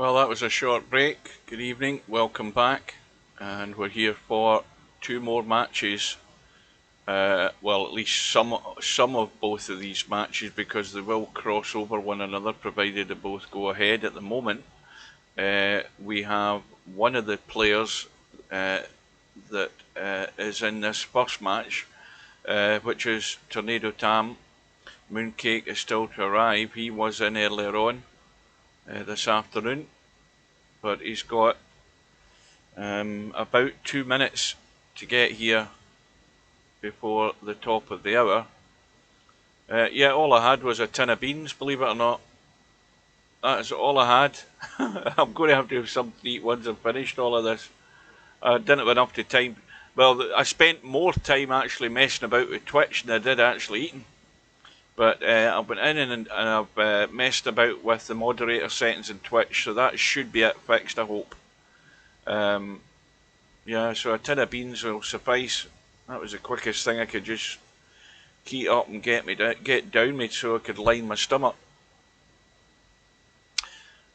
Well, that was a short break. Good evening, welcome back, and we're here for two more matches. Well, at least some of both of these matches, because they will cross over one another, provided they both go ahead. At the moment, we have one of the players that is in this first match, which is Tornado Tam. Mooncake is still to arrive. He was in earlier on this afternoon, but he's got about 2 minutes to get here before the top of the hour. Yeah, all I had was a tin of beans, believe it or not. That's all I had. I'm going to have to have something to eat once I've finished all of this. I didn't have enough time. Well, I spent more time actually messing about with Twitch than I did actually eating. But I've been in and I've messed about with the moderator settings in Twitch, so that should be it fixed, I hope. Yeah, so a tin of beans will suffice. That was the quickest thing I could just heat up and get down me so I could line my stomach.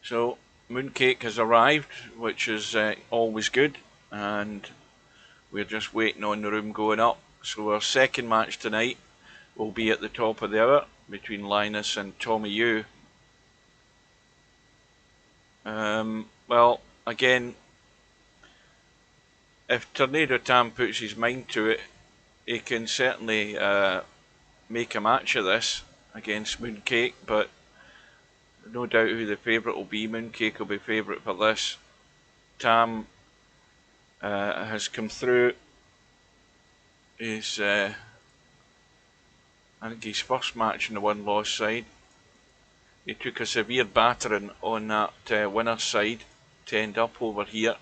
So Mooncake has arrived, which is always good, and we're just waiting on the room going up. So our second match tonight will be at the top of the hour between Linus and Tommyue. Well, again, if Tornado Tam puts his mind to it, he can certainly make a match of this against Mooncake, but no doubt who the favourite will be. Mooncake will be favourite for this. Tam has come through his, I think his first match in the one-loss side. He took a severe battering on that winner's side to end up over here.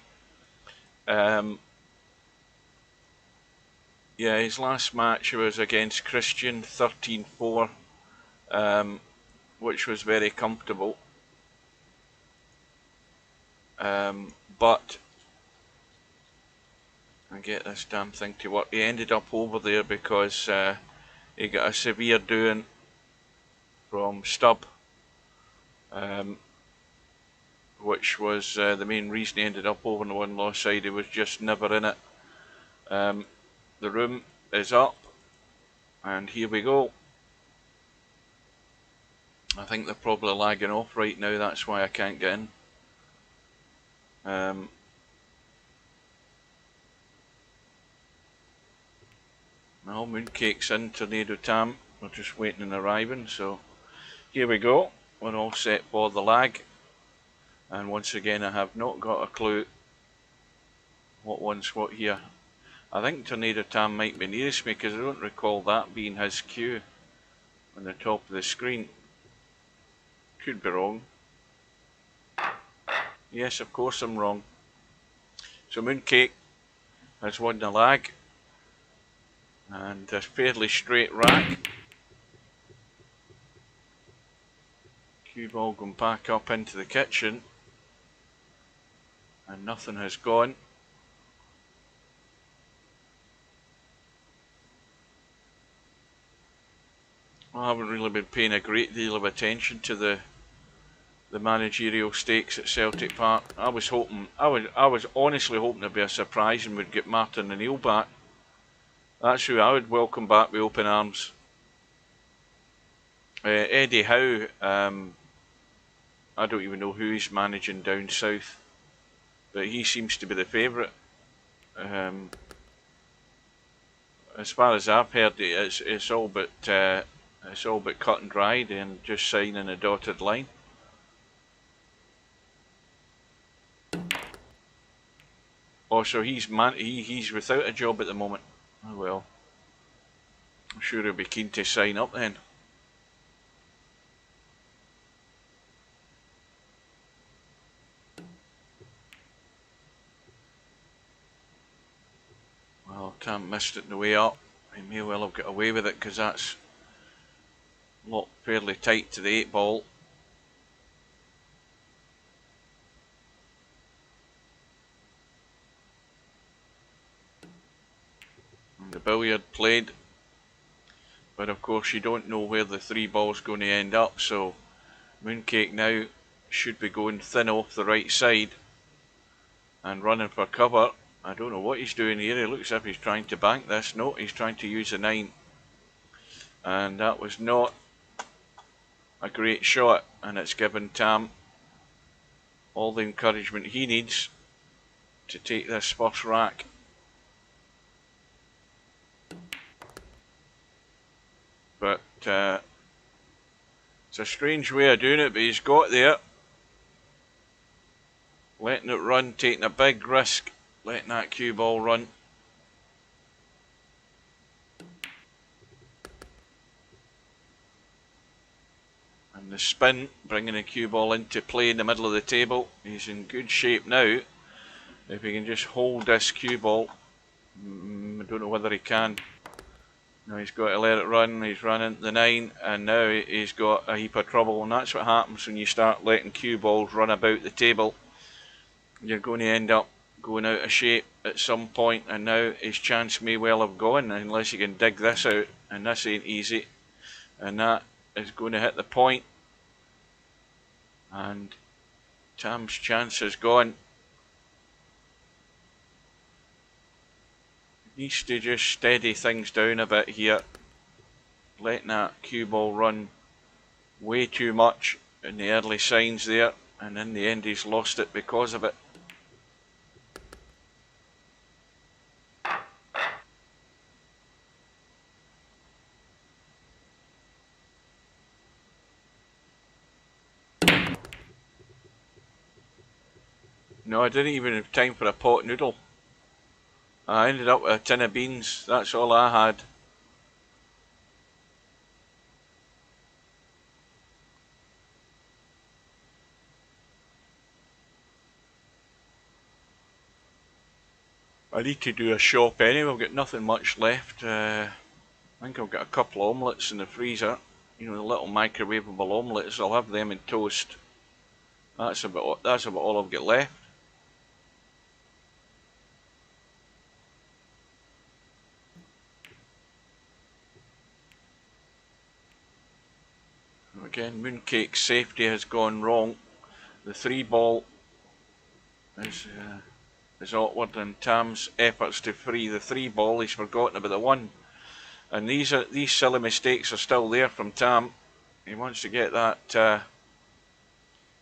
Yeah, his last match was against Christian, 13-4, which was very comfortable. But I get this damn thing to work. He ended up over there because he got a severe doing from Stubb, which was the main reason he ended up over on the one-loss side. He was just never in it. The room is up, and here we go. I think they're probably lagging off right now, that's why I can't get in. Now Mooncake's in, Tornado Tam, we're just waiting and arriving, so here we go. We're all set for the lag, and once again I have not got a clue what one's what here. I think Tornado Tam might be nearest me, because I don't recall that being his cue on the top of the screen. Could be wrong. Yes, of course I'm wrong. So Mooncake has won the lag, and a fairly straight rack. Cue ball going back up into the kitchen, and nothing has gone. I haven't really been paying a great deal of attention to the managerial stakes at Celtic Park. I was honestly hoping there'd be a surprise and we'd get Martin O'Neill back. That's who I would welcome back with open arms. Eddie Howe, I don't even know who he's managing down south, but he seems to be the favourite. As far as I've heard, it's all but cut and dried and just signing a dotted line. Oh, so he's without a job at the moment. Oh well. I'm sure he'll be keen to sign up then. Well, Tam missed it on the way up. He may well have got away with it, because that's locked fairly tight to the 8 ball. And the billiard played, but of course you don't know where the 3 ball's going to end up, so Mooncake now should be going thin off the right side and running for cover. I don't know what he's doing here. He looks as if he's trying to bank this. No, he's trying to use the 9. And that was not a great shot, and it's given Tam all the encouragement he needs to take this first rack. But it's a strange way of doing it, but he's got there. Letting it run, taking a big risk, letting that cue ball run. And the spin, bringing the cue ball into play in the middle of the table. He's in good shape now. If he can just hold this cue ball, I don't know whether he can. No, he's got to let it run. He's running the 9, and now he's got a heap of trouble. And that's what happens when you start letting cue balls run about the table. You're going to end up going out of shape at some point, and now his chance may well have gone unless you can dig this out, and this ain't easy. And that is going to hit the point, and Tam's chance is gone. He needs to just steady things down a bit here, letting that cue ball run way too much in the early signs there, and in the end he's lost it because of it. No, I didn't even have time for a pot noodle. I ended up with a tin of beans. That's all I had. I need to do a shop anyway. I've got nothing much left. I think I've got a couple of omelettes in the freezer. You know, the little microwavable omelettes. I'll have them in toast. That's about all I've got left. Again, Mooncake's safety has gone wrong. The 3 ball is awkward, and Tam's efforts to free the 3 ball, he's forgotten about the 1. And these silly mistakes are still there from Tam. He wants to get that.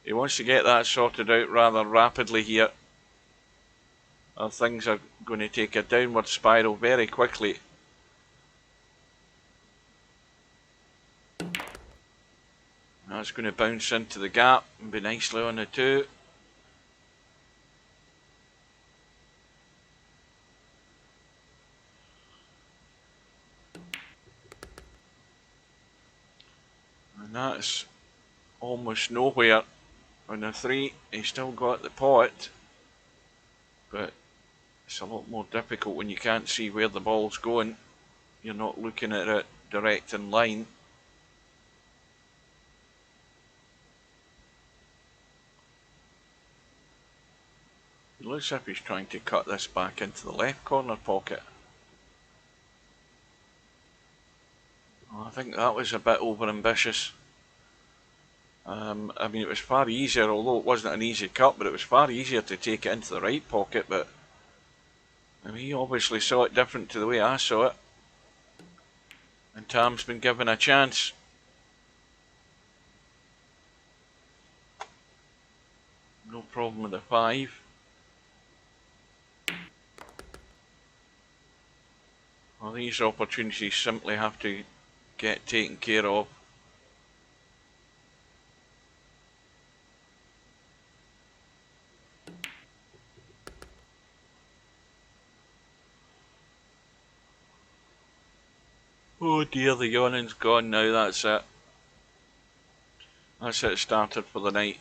He wants to get that sorted out rather rapidly here, or things are going to take a downward spiral very quickly. That's going to bounce into the gap and be nicely on the 2. And that's almost nowhere on the 3. He's still got the pot, but it's a lot more difficult when you can't see where the ball's going. You're not looking at it direct in line. It looks as if he's trying to cut this back into the left corner pocket. I think that was a bit overambitious. I mean, it was far easier, although it wasn't an easy cut, but it was far easier to take it into the right pocket. But I mean, he obviously saw it different to the way I saw it. And Tam's been given a chance. No problem with the 5. Well, these opportunities simply have to get taken care of. Oh dear, the yawning's gone now, that's it. That's it started for the night.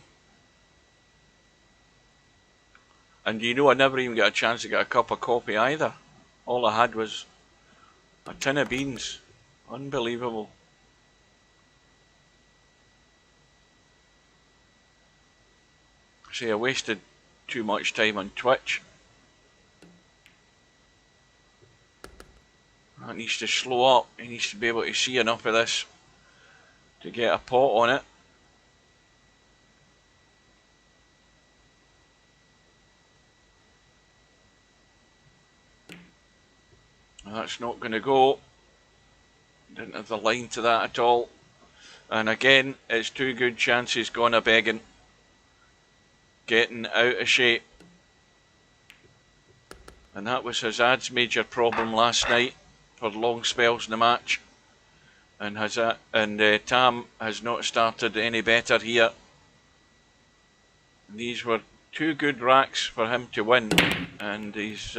And you know, I never even got a chance to get a cup of coffee either. All I had was a tin of beans. Unbelievable. See, I wasted too much time on Twitch. That needs to slow up. He needs to be able to see enough of this to get a pot on it. That's not going to go. Didn't have the line to that at all. And again, it's two good chances gone a-begging. Getting out of shape. And that was Hazard's major problem last night for long spells in the match. And Tam has not started any better here. These were two good racks for him to win, and he's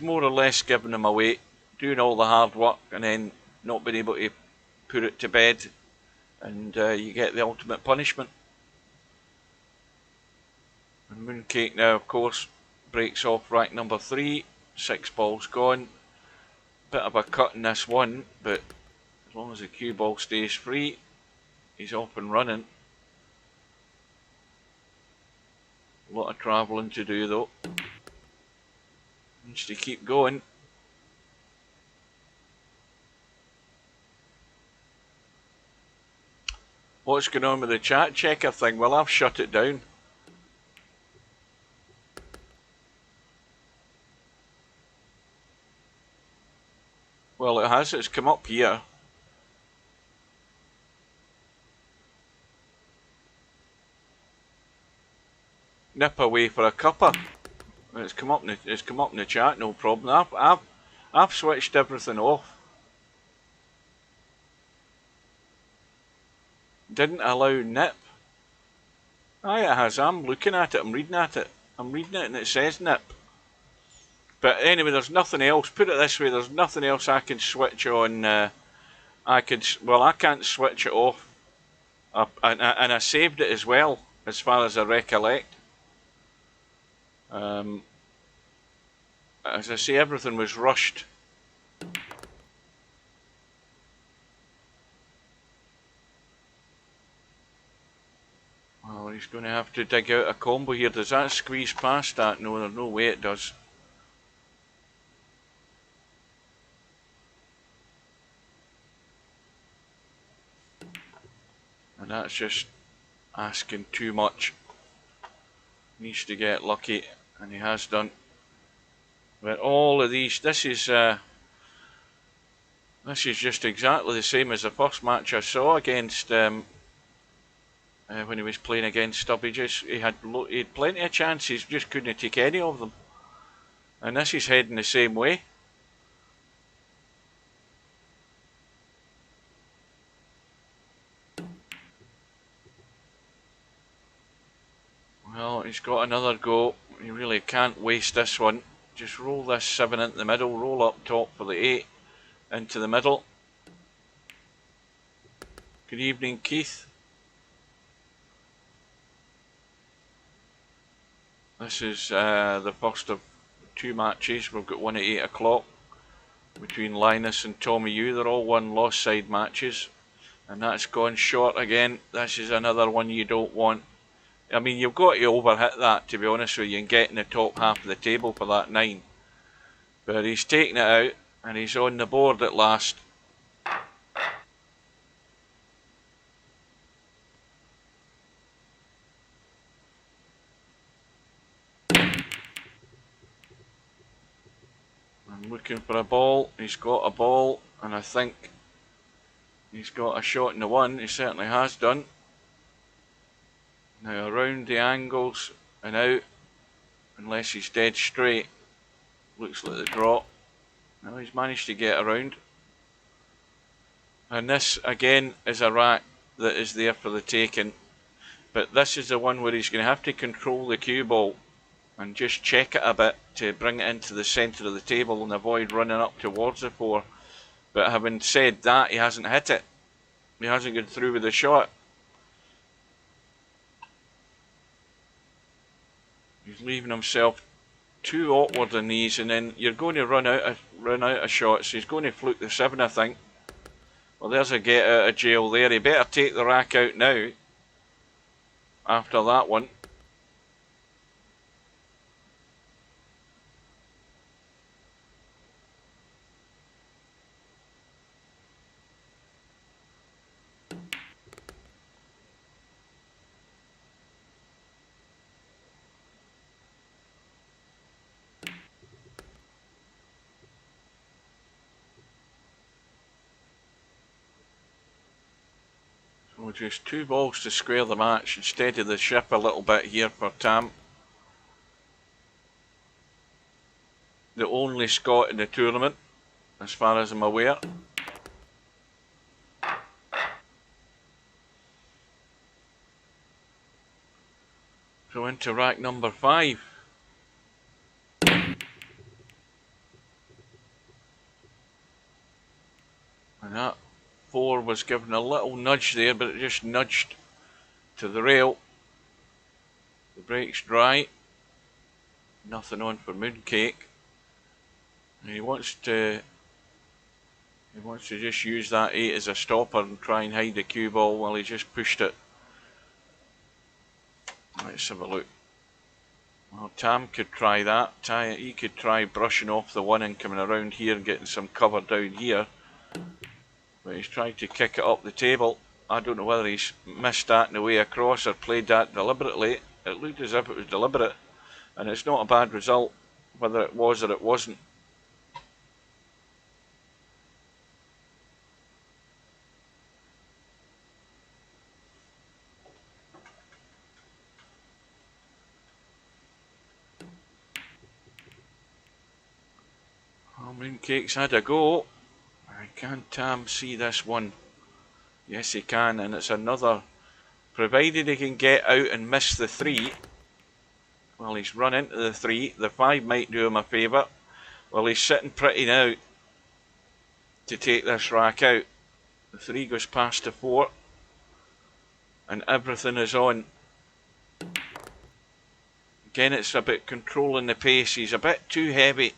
more or less giving them away, doing all the hard work and then not being able to put it to bed, and you get the ultimate punishment. And Mooncake now, of course, breaks off rack number 3, 6 balls gone. Bit of a cut in this one, but as long as the cue ball stays free, he's off and running. A lot of travelling to do though. Needs to keep going. What's going on with the chat checker thing? Well, I've shut it down. Well, it has. It's come up here. Nip away for a cuppa. It's come up in the chat, no problem. I've switched everything off. Didn't allow nip. Aye, it has. I'm looking at it. I'm reading at it. I'm reading it and it says nip. But anyway, there's nothing else. Put it this way, there's nothing else I can switch on. I can't switch it off. And I saved it as well, as far as I recollect. As I say, everything was rushed. Well, he's going to have to dig out a combo here. Does that squeeze past that? No, there's no way it does. And that's just asking too much. Needs to get lucky, and he has done. But all of these, this is just exactly the same as the first match I saw against when he was playing against Stubby. He had plenty of chances, just couldn't take any of them. And this is heading the same way. Well, he's got another go. He really can't waste this one. Just roll this 7 into the middle, roll up top for the 8 into the middle. Good evening, Keith. This is the first of 2 matches. We've got one at 8 o'clock between Linus and Tommyue. They're all one-loss side matches. And that's gone short again. This is another one you don't want. I mean, you've got to overhit that, to be honest with you, and get in the top half of the table for that 9. But he's taken it out, and he's on the board at last. I'm looking for a ball. He's got a ball, and I think he's got a shot in the 1. He certainly has done. Now around the angles and out, unless he's dead straight. Looks like the draw. Now he's managed to get around. And this again is a rack that is there for the taking. But this is the one where he's going to have to control the cue ball and just check it a bit to bring it into the centre of the table and avoid running up towards the 4. But having said that, he hasn't hit it. He hasn't gone through with the shot. He's leaving himself too awkward in these, and then you're going to run out of shots. He's going to fluke the 7, I think. Well, there's a get out of jail there. He better take the rack out now. After that one. just 2 balls to square the match and steady the ship a little bit here for Tam. The only Scot in the tournament, as far as I'm aware. So into rack number 5. And that 4 was given a little nudge there, but it just nudged to the rail. The brake's dry. Nothing on for Mooncake. And he wants to just use that 8 as a stopper and try and hide the cue ball while he just pushed it. Let's have a look. Well, Tam could try that. He could try brushing off the 1 and coming around here and getting some cover down here. But he's trying to kick it up the table. I don't know whether he's missed that in the way across or played that deliberately. It looked as if it was deliberate. And it's not a bad result, whether it was or it wasn't. Mooncake's had a go. Can Tam see this one? Yes, he can, and it's another. Provided he can get out and miss the 3. Well, he's run into the 3. The 5 might do him a favour. Well, he's sitting pretty now to take this rack out. The 3 goes past the 4. And everything is on. Again, it's about controlling the pace. He's a bit too heavy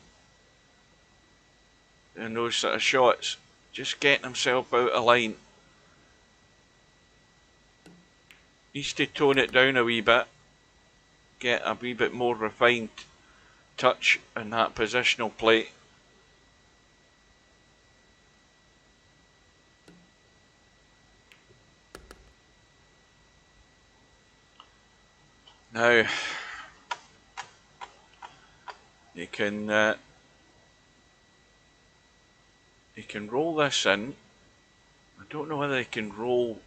in those sort of shots. Just getting himself out of line. Needs to tone it down a wee bit. Get a wee bit more refined touch in that positional play. Now, you can roll this in. I don't know whether he can roll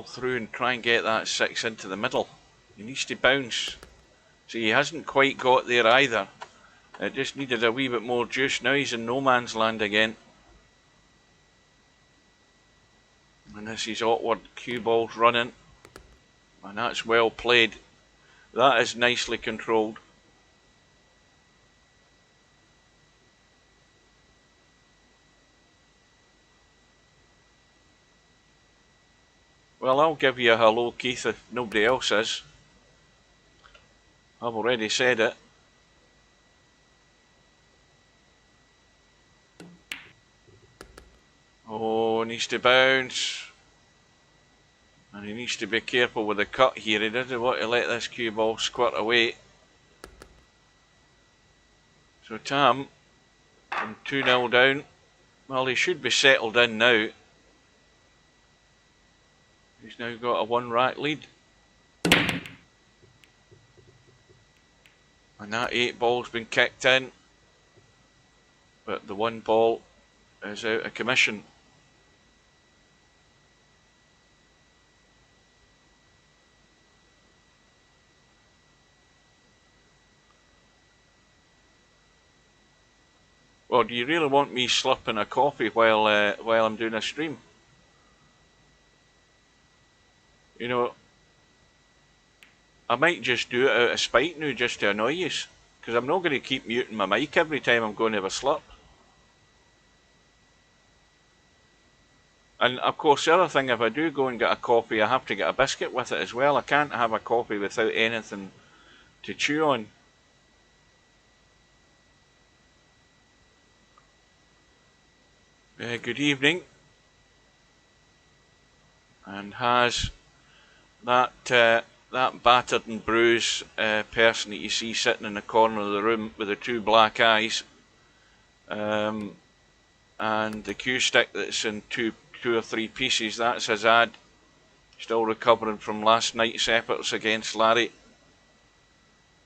through and try and get that 6 into the middle. He needs to bounce. See, he hasn't quite got there either. It just needed a wee bit more juice. Now he's in no man's land again. And this is awkward cue balls running. And that's well played. That is nicely controlled. Well, I'll give you a hello, Keith, if nobody else is. I've already said it. Oh, needs to bounce. And he needs to be careful with the cut here. He doesn't want to let this cue ball squirt away. So Tam, from 2-0 down. Well, he should be settled in now. He's now got a 1 rack lead. And that 8 ball's been kicked in. But the 1 ball is out of commission. Well, do you really want me slurping a coffee while I'm doing a stream? You know, I might just do it out of spite now just to annoy you. Because I'm not going to keep muting my mic every time I'm going to have a slurp. And of course the other thing, if I do go and get a coffee, I have to get a biscuit with it as well. I can't have a coffee without anything to chew on. Good evening. And has that battered and bruised person that you see sitting in the corner of the room with the 2 black eyes, and the cue stick that's in two or three pieces, that's his ad. Still recovering from last night's efforts against Larry,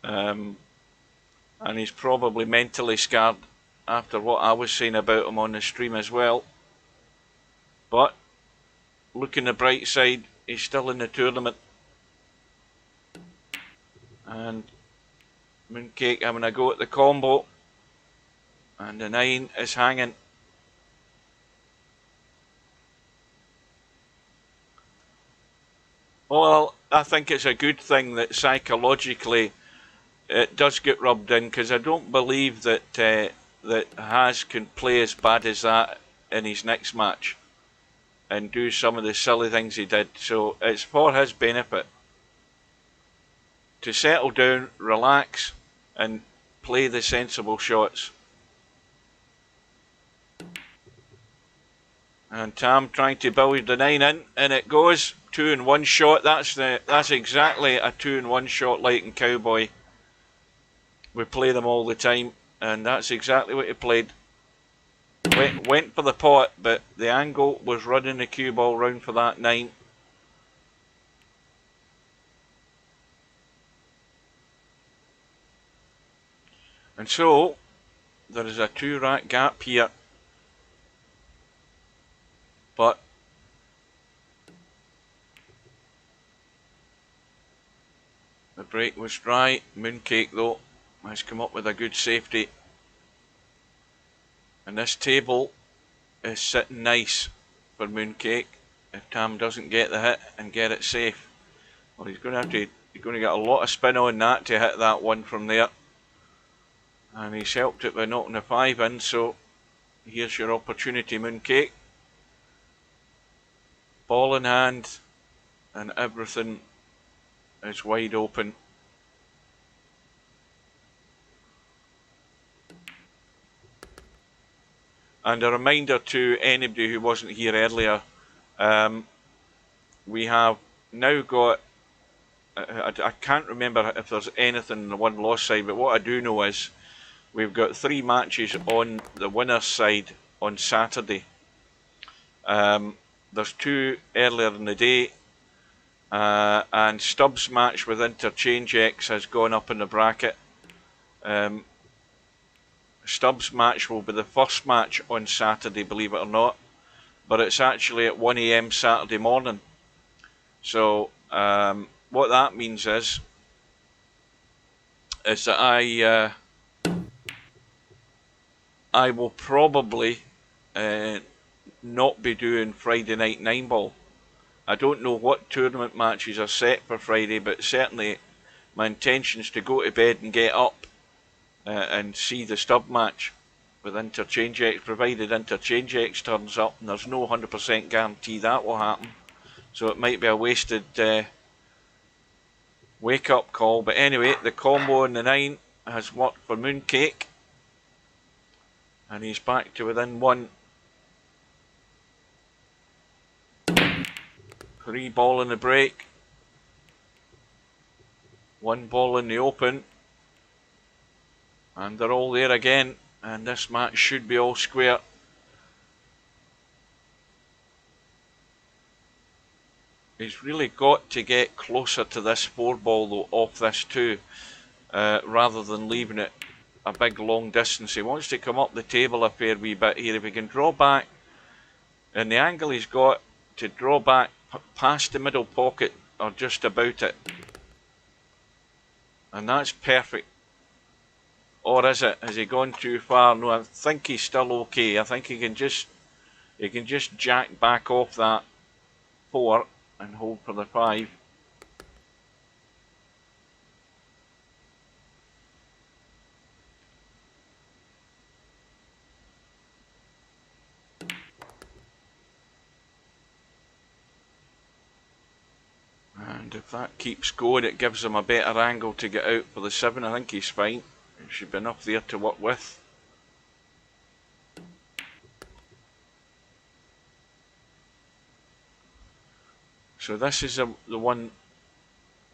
and he's probably mentally scarred after what I was saying about him on the stream as well. But look on the bright side, he's still in the tournament. And Mooncake having a go at the combo. And the 9 is hanging. Well, I think it's a good thing that psychologically it does get rubbed in, because I don't believe that that Haas can play as bad as that in his next match and do some of the silly things he did. So it's for his benefit to settle down, relax, and play the sensible shots. And Tam trying to build the 9 in, and it goes 2-in-1 shot. That's exactly a 2-in-1 shot like in Cowboy. We play them all the time, and that's exactly what he played. Went for the pot, but the angle was running the cue ball round for that 9. And so there is a 2-rack gap here. But the break was dry. Mooncake, though, has come up with a good safety. And this table is sitting nice for Mooncake. If Tam doesn't get the hit and get it safe, well, he's going to get a lot of spin on that to hit that one from there. And he's helped it by knocking the 5 in. So here's your opportunity, Mooncake. Ball in hand, and everything is wide open. And a reminder to anybody who wasn't here earlier, we have now got, I can't remember if there's anything on the one-loss side, but what I do know is we've got 3 matches on the winner's side on Saturday. There's 2 earlier in the day, and Stubbs' match with Interchange X has gone up in the bracket. Stubbs' match will be the first match on Saturday, believe it or not, but it's actually at 1 AM Saturday morning. So what that means is that I will probably not be doing Friday night 9-ball. I don't know what tournament matches are set for Friday, but certainly my intention is to go to bed and get up and see the Stubb match with Interchange X, provided Interchange X turns up, and there's no 100% guarantee that will happen. So it might be a wasted wake-up call. But anyway, the combo on the 9 has worked for Mooncake, and he's back to within 1. 3 ball in the break, 1 ball in the open, and they're all there again, and this match should be all square. He's really got to get closer to this 4 ball though, off this 2, rather than leaving it a big long distance. He wants to come up the table a fair wee bit here. If he can draw back, and the angle he's got to draw back past the middle pocket, or just about it, and that's perfect. Or is it? Has he gone too far? No, I think he's still okay. I think he can just jack back off that 4 and hold for the 5. And if that keeps going, it gives him a better angle to get out for the 7. I think he's fine. There should be enough there to work with. So this is the one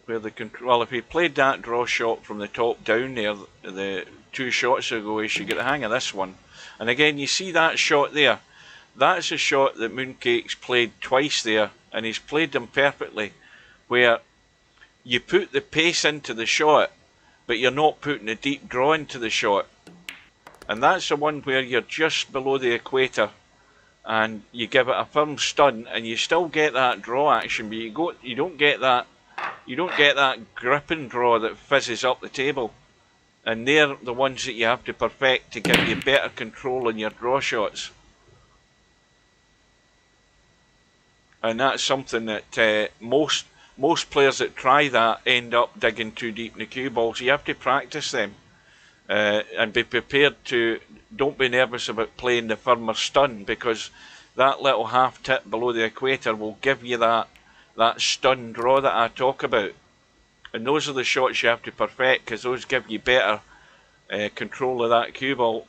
where the control. Well, if he played that draw shot from the top down there, the 2 shots ago, he should get the hang of this one. And again, you see that shot there. That's a shot that Mooncake's played twice there, and he's played them perfectly, where you put the pace into the shot, but you're not putting a deep draw into the shot. And that's the one where you're just below the equator, and you give it a firm stun, and you still get that draw action, but you don't get that gripping draw that fizzes up the table. And they're the ones that you have to perfect to give you better control in your draw shots. And that's something that most players that try that end up digging too deep in the cue balls. You have to practice them and be prepared to. Don't be nervous about playing the firmer stun, because that little half tip below the equator will give you that stun draw that I talk about. And those are the shots you have to perfect, because those give you better control of that cue ball.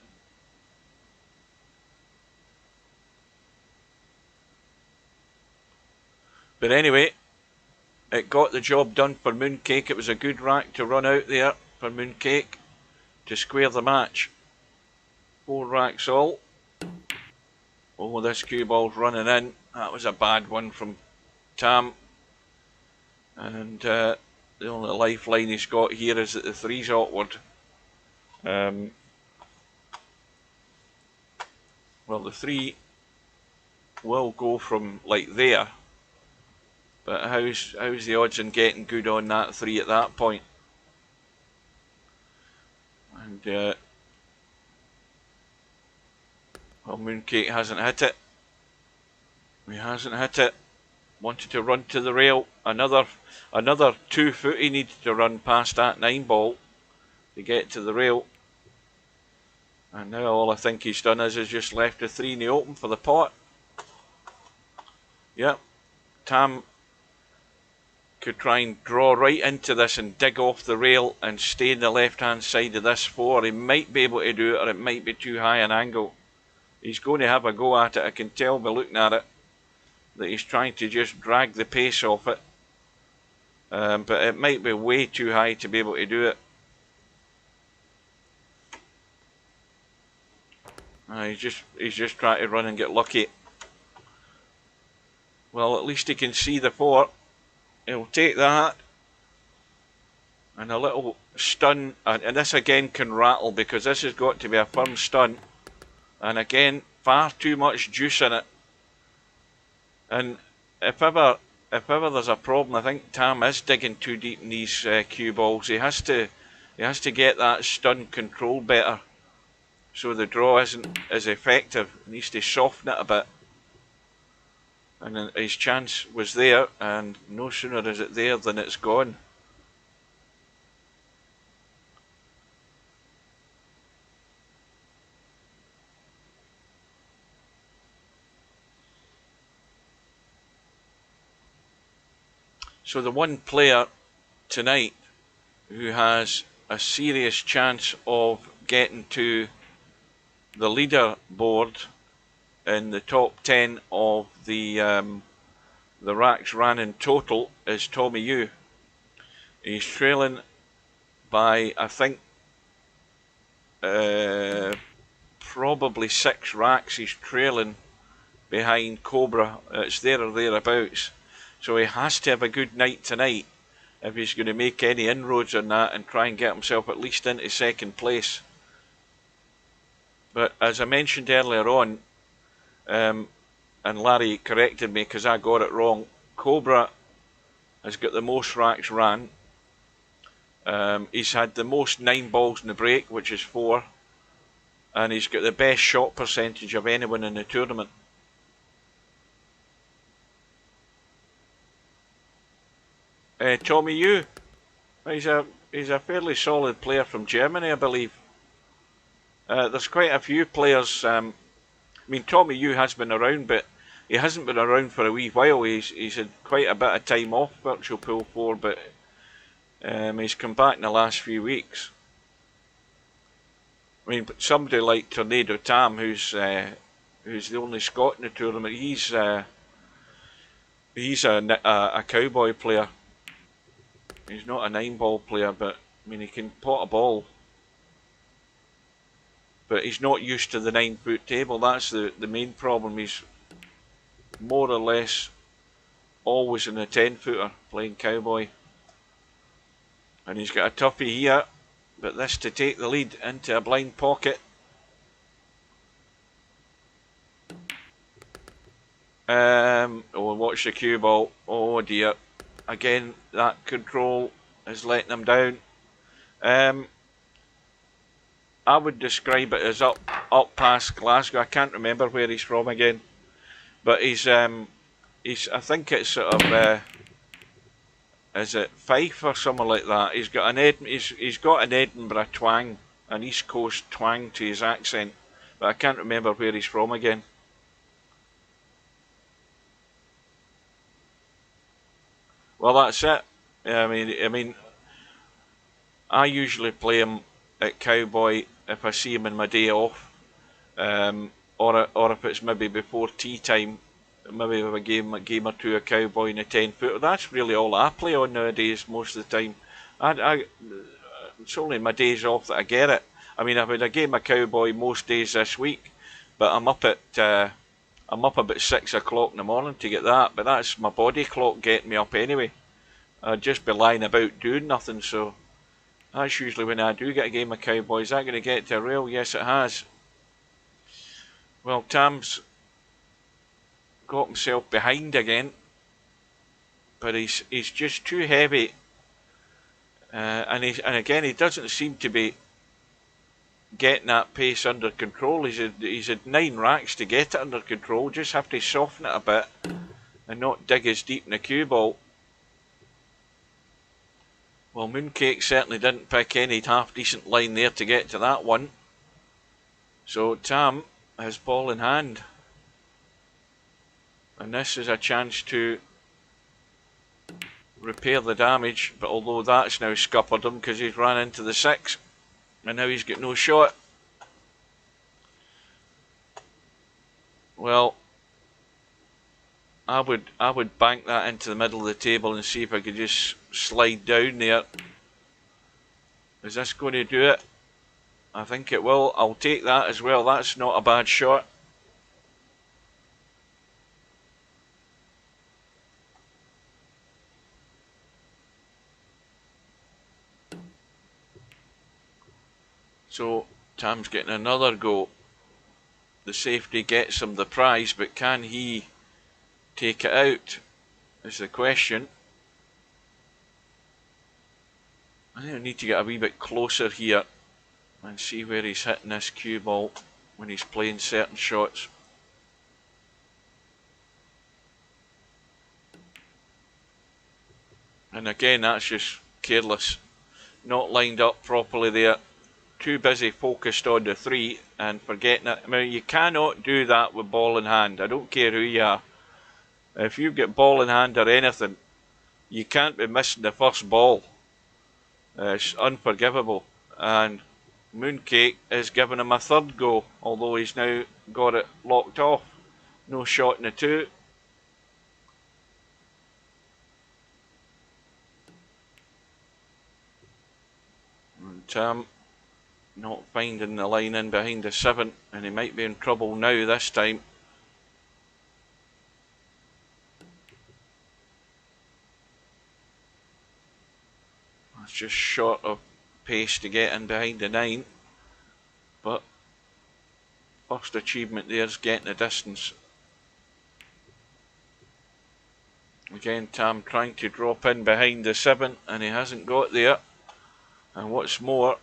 But anyway, it got the job done for Mooncake. It was a good rack to run out there for Mooncake to square the match. 4 racks all. Oh, this cue ball's running in. That was a bad one from Tam. And the only lifeline he's got here is that the 3's awkward. Well, the 3 will go from like there. But how's the odds in getting good on that 3 at that point? And well, Mooncake hasn't hit it. He hasn't hit it. Wanted to run to the rail. Another 2 foot he needs to run past that 9 ball to get to the rail. And now all I think he's done is just left the 3 in the open for the pot. Yep. Tam could try and draw right into this and dig off the rail and stay in the left hand side of this 4. He might be able to do it, or it might be too high an angle. He's going to have a go at it. I can tell by looking at it that he's trying to just drag the pace off it. But it might be way too high to be able to do it. He's just trying to run and get lucky. Well, at least he can see the 4. He'll take that. And a little stun. And this again can rattle, because this has got to be a firm stun. And again, far too much juice in it. And if ever there's a problem, I think Tam is digging too deep in these cue balls. He has to get that stun control better, so the draw isn't as effective. He needs to soften it a bit. And his chance was there, and no sooner is it there than it's gone. So the one player tonight who has a serious chance of getting to the leaderboard in the top 10 of the racks ran in total is Tommyue. He's trailing by, I think, probably 6 racks. He's trailing behind Cobra. It's there or thereabouts. So he has to have a good night tonight if he's going to make any inroads on that and try and get himself at least into second place. But as I mentioned earlier on, and Larry corrected me because I got it wrong, Cobra has got the most racks ran. He's had the most 9 balls in the break, which is 4, and he's got the best shot percentage of anyone in the tournament. Tommyue, he's a fairly solid player from Germany, I believe. There's quite a few players. I mean, Tommyue has been around, but he hasn't been around for a wee while. He's had quite a bit of time off Virtual Pool 4, but he's come back in the last few weeks. I mean, somebody like Tornado Tam, who's the only Scot in the tournament, he's a cowboy player. He's not a 9-ball player, but I mean, he can pot a ball. But he's not used to the 9-foot table. That's the main problem. He's more or less always in a 10-footer playing cowboy. And he's got a toughie here, but this to take the lead into a blind pocket. Oh, watch the cue ball. Oh dear. Again, that control is letting him down. I would describe it as up past Glasgow. I can't remember where he's from again, but he's I think it's sort of is it Fife or something like that. He's got an Edinburgh twang, an East Coast twang to his accent, but I can't remember where he's from again. Well, that's it. I mean, I usually play him at Cowboy if I see him in my day off, or if it's maybe before tea time, maybe with a game or two of Cowboy in a 10-footer. That's really all I play on nowadays most of the time. It's only my days off that I get it. I mean, I've had a game of Cowboy most days this week, but I'm up about 6 o'clock in the morning to get that. But that's my body clock getting me up anyway. I'd just be lying about doing nothing, so that's usually when I do get a game of Cowboy. Is that going to get to a rail? Yes, it has. Well, Tam's got himself behind again, but he's just too heavy, and again he doesn't seem to be getting that pace under control. He's had 9 racks to get it under control. Just have to soften it a bit and not dig as deep in the cue ball. Well, Mooncake certainly didn't pick any half decent line there to get to that one. So Tam has ball in hand, and this is a chance to repair the damage, but although that's now scuppered him because he's ran into the 6 and now he's got no shot. Well, I would bank that into the middle of the table and see if I could just slide down there. Is this going to do it? I think it will. I'll take that as well. That's not a bad shot. So Tam's getting another go. The safety gets him the prize, but can he take it out is the question. I think I need to get a wee bit closer here and see where he's hitting this cue ball when he's playing certain shots. And again, that's just careless. Not lined up properly there. Too busy focused on the 3 and forgetting it. I mean, you cannot do that with ball in hand. I don't care who you are. If you get ball in hand or anything, you can't be missing the first ball. It's unforgivable. And Mooncake is giving him a 3rd go, although he's now got it locked off. No shot in the 2. And Tam not finding the line in behind the 7, and he might be in trouble now this time. That's just short of pace to get in behind the 9, but first achievement there is getting the distance. Again, Tam trying to drop in behind the 7, and he hasn't got there. And what's more,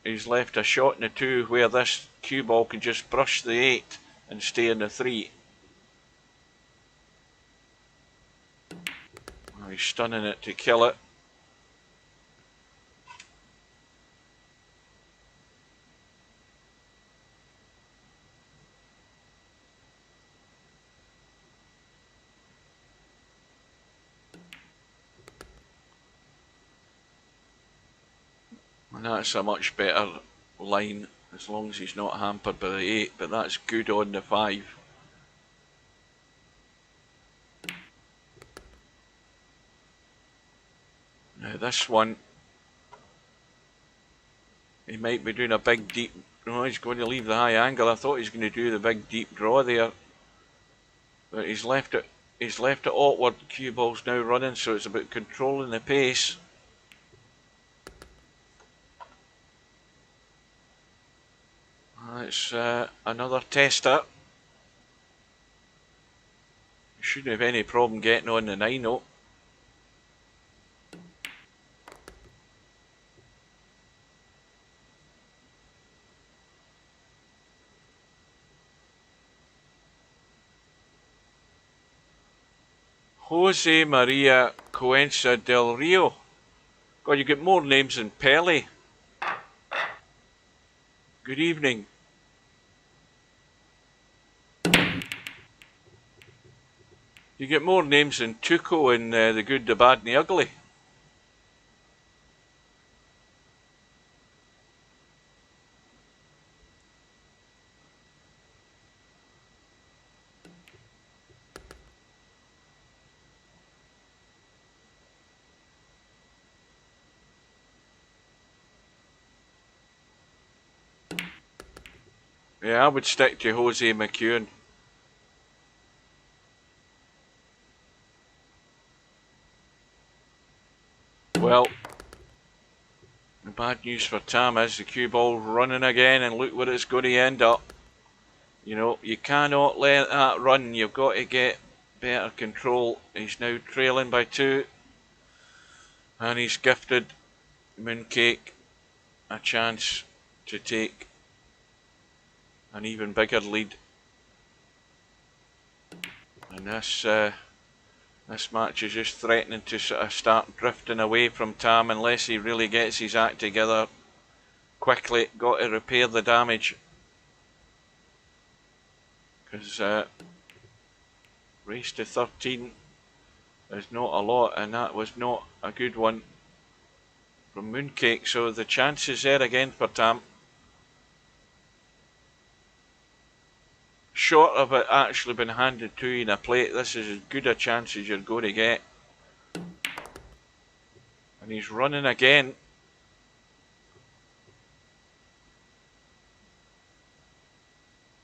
he's left a shot in the 2 where this cue ball could just brush the 8 and stay in the 3. He's stunning it to kill it. And that's a much better line as long as he's not hampered by the 8, but that's good on the 5. Now this one, he might be doing a big deep, no, he's going to leave the high angle. I thought he was going to do the big deep draw there, but he's left it awkward. The cue ball's now running, so it's about controlling the pace. It's another tester. Shouldn't have any problem getting on the 9-0. Jose Maria Cuenca del Rio. God, you get more names than Pele. Good evening. You get more names than Tuco in The Good, the Bad and the Ugly. Yeah, I would stick to Jose McEwen. Well, the bad news for Tam is the cue ball running again, and look where it's going to end up. You know, you cannot let that run. You've got to get better control. He's now trailing by 2. And he's gifted Mooncake a chance to take an even bigger lead. And this match is just threatening to sort of start drifting away from Tam unless he really gets his act together quickly. Got to repair the damage. Because race to 13 is not a lot, and that was not a good one from Mooncake. So the chance is there again for Tam. Short of it actually been handed to you in a plate, this is as good a chance as you're going to get. And he's running again.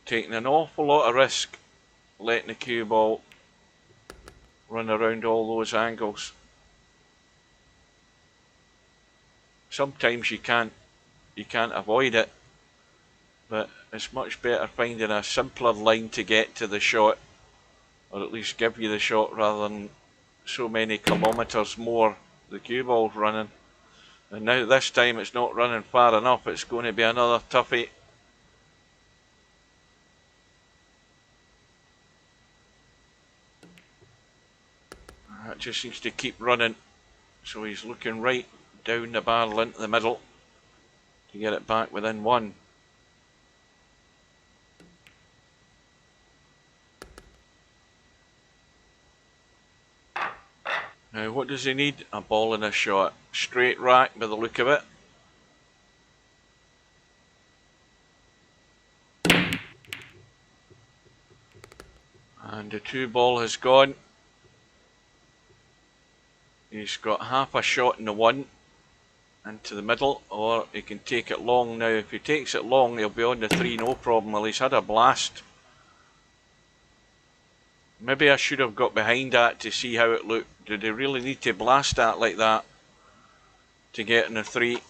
Taking an awful lot of risk letting the cue ball run around all those angles. Sometimes you can't avoid it, but it's much better finding a simpler line to get to the shot, or at least give you the shot, rather than so many kilometres more the cue ball's running. And now this time it's not running far enough, it's going to be another toughie. That just seems to keep running, so he's looking right down the barrel into the middle to get it back within 1. Now what does he need? A ball and a shot. Straight rack by the look of it. And the 2 ball has gone. He's got half a shot in the 1 into the middle, or he can take it long. Now if he takes it long, he'll be on the 3 no problem. Well, he's had a blast. Maybe I should have got behind that to see how it looked. Did he really need to blast that like that to get in the 3?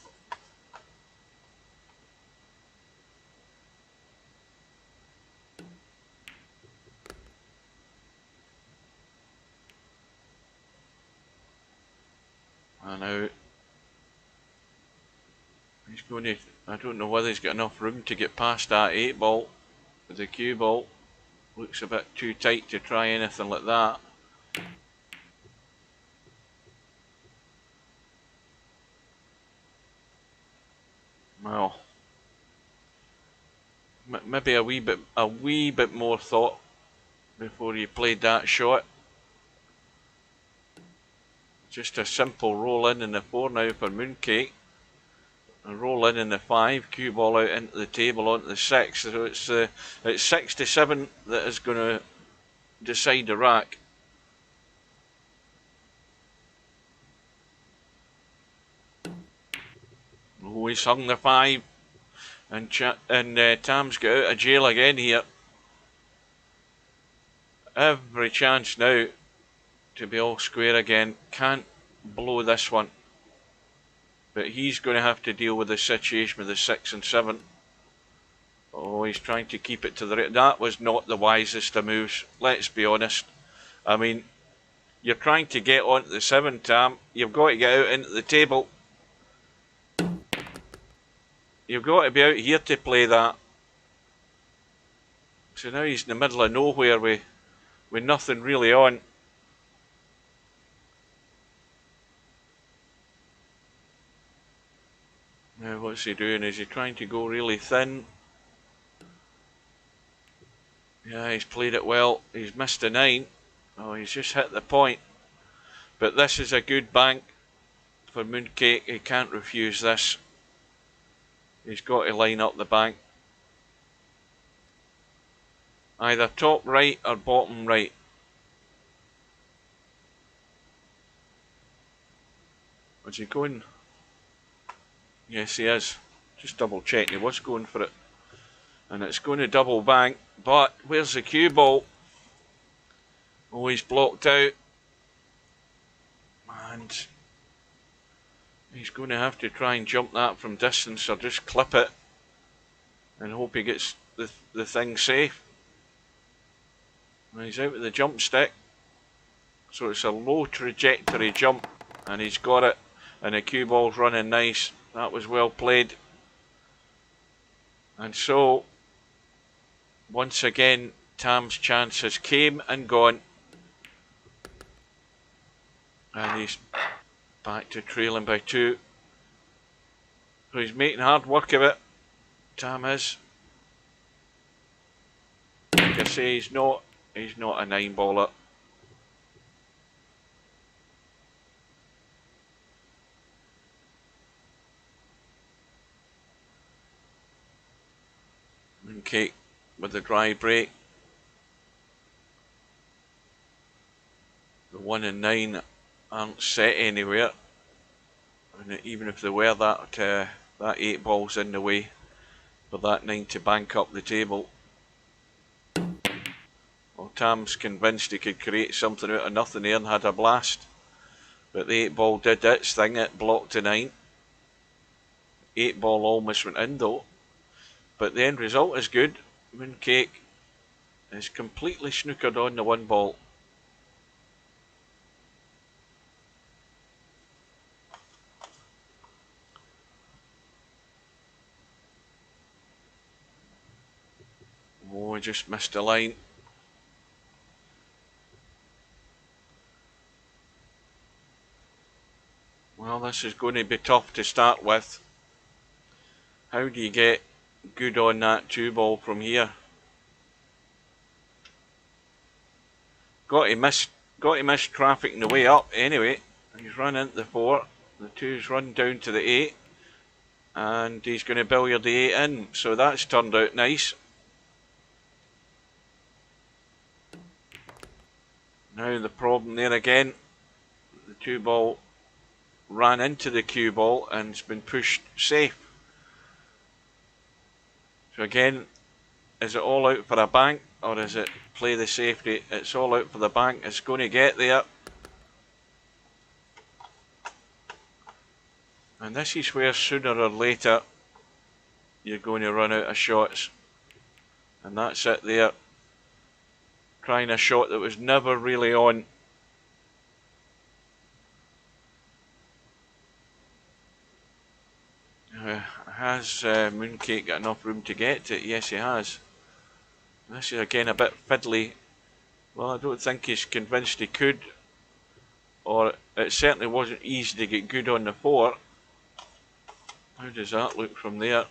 And now he's going to, I don't know whether he's got enough room to get past that 8 ball. The cue ball looks a bit too tight to try anything like that. Well, maybe a wee bit more thought before you played that shot. Just a simple roll in the 4 now for Mooncake. And roll in the 5, cue ball out into the table onto the 6. So it's 6 to 7 that is going to decide the rack. Oh, he's hung the 5, and Tam's got out of jail again here. Every chance now to be all square again. Can't blow this one, but he's going to have to deal with the situation with the 6 and 7. Oh, he's trying to keep it to the right. That was not the wisest of moves, let's be honest. I mean, you're trying to get onto the 7, Tam. You've got to get out into the table. You've got to be out here to play that. So now he's in the middle of nowhere with nothing really on. Now what's he doing? Is he trying to go really thin? Yeah, he's played it well. He's missed a 9. Oh, he's just hit the point. But this is a good bank for Mooncake. He can't refuse this. He's got to line up the bank. Either top right or bottom right. Is he going? Yes, he is. Just double check. He was going for it. And it's going to double bank. But where's the cue ball? Oh, he's blocked out. And he's going to have to try and jump that from distance or just clip it and hope he gets the thing safe. And he's out with the jump stick. So it's a low trajectory jump and he's got it. And the cue ball's running nice. That was well played. And so, once again, Tam's chance has came and gone. And he's back to trailing by 2. So he's making hard work of it. Tam is. Like I say, he's not a 9-baller. Mooncake with the dry break. The 1 and 9 aren't set anywhere. And even if they were, that 8 ball's in the way for that 9 to bank up the table. Well, Tam's convinced he could create something out of nothing there and had a blast. But the 8 ball did its thing, it blocked a 9. 8 ball almost went in though. But the end result is good. Mooncake is completely snookered on the 1 ball. Oh, he just missed a line. Well, this is going to be tough to start with. How do you get good on that 2 ball from here? Got to miss traffic in the way up anyway. He's run into the 4. The 2's run down to the 8. And he's going to billiard the 8 in. So that's turned out nice. Now the problem there again. The 2 ball ran into the cue ball and it's been pushed safe. So again, is it all out for a bank or is it play the safety? It's all out for the bank. It's going to get there. And this is where sooner or later you're going to run out of shots. And that's it there. Trying a shot that was never really on. Has Mooncake got enough room to get to it? Yes, he has. This is again a bit fiddly. Well, I don't think he's convinced he could. Or it certainly wasn't easy to get good on the 4. How does that look from there?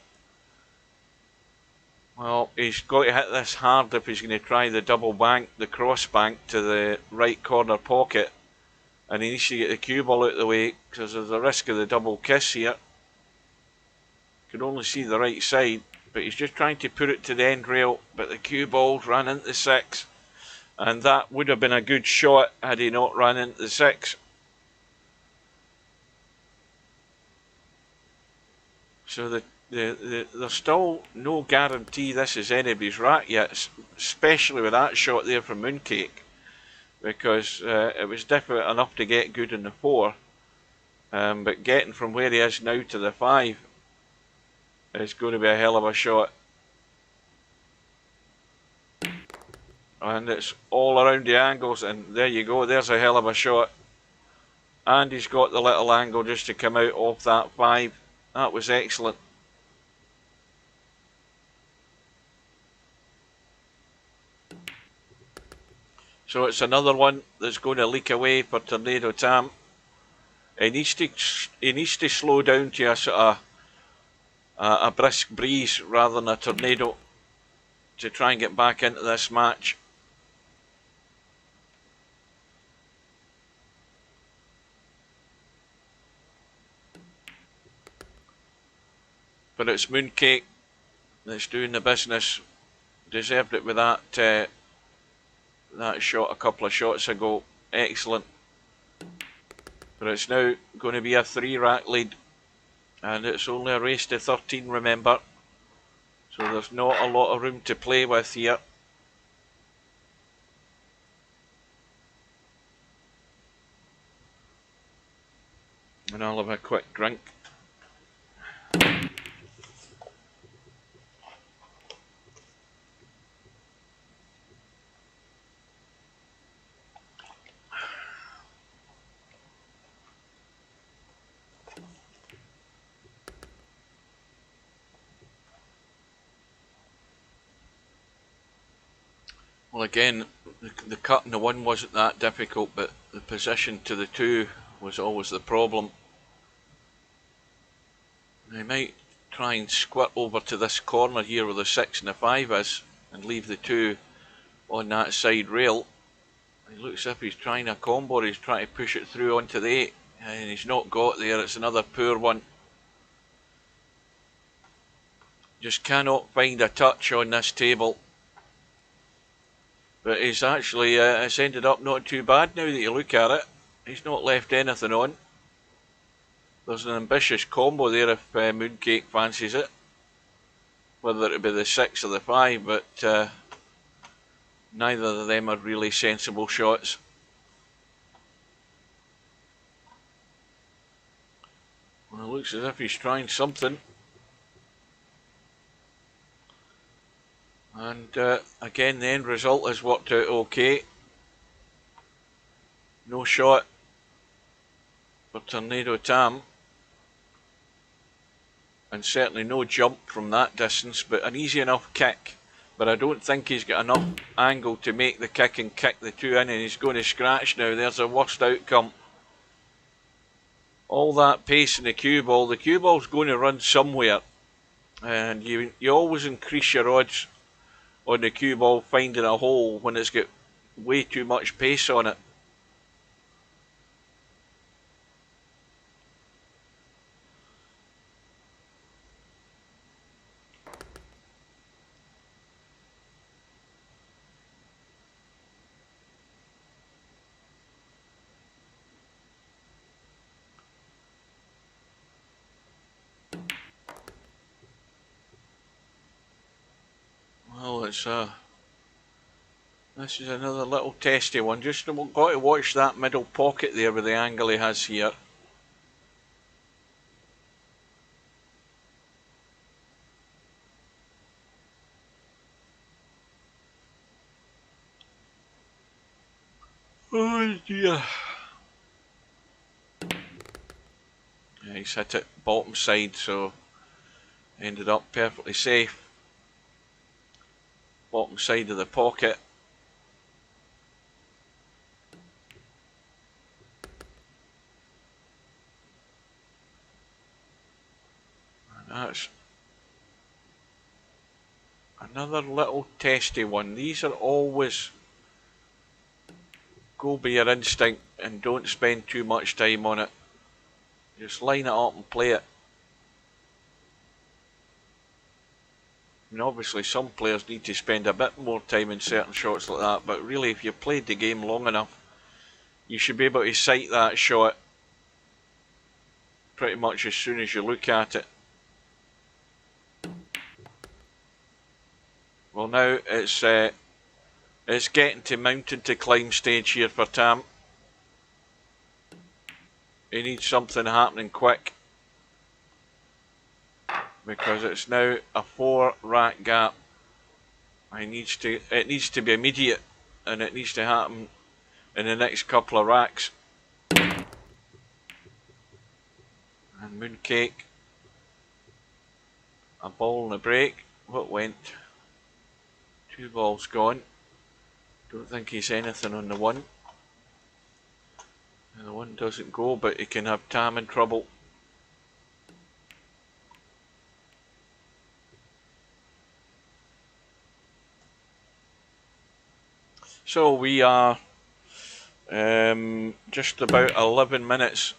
Well, he's got to hit this hard if he's going to try the double bank, the cross bank to the right corner pocket. And he needs to get the cue ball out of the way because there's a risk of the double kiss here. Can only see the right side, but he's just trying to put it to the end rail, but the cue ball's ran into the 6. And that would have been a good shot had he not run into the 6. So there's still no guarantee this is anybody's rat yet, especially with that shot there from Mooncake, because it was difficult enough to get good in the 4, but getting from where he is now to the 5 is going to be a hell of a shot. And it's all around the angles, and there you go, there's a hell of a shot. And he's got the little angle just to come out off that 5. That was excellent. So it's another one that's going to leak away for Tornado Tam. He needs to slow down to a sort of a brisk breeze rather than a tornado to try and get back into this match. But it's Mooncake that's doing the business. Deserved it with that that shot a couple of shots ago. Excellent. But it's now going to be a 3-rack lead, and it's only a race to 13, remember, so there's not a lot of room to play with here. And I'll have a quick drink. Well, again, the cut in the 1 wasn't that difficult, but the position to the 2 was always the problem. They might try and squirt over to this corner here where the 6 and the 5 is, and leave the 2 on that side rail. It looks as if he's trying a combo, he's trying to push it through onto the 8, and he's not got there. It's another poor one. Just cannot find a touch on this table. But he's actually, it's ended up not too bad now that you look at it. He's not left anything on. There's an ambitious combo there if Mooncake fancies it. Whether it be the 6 or the 5, but neither of them are really sensible shots. Well, it looks as if he's trying something. And again, the end result has worked out okay. No shot for Tornado Tam. And certainly no jump from that distance, but an easy enough kick. But I don't think he's got enough angle to make the kick and kick the 2 in, and he's going to scratch now. There's a worst outcome. All that pace in the cue ball's going to run somewhere. And you always increase your odds on the cue ball finding a hole when it's got way too much pace on it. Well, this is another little testy one. Just got to watch that middle pocket there with the angle he has here. Oh dear. Yeah, he's hit it bottom side, so ended up perfectly safe. Bottom side of the pocket. And that's another little testy one. These are always, go by your instinct and don't spend too much time on it. Just line it up and play it. And obviously some players need to spend a bit more time in certain shots like that, but really if you've played the game long enough, you should be able to sight that shot pretty much as soon as you look at it. Well, now it's getting to mountain to climb stage here for Tam. He needs something happening quick, because it's now a 4-rack gap. It needs to be immediate and it needs to happen in the next couple of racks. And Mooncake, a ball and a break. What went? 2 balls gone. Don't think he's anything on the 1. And the 1 doesn't go, but he can have Tam in trouble. So we are just about 11 minutes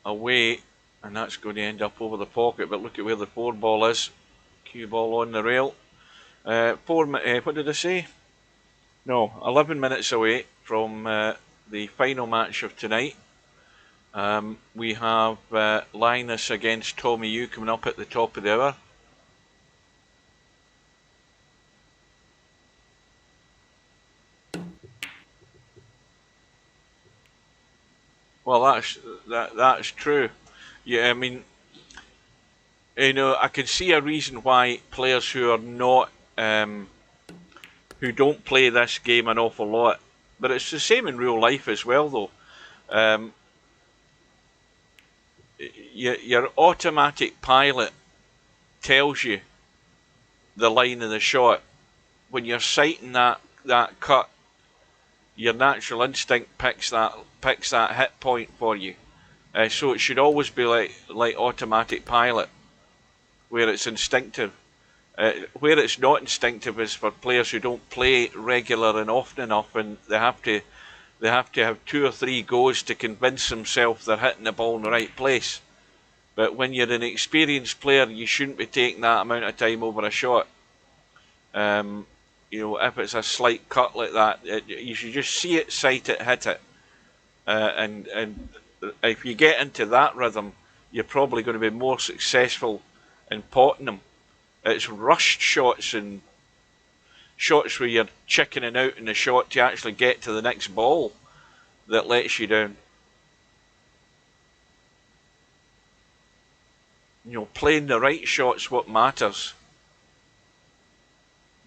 away, and that's going to end up over the pocket. But look at where the 4 ball is. Cue ball on the rail. What did I say? No, 11 minutes away from the final match of tonight. We have Linus against Tommyue coming up at the top of the hour. Well, that's true. Yeah, I mean, you know, I can see a reason why players who are not, who don't play this game an awful lot, but it's the same in real life as well, though. Your automatic pilot tells you the line of the shot. When you're sighting that cut, your natural instinct picks that hit point for you. So it should always be like automatic pilot, where it's instinctive. Where it's not instinctive is for players who don't play regular and often enough, and they have to have 2 or 3 goes to convince themselves they're hitting the ball in the right place. But when you're an experienced player, you shouldn't be taking that amount of time over a shot. You know, if it's a slight cut like that, you should just see it, sight it, hit it. And if you get into that rhythm, you're probably going to be more successful in potting them. It's rushed shots and shots where you're chickening out in the shot to actually get to the next ball that lets you down. You know, playing the right shot's what matters.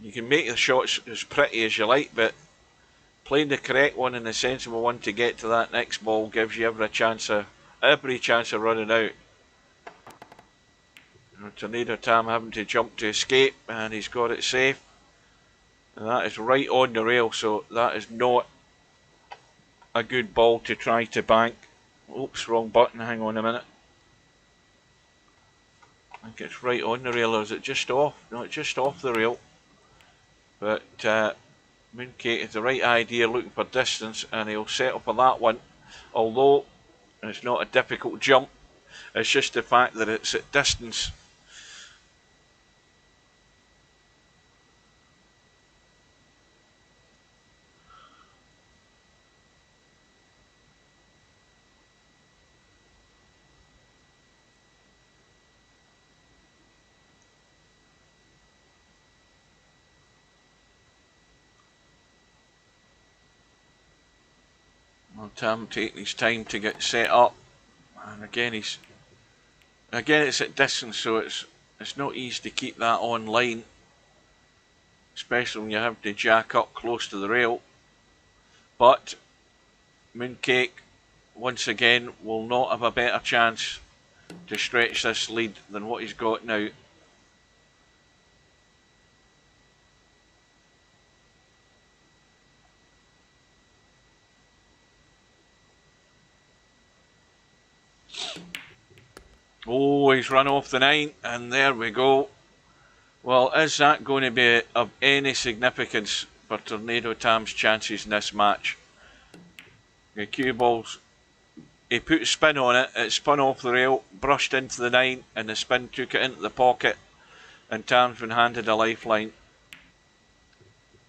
You can make the shots as pretty as you like, but playing the correct one and the sensible one to get to that next ball gives you every chance of running out. Tornado Tam having to jump to escape, and he's got it safe. And that is right on the rail, so that is not a good ball to try to bank. Oops, wrong button, hang on a minute. I think it's right on the rail, or is it just off? No, it's just off the rail. But Mooncake has the right idea, looking for distance, and he'll settle for that one. Although it's not a difficult jump, it's just the fact that it's at distance. Well, Tam taking his time to get set up, and again it's at distance, so it's not easy to keep that on line, especially when you have to jack up close to the rail. But Mooncake, once again, will not have a better chance to stretch this lead than what he's got now. Oh, he's run off the 9, and there we go. Well, is that going to be of any significance for Tornado Tam's chances in this match? The cue balls, he put a spin on it, it spun off the rail, brushed into the 9, and the spin took it into the pocket, and Tam's been handed a lifeline.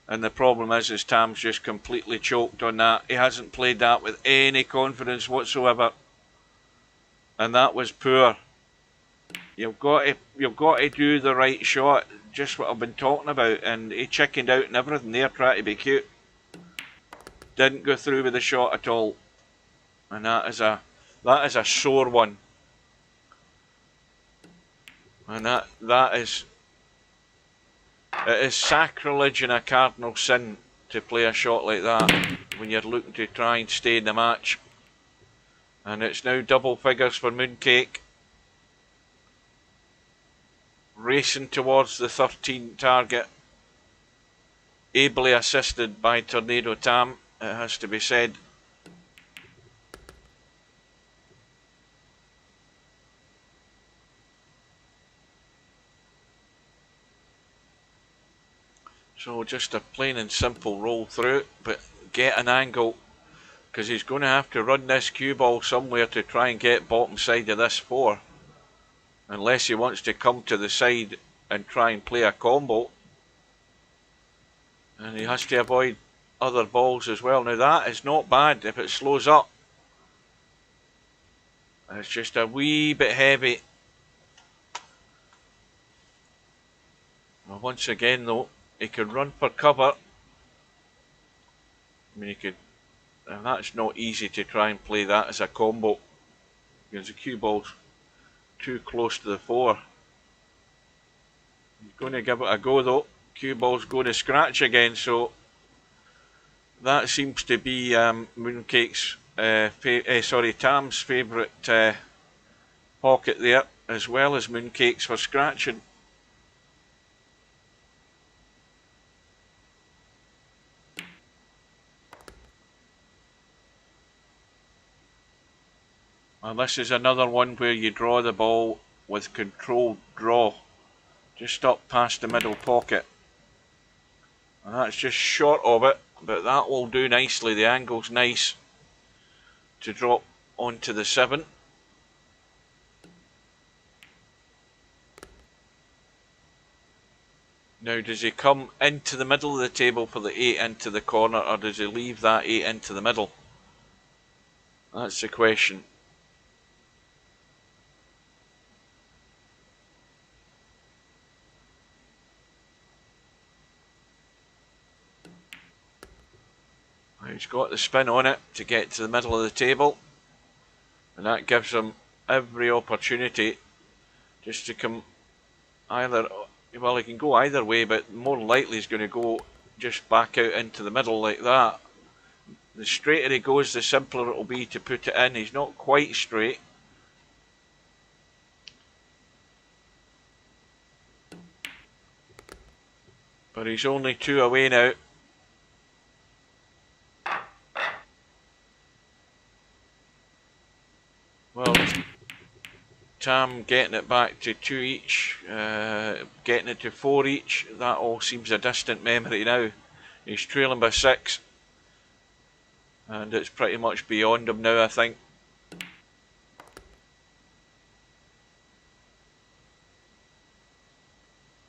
And the problem is Tam's just completely choked on that. He hasn't played that with any confidence whatsoever. And that was poor. You've got to do the right shot, just what I've been talking about, and he chickened out and everything there trying to be cute. Didn't go through with the shot at all. And that is a sore one. And it is sacrilege and a cardinal sin to play a shot like that when you're looking to try and stay in the match. And it's now double figures for Mooncake. Racing towards the 13 target. Ably assisted by Tornado Tam, it has to be said. So just a plain and simple roll through, but get an angle, because he's going to have to run this cue ball somewhere to try and get bottom side of this 4. Unless he wants to come to the side and try and play a combo. And he has to avoid other balls as well. Now that is not bad if it slows up. It's just a wee bit heavy. Well, once again though, he could run for cover. I mean, he could, and that's not easy to try and play that as a combo, because the cue ball's too close to the 4. He's going to give it a go though. Cue ball's going to scratch again, so that seems to be Mooncake's, Tam's favourite pocket there, as well as Mooncake's for scratching. And this is another one where you draw the ball with controlled draw, just up past the middle pocket. And that's just short of it, but that will do nicely. The angle's nice to drop onto the 7. Now, does he come into the middle of the table for the 8 into the corner, or does he leave that 8 into the middle? That's the question. He's got the spin on it to get to the middle of the table, and that gives him every opportunity just to come either, well, he can go either way, but more likely he's going to go just back out into the middle like that. The straighter he goes, the simpler it will be to put it in. He's not quite straight. But he's only 2 away now. Well, Tam getting it back to 2 each, getting it to 4 each. That all seems a distant memory now. He's trailing by 6. And it's pretty much beyond him now, I think.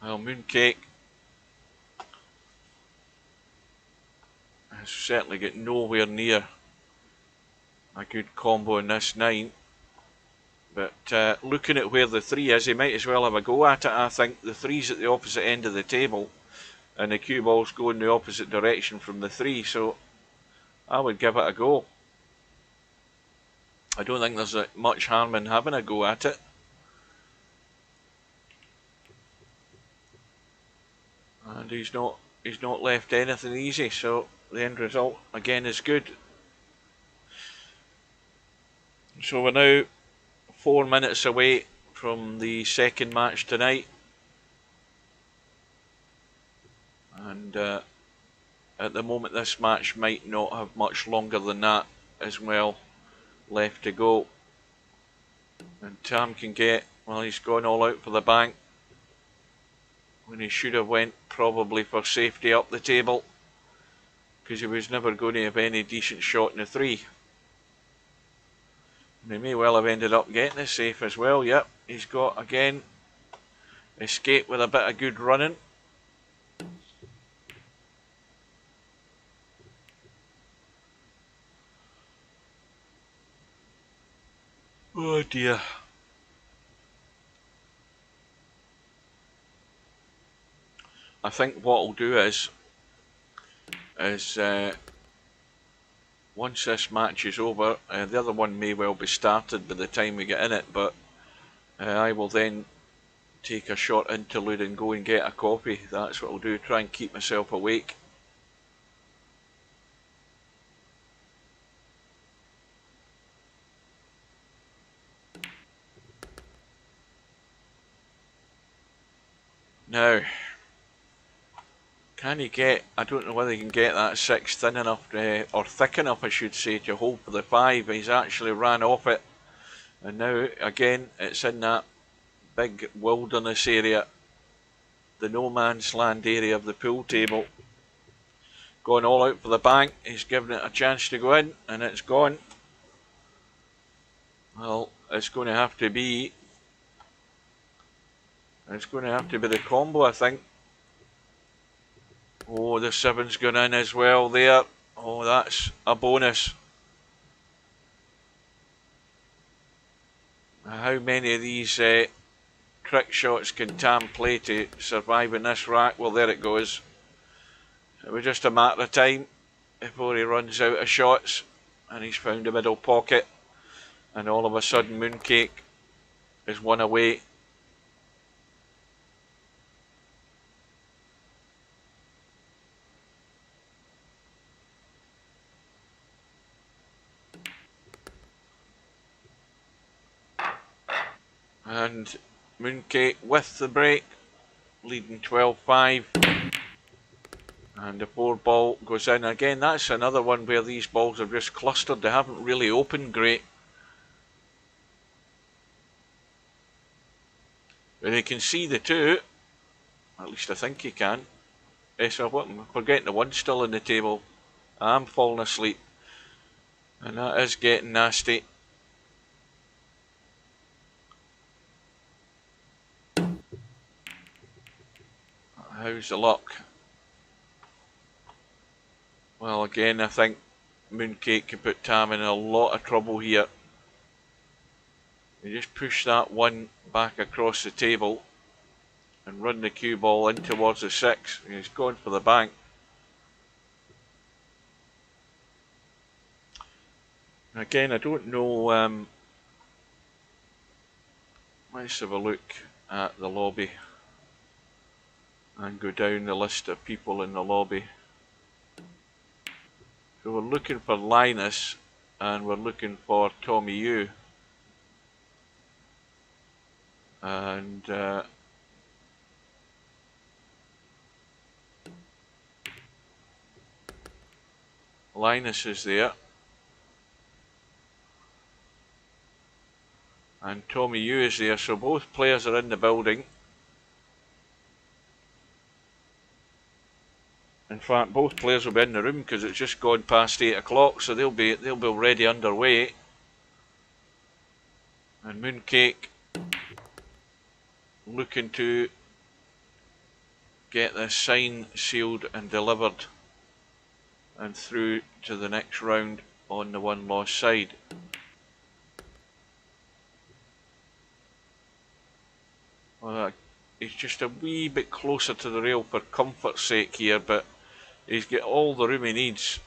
Well, Mooncake has certainly got nowhere near a good combo in this 9. But looking at where the 3 is, he might as well have a go at it, I think. The 3's at the opposite end of the table, and the cue ball's going the opposite direction from the 3, so I would give it a go. I don't think there's much harm in having a go at it. And he's not left anything easy, so the end result again is good. So we're now 4 minutes away from the second match tonight, and at the moment this match might not have much longer than that as well left to go. And Tam can get, well, he's gone all out for the bank when he should have went probably for safety up the table, because he was never going to have any decent shot in the 3. And he may well have ended up getting a safe as well. Yep, he's got, again, escape with a bit of good running. Oh dear. I think what I'll do is once this match is over, the other one may well be started by the time we get in it, but I will then take a short interlude and go and get a coffee. That's what I'll do, try and keep myself awake. Can he get, I don't know whether he can get that 6 thin enough, or thick enough I should say, to hold for the 5. He's actually ran off it. And now, again, it's in that big wilderness area, the no man's land area of the pool table. Going all out for the bank, he's given it a chance to go in, and it's gone. Well, it's going to have to be the combo, I think. Oh, the 7's gone in as well there. Oh, that's a bonus. How many of these trick shots can Tam play to survive in this rack? Well, there it goes. It was just a matter of time before he runs out of shots, and he's found a middle pocket, and all of a sudden Mooncake is one away. And Mooncake with the break, leading 12-5. And the 4 ball goes in again. That's another one where these balls are just clustered. They haven't really opened great. But he can see the 2. At least I think he can. So I'm forgetting the 1 still on the table. I'm falling asleep. And that is getting nasty. How's the luck? Well, again, I think Mooncake can put Tam in a lot of trouble here. You just push that 1 back across the table and run the cue ball in towards the 6. He's going for the bank. Again, I don't know. Let's have a look at the lobby and go down the list of people in the lobby. So we're looking for Linus, and we're looking for Tommyue. And Linus is there. And Tommyue is there, so both players are in the building. In fact, both players will be in the room because it's just gone past 8 o'clock, so they'll be already underway. And Mooncake looking to get this sign sealed and delivered and through to the next round on the 1 loss side. Well, he's just a wee bit closer to the rail for comfort's sake here, but he's got all the room he needs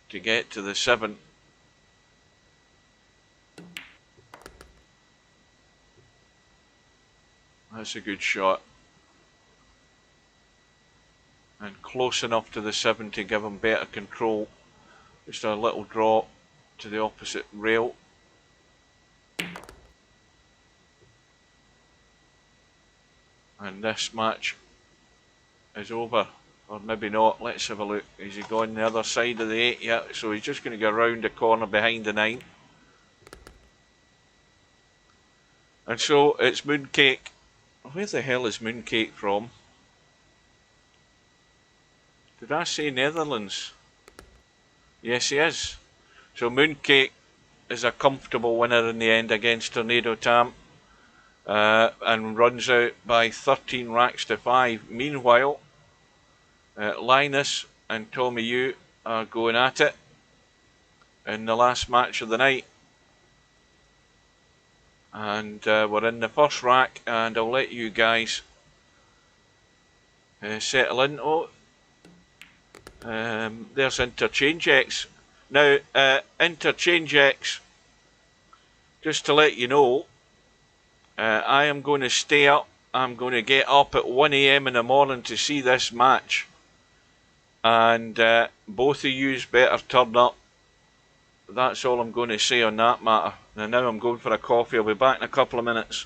to get to the 7. That's a good shot. And close enough to the 7 to give him better control. Just a little draw to the opposite rail. And this match is over. Or maybe not. Let's have a look. Is he going the other side of the 8? Yeah, so he's just going to go around the corner behind the 9. And so it's Mooncake. Where the hell is Mooncake from? Did I say Netherlands? Yes, he is. So Mooncake is a comfortable winner in the end against Tornado Tam. And runs out by 13 racks to 5. Meanwhile, Linus and Tommyue are going at it in the last match of the night. And we're in the first rack, and I'll let you guys settle in. Oh, there's Interchange X. Now, Interchange X, just to let you know, I am going to stay up. I'm going to get up at 1 AM in the morning to see this match. And both of yous better turn up. That's all I'm going to say on that matter. And now I'm going for a coffee. I'll be back in a couple of minutes.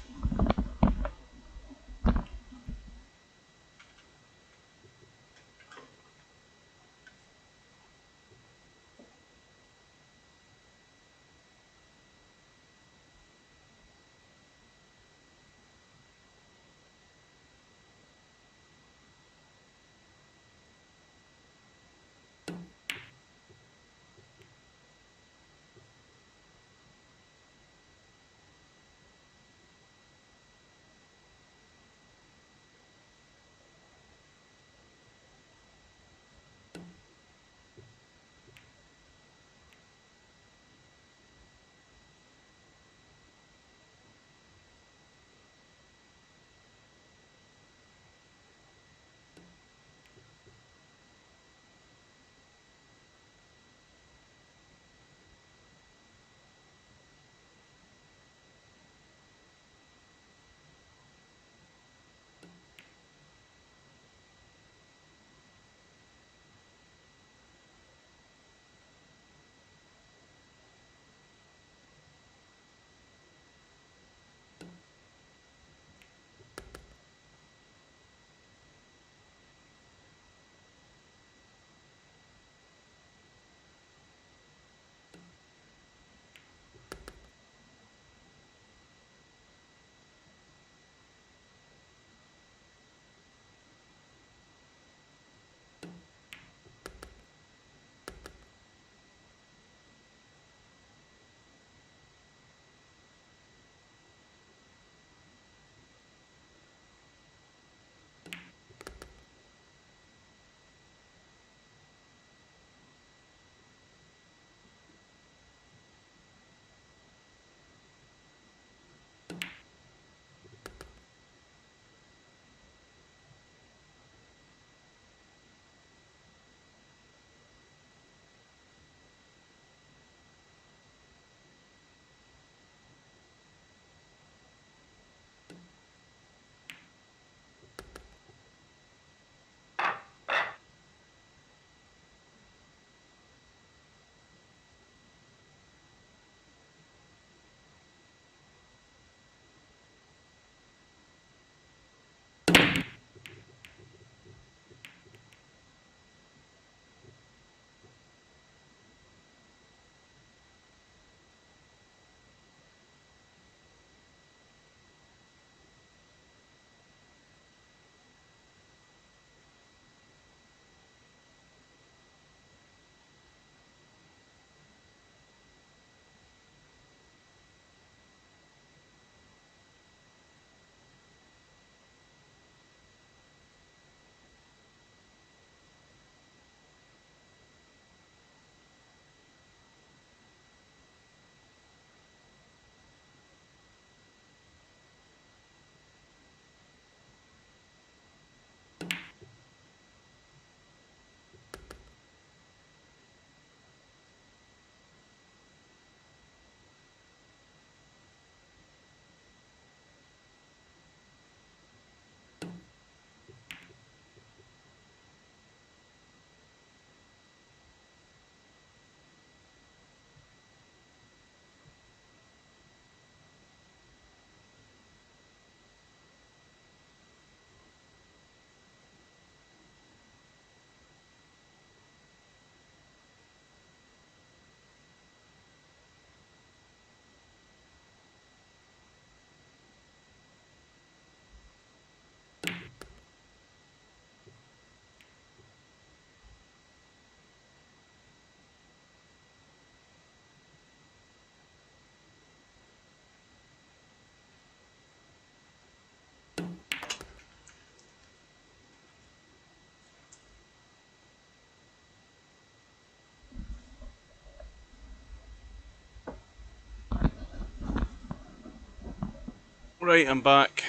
Right, I'm back.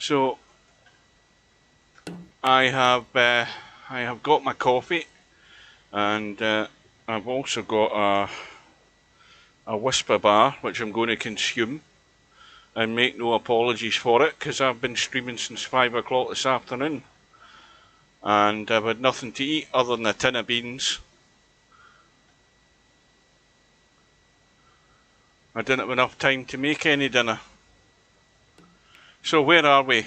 So I have got my coffee, and I've also got a whisper bar which I'm going to consume, and make no apologies for it because I've been streaming since 5 o'clock this afternoon, and I've had nothing to eat other than a tin of beans. I didn't have enough time to make any dinner. So where are we?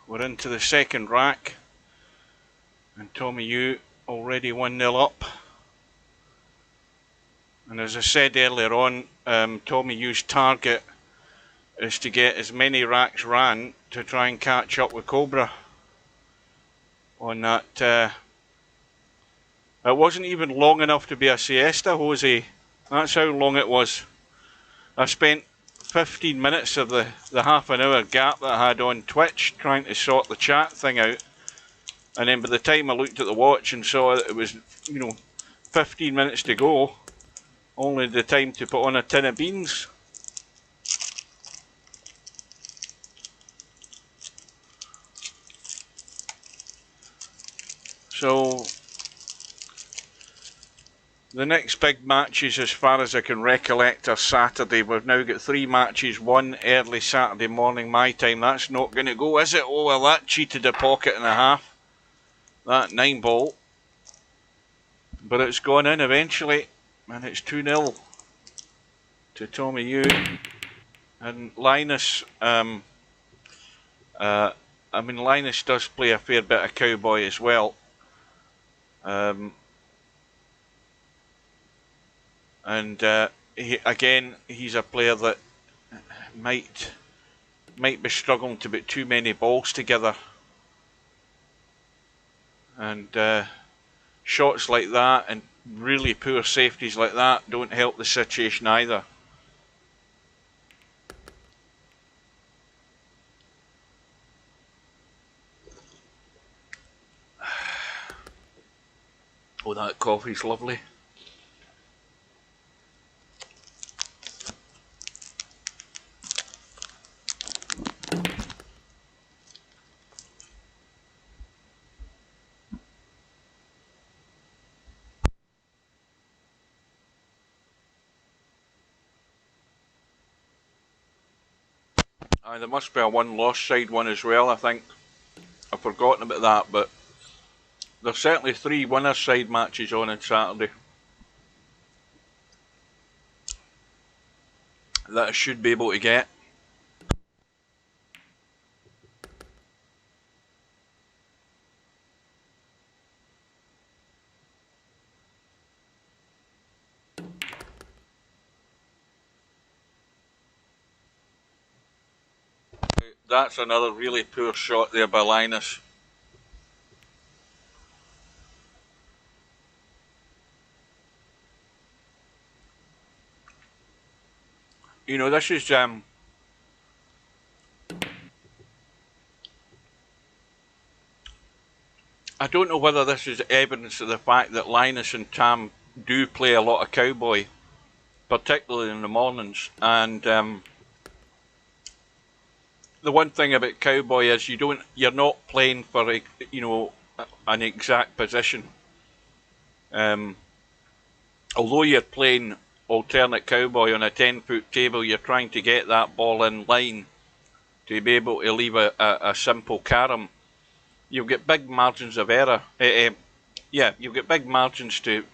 We're into the second rack, and Tommyue already 1-0 up. And as I said earlier on, Tommyue's target is to get as many racks ran to try and catch up with Cobra on that. It wasn't even long enough to be a siesta, Jose. That's how long it was. I spent 15 minutes of the half an hour gap that I had on Twitch trying to sort the chat thing out, and then by the time I looked at the watch and saw that it was, 15 minutes to go, only the time to put on a tin of beans. So the next big matches, as far as I can recollect, are Saturday. We've now got 3 matches, one early Saturday morning my time. That's not going to go, is it? Oh, well, that cheated a pocket and a half. That 9-ball. But it's gone in eventually, and it's 2-0 to Tommyue. And Linus, Linus does play a fair bit of cowboy as well. He's a player that might be struggling to put too many balls together, and shots like that and really poor safeties like that don't help the situation either. Oh, that coffee's lovely. There must be a one-loss side one as well, I think. I've forgotten about that, but there's certainly 3 winner side matches on Saturday that I should be able to get. That's another really poor shot there by Linus. This is I don't know whether this is evidence of the fact that Linus and Tam do play a lot of cowboy, particularly in the mornings. And the one thing about cowboy is you're not playing for an exact position. Although you're playing alternate cowboy on a 10-foot table, you're trying to get that ball in line to be able to leave a simple carom. You've got big margins of error. You've got big margins to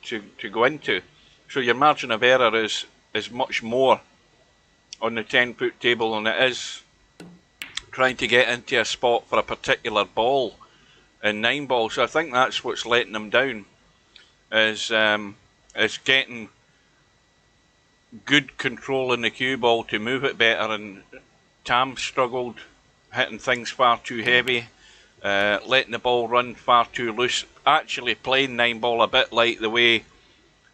go into. So your margin of error is much more on the 10-foot table than it is trying to get into a spot for a particular ball in 9-ball. So I think that's what's letting them down, is getting good control in the cue ball to move it better, and Tam struggled hitting things far too heavy, letting the ball run far too loose, actually playing 9-ball a bit like the way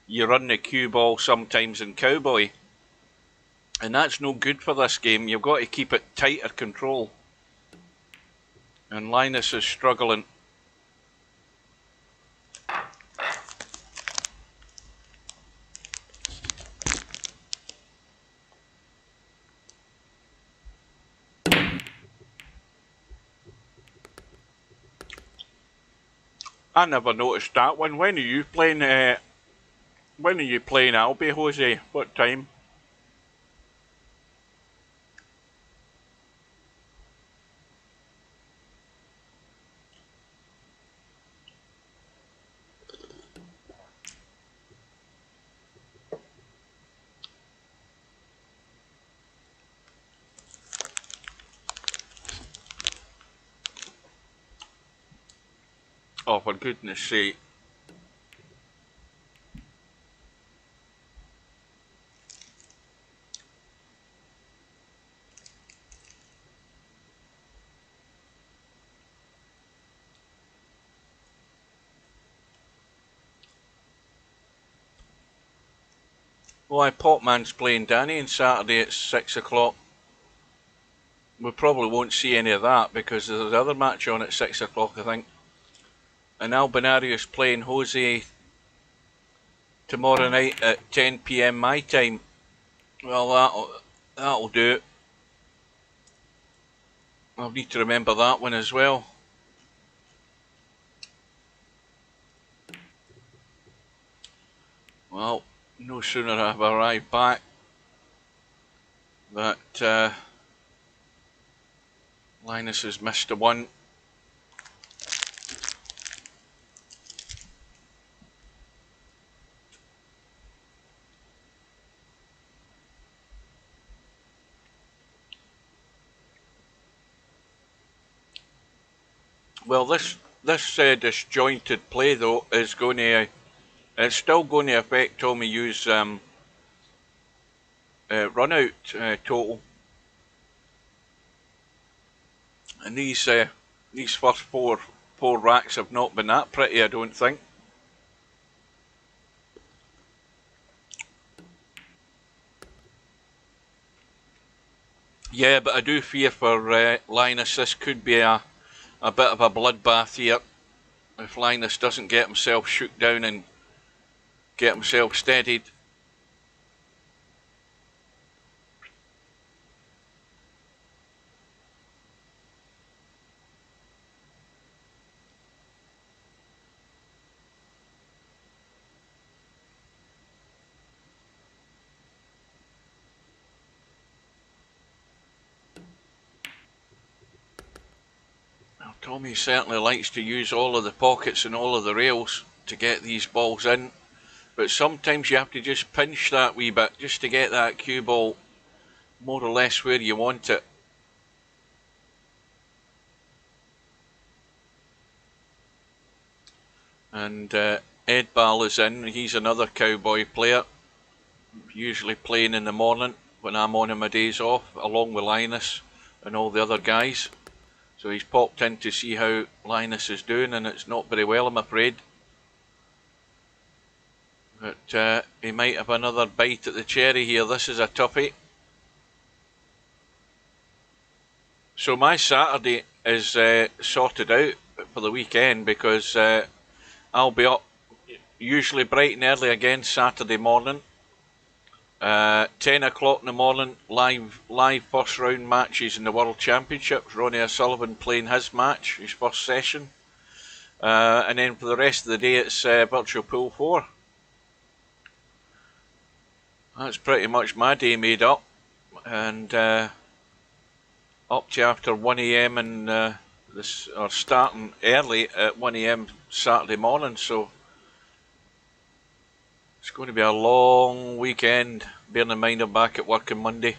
you run the cue ball sometimes in cowboy. And that's no good for this game. You've got to keep it tighter control. And Linus is struggling. I never noticed that one. When are you playing? When are you playing Albi, Jose? What time? Oh, for goodness sake. Why, Popman's playing Danny on Saturday at 6 o'clock. We probably won't see any of that because there's the other match on at 6 o'clock, I think. And Albinarius playing Jose tomorrow night at 10 PM my time. Well, that'll do it. I'll need to remember that one as well. Well, no sooner have I arrived back that Linus has missed a one. Well, this disjointed play though is going to, it's still going to affect Tommyue's run out total. And these first four racks have not been that pretty, I don't think. Yeah, but I do fear for Linus. This could be a bit of a bloodbath here if Linus doesn't get himself shook down and get himself steadied. Well, Tommy certainly likes to use all of the pockets and all of the rails to get these balls in, but sometimes you have to just pinch that wee bit just to get that cue ball more or less where you want it. And Ed Ball is in. He's another Cowboy player, usually playing in the morning when I'm on my days off, along with Linus and all the other guys. So he's popped in to see how Linus is doing, and it's not very well, I'm afraid. But he might have another bite at the cherry here. This is a toughie. So my Saturday is sorted out for the weekend because I'll be up usually bright and early again Saturday morning. 10 o'clock in the morning, live first round matches in the World Championships. Ronnie O'Sullivan playing his match, his first session. And then for the rest of the day, it's Virtual Pool 4. That's pretty much my day made up. And up to after 1 AM and starting early at 1 AM Saturday morning. So it's going to be a long weekend, bearing in mind I'm back at work on Monday.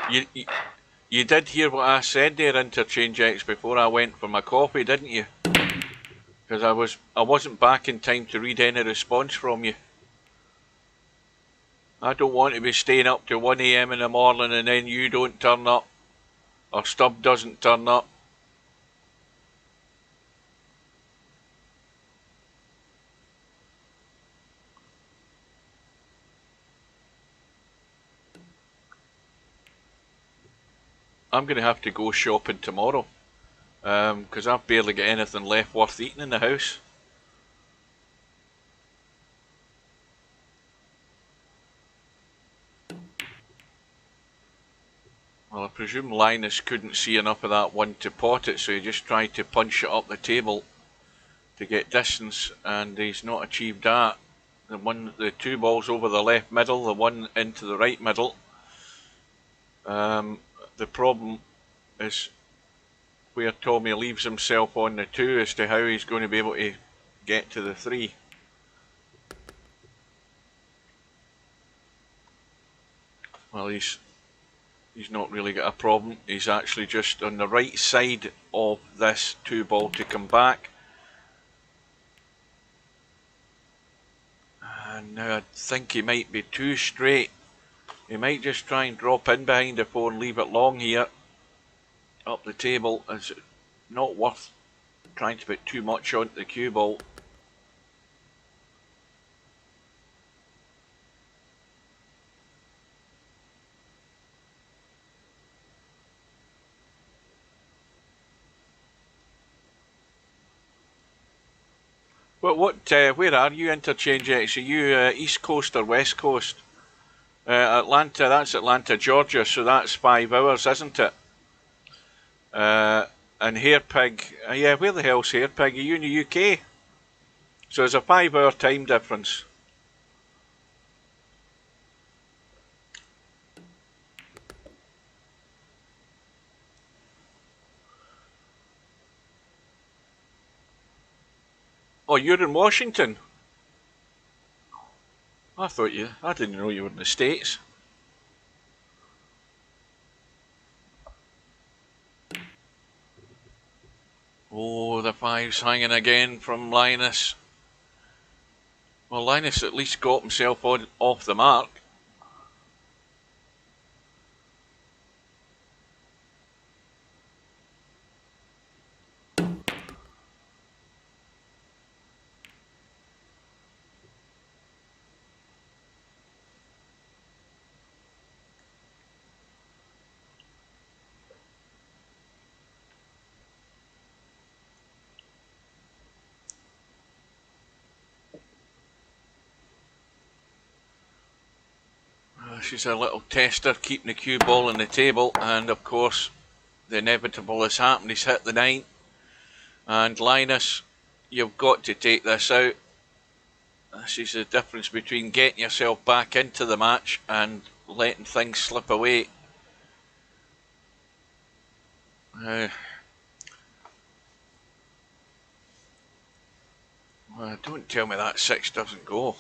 You did hear what I said there, Interchange X, before I went for my coffee, didn't you? Because I wasn't back in time to read any response from you. I don't want to be staying up to 1 AM in the morning and then you don't turn up, or Stubb doesn't turn up. I'm going to have to go shopping tomorrow, because I've barely got anything left worth eating in the house. Well, I presume Linus couldn't see enough of that one to pot it, so he just tried to punch it up the table to get distance, and he's not achieved that. The two balls over the left middle, the one into the right middle. The problem is where Tommy leaves himself on the 2 as to how he's going to be able to get to the 3. Well, he's not really got a problem. He's actually just on the right side of this 2 ball to come back. And now I think he might be too straight. He might just try and drop in behind the 4 and leave it long here. Up the table. It's not worth trying to put too much onto the cue ball. Well, where are you, Interchange X? Are you East Coast or West Coast? Atlanta, that's Atlanta, Georgia, so that's 5 hours, isn't it? And Hairpig, yeah, where the hell's Hairpig? Are you in the UK? So there's a 5-hour time difference. Oh, you're in Washington? I didn't know you were in the States. Oh, the 5's hanging again from Linus. Well, Linus at least got himself off the mark. She's a little tester, keeping the cue ball on the table, and of course the inevitable has happened. He's hit the 9, and Linus, you've got to take this out. This is the difference between getting yourself back into the match and letting things slip away. Don't tell me that 6 doesn't go.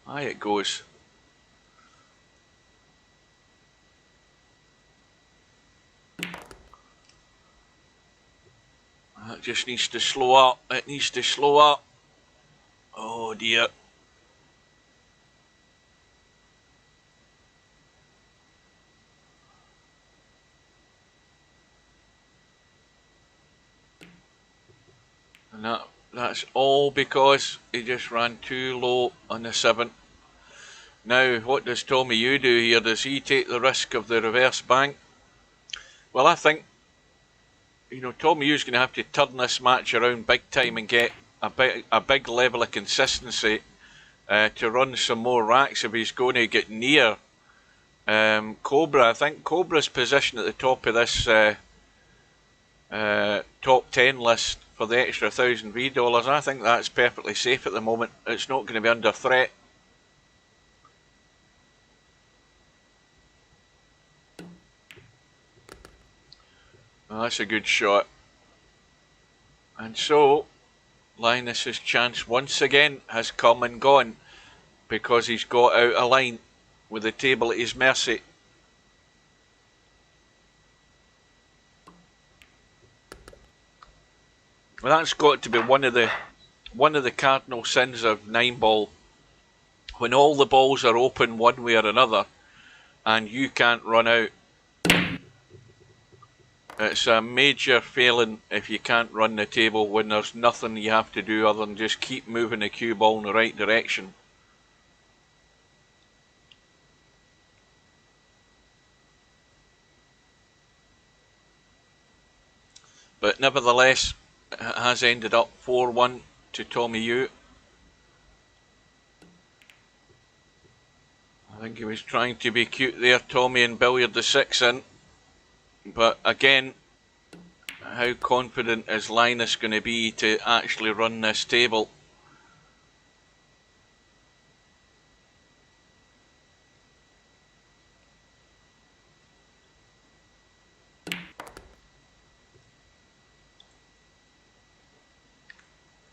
Aye, it goes. That just needs to slow up. It needs to slow up. Oh dear. And that's all because he just ran too low on the 7. Now, what does Tommyue do here? Does he take the risk of the reverse bank? Well, I think, Tommyue's going to have to turn this match around big time and get a big level of consistency to run some more racks if he's going to get near Cobra. I think Cobra's position at the top of this top 10 list for the extra 1,000 V dollars. I think that's perfectly safe at the moment. It's not going to be under threat. Well, that's a good shot. And so, Linus's chance once again has come and gone because he's got out of line with the table at his mercy. Well, that's got to be one of the cardinal sins of 9-ball. When all the balls are open one way or another and you can't run out. It's a major failing if you can't run the table when there's nothing you have to do other than just keep moving the cue ball in the right direction. But nevertheless, it has ended up 4-1 to Tommyue. I think he was trying to be cute there, Tommy, and billiard the 6 in. But again, how confident is Linus going to be to actually run this table?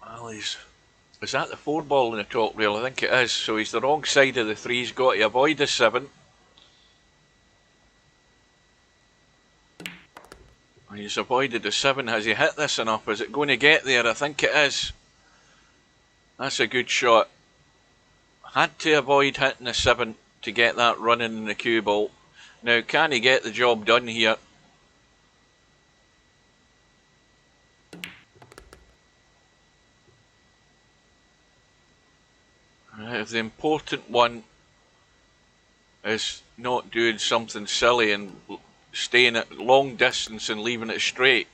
Well, is that the 4 ball in the top rail? I think it is. So he's the wrong side of the 3. He's got to avoid the 7. He's avoided the 7. Has he hit this enough? Is it going to get there? I think it is. That's a good shot. Had to avoid hitting the 7 to get that running in the cue ball. Now, can he get the job done here? If the important one is not doing something silly and staying at long distance and leaving it straight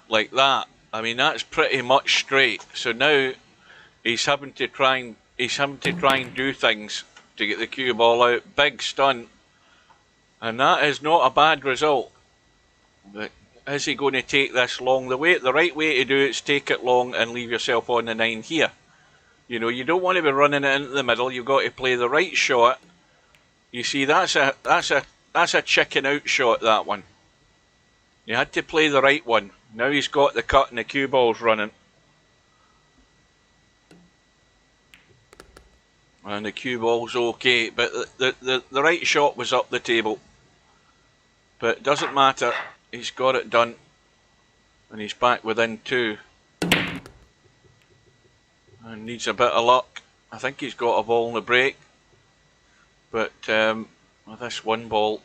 like that, I mean, that's pretty much straight. So now he's having to try and do things to get the cue ball out. Big stunt, and that is not a bad result. But is he going to take this long? The right way to do it is take it long and leave yourself on the 9 here. You know, you don't want to be running it into the middle. You've got to play the right shot. You see, that's a chicken out shot, that one. You had to play the right one. Now he's got the cut and the cue ball's running. And the cue ball's okay, but the right shot was up the table. But it doesn't matter. He's got it done. And he's back within 2. And needs a bit of luck. I think he's got a ball in the break. But with this 1 ball,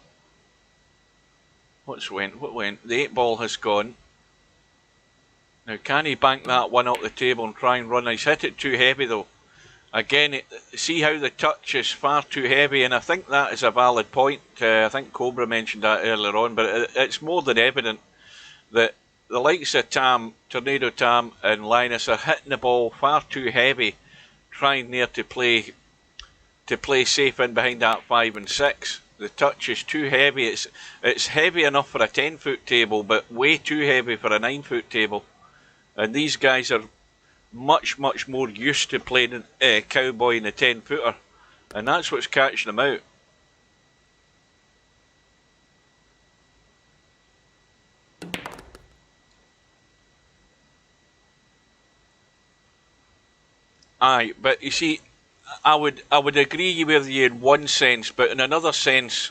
what went? The 8 ball has gone. Now, can he bank that 1 up the table and try and run? He's hit it too heavy though. Again, see how the touch is far too heavy, and I think that is a valid point. I think Cobra mentioned that earlier on, but it's more than evident that the likes of Tornado Tam and Linus are hitting the ball far too heavy, trying there to play safe in behind that 5 and 6. The touch is too heavy. It's heavy enough for a 10-foot table, but way too heavy for a 9-foot table. And these guys are much more used to playing cowboy in a 10-footer, and that's what's catching them out. Aye, but you see, I would agree with you in one sense, but in another sense,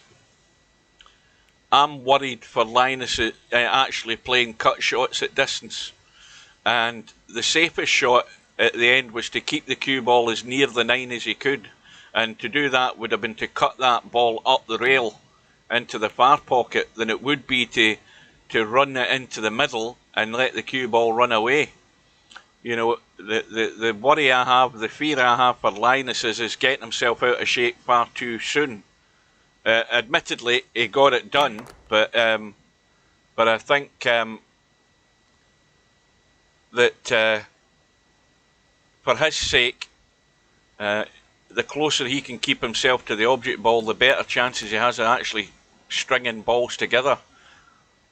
I'm worried for Linus actually playing cut shots at distance. And the safest shot at the end was to keep the cue ball as near the 9 as he could. And to do that would have been to cut that ball up the rail into the far pocket than it would be to run it into the middle and let the cue ball run away. You know, the worry I have, the fear I have for Linus is getting himself out of shape far too soon. Admittedly, he got it done, but I think that for his sake, the closer he can keep himself to the object ball, the better chances he has of actually stringing balls together.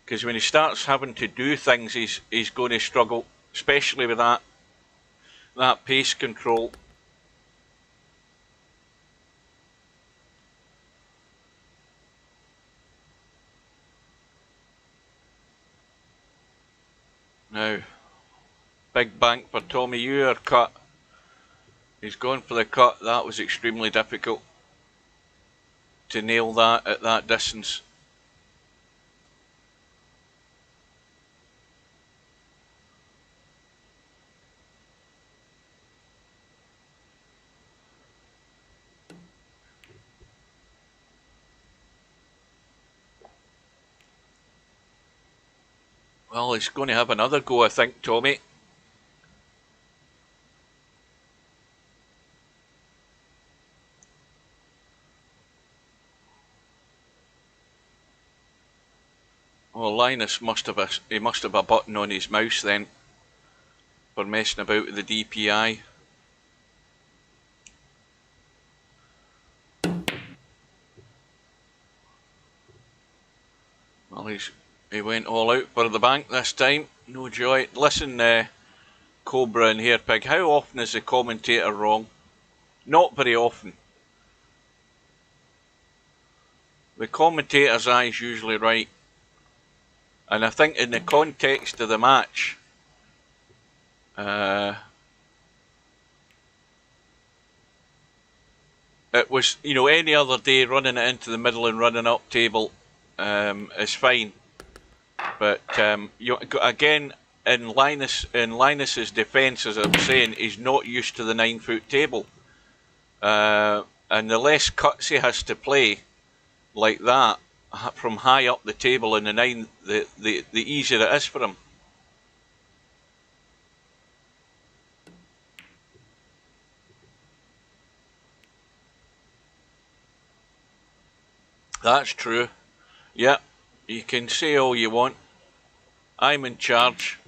Because when he starts having to do things, he's going to struggle, especially with that pace control. Now, big bank for Tommyue, or cut. He's gone for the cut. That was extremely difficult to nail that at that distance. Well, he's going to have another go, I think, Tommy. Well, Linus must have a button on his mouse then for messing about with the DPI. Well, He went all out for the bank this time. No joy. Listen, Cobra and Hairpig, how often is the commentator wrong? Not very often. The commentator's eye is usually right. And I think in the context of the match, it was, you know, any other day running it into the middle and running up table is fine. But again, in Linus's defence, as I'm saying, he's not used to the 9-foot table, and the less cuts he has to play like that from high up the table in the 9, the easier it is for him. That's true. Yeah, you can say all you want. I'm in charge.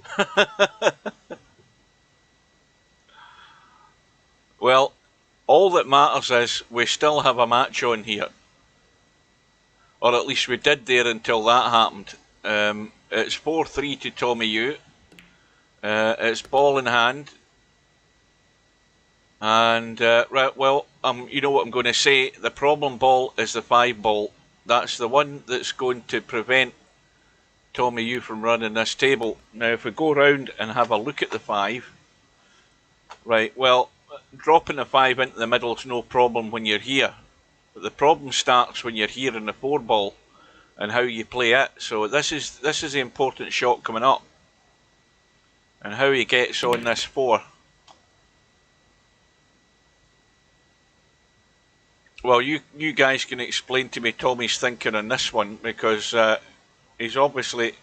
Well, all that matters is we still have a match on here. Or at least we did there until that happened. It's 4-3 to Tommyue. It's ball in hand. And, right, well, you know what I'm going to say. The problem ball is the 5 ball. That's the one that's going to prevent Tommyue from running this table. Now, if we go round and have a look at the 5, right, well, dropping the 5 into the middle is no problem when you're here. But the problem starts when you're here in the 4 ball and how you play it. So this is the important shot coming up. And how he gets on this 4. Well, you guys can explain to me Tommy's thinking on this one, because he's obviously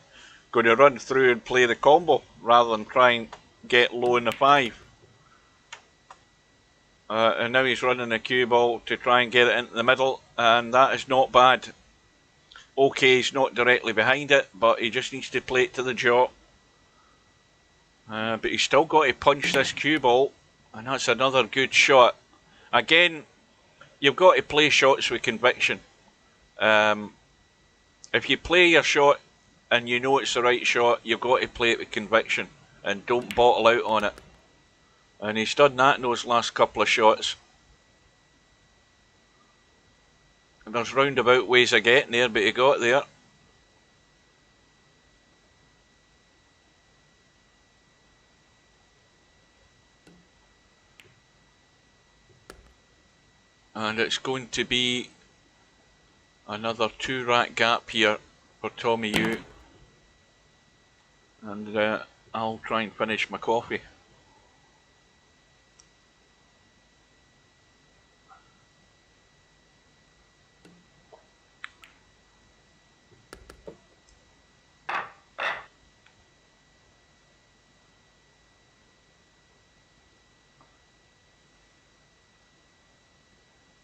going to run through and play the combo rather than try and get low in the 5. And now he's running a cue ball to try and get it into the middle, and that is not bad. Okay, he's not directly behind it, but he just needs to play it to the jaw. But he's still got to punch this cue ball, and that's another good shot. Again, you've got to play shots with conviction. If you play your shot and you know it's the right shot, you've got to play it with conviction and don't bottle out on it. And he's done that in those last couple of shots. And there's roundabout ways of getting there, but he got there. And it's going to be another 2-rack gap here for Tommyue. And I'll try and finish my coffee.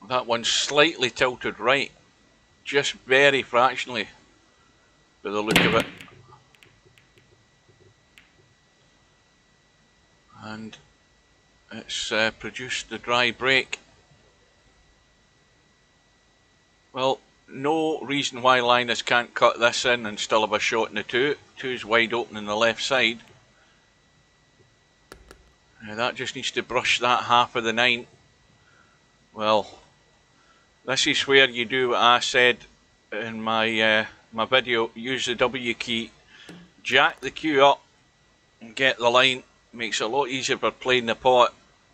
That one's slightly tilted right, just very fractionally, by the look of it. And it's produced the dry break. Well, no reason why Linus can't cut this in and still have a shot in the 2. 2's wide open on the left side. Now that just needs to brush that half of the 9. Well, this is where you do what I said in my my video. Use the W key, jack the cue up and get the line. Makes it a lot easier for playing the pot.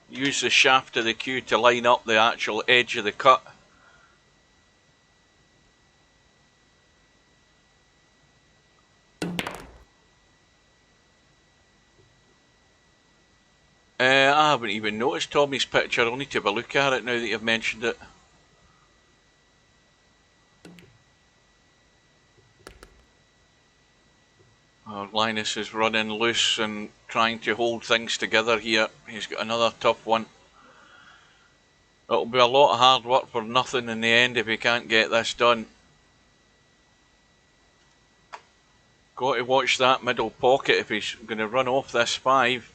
Use the shaft of the cue to line up the actual edge of the cut. I haven't even noticed Tommy's picture. I'll need to have a look at it now that you've mentioned it. Linus is running loose and trying to hold things together here. He's got another tough one. It'll be a lot of hard work for nothing in the end if he can't get this done. Got to watch that middle pocket if he's going to run off this 5.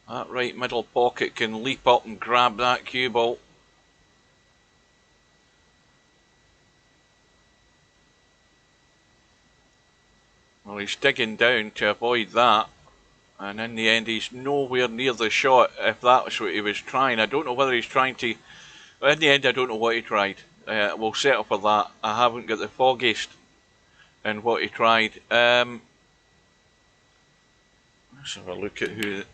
That right middle pocket can leap up and grab that cue ball. Well, he's digging down to avoid that. And in the end, he's nowhere near the shot, if that was what he was trying. I don't know whether he's trying to... In the end, I don't know what he tried. We'll settle for that. I haven't got the foggiest in what he tried. Let's have a look at who...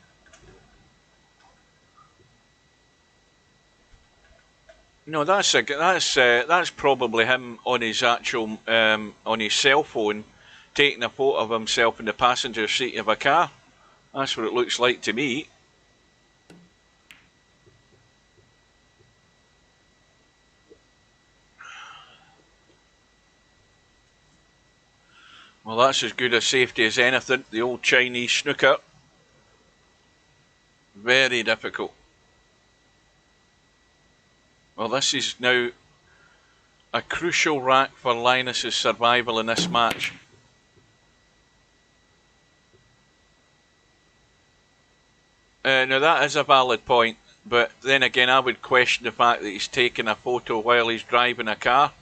No, that's probably him on his actual on his cell phone, taking a photo of himself in the passenger seat of a car. That's what it looks like to me. Well, that's as good a safety as anything. The old Chinese snooker. Very difficult. Well, this is now a crucial rack for Linus's survival in this match. Now that is a valid point, but then again I would question the fact that he's taking a photo while he's driving a car.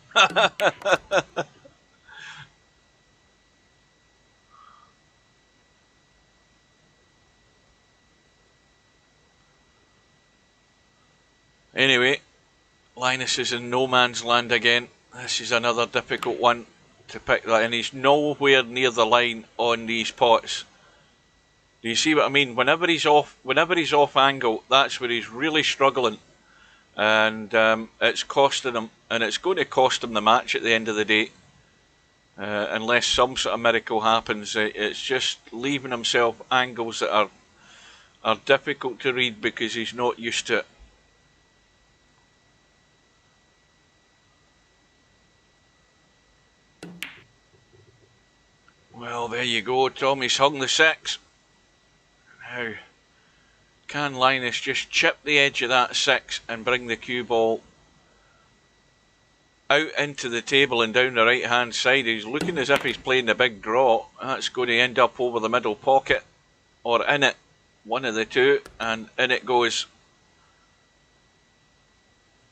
Anyway, Linus is in no man's land again. This is another difficult one to pick that, and he's nowhere near the line on these pots. Do you see what I mean? Whenever he's off angle, that's where he's really struggling, and it's costing him, and it's going to cost him the match at the end of the day, unless some sort of miracle happens. It's just leaving himself angles that are difficult to read because he's not used to it. Well, there you go. Tommy's hung the 6. Now, can Linus just chip the edge of that 6 and bring the cue ball out into the table and down the right hand side? He's looking as if he's playing the big draw. That's going to end up over the middle pocket or in it, one of the two, and in it goes.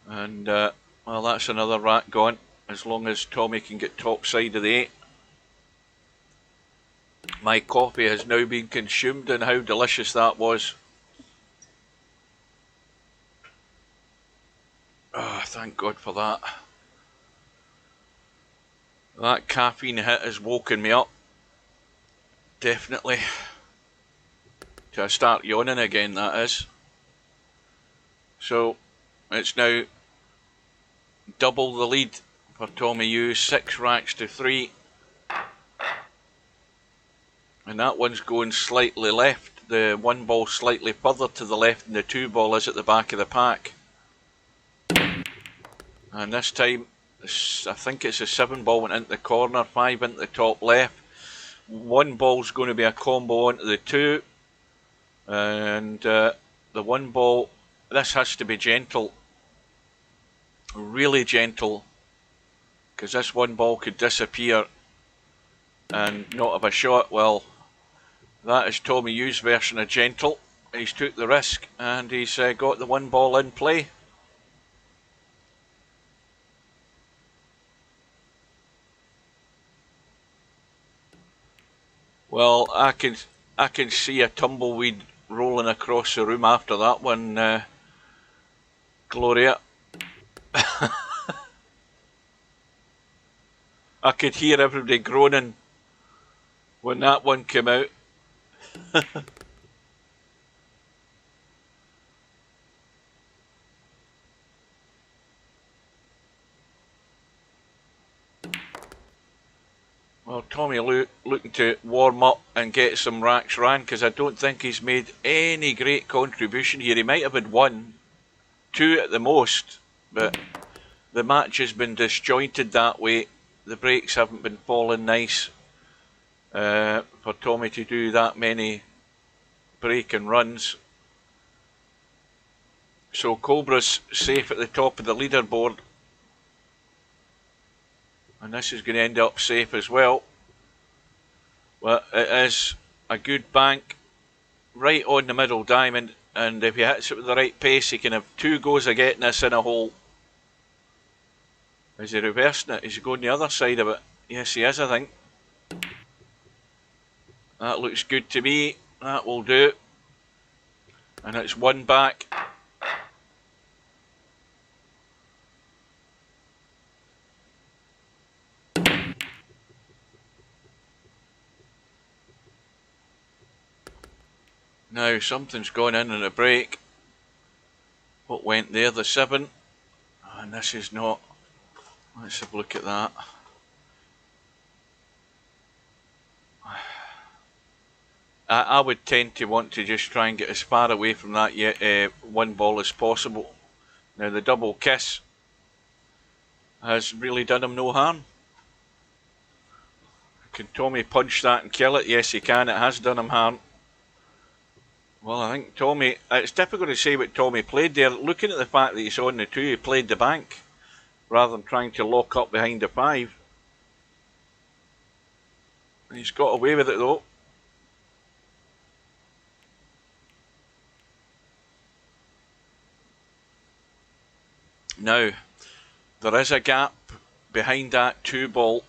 And well, that's another rack gone, as long as Tommy can get top side of the 8. My coffee has now been consumed, and how delicious that was. Oh, thank God for that. That caffeine hit has woken me up. Definitely. To start yawning again, that is. So, it's now double the lead for Tommyue, 6 racks to 3. And that one's going slightly left. The 1 ball slightly further to the left than the 2 ball is at the back of the pack. And this time, I think it's a 7 ball went into the corner, 5 into the top left. 1 ball's going to be a combo onto the 2. And the 1 ball, this has to be gentle. Really gentle. Because this 1 ball could disappear and not have a shot. Well, that is Tommyue's version of gentle. He's took the risk and he's got the 1 ball in play. Well, I can see a tumbleweed rolling across the room after that one, Gloria. I could hear everybody groaning when that one came out. Well, Tommyue looking to warm up and get some racks ran, because I don't think he's made any great contribution here. He might have had 1, 2 at the most, but the match has been disjointed that way. The breaks haven't been falling nice for Tommy to do that many break and runs. So Cobra's safe at the top of the leaderboard, and this is going to end up safe as well. Well, it is a good bank right on the middle diamond, and if he hits it with the right pace, he can have 2 goes of getting this in a hole. Is he reversing it? Is he going the other side of it? Yes, he is, I think. That looks good to me. That will do. And it's one back. Now something's gone in the break. What went there? The 7. And this is not. Let's have a look at that. I would tend to want to just try and get as far away from that one ball as possible. Now the double kiss has really done him no harm. Can Tommy punch that and kill it? Yes, he can. It has done him harm. Well, I think Tommy, it's difficult to say what Tommy played there. Looking at the fact that he's on the 2, he played the bank rather than trying to lock up behind the 5. He's got away with it though. Now, there is a gap behind that 2 ball.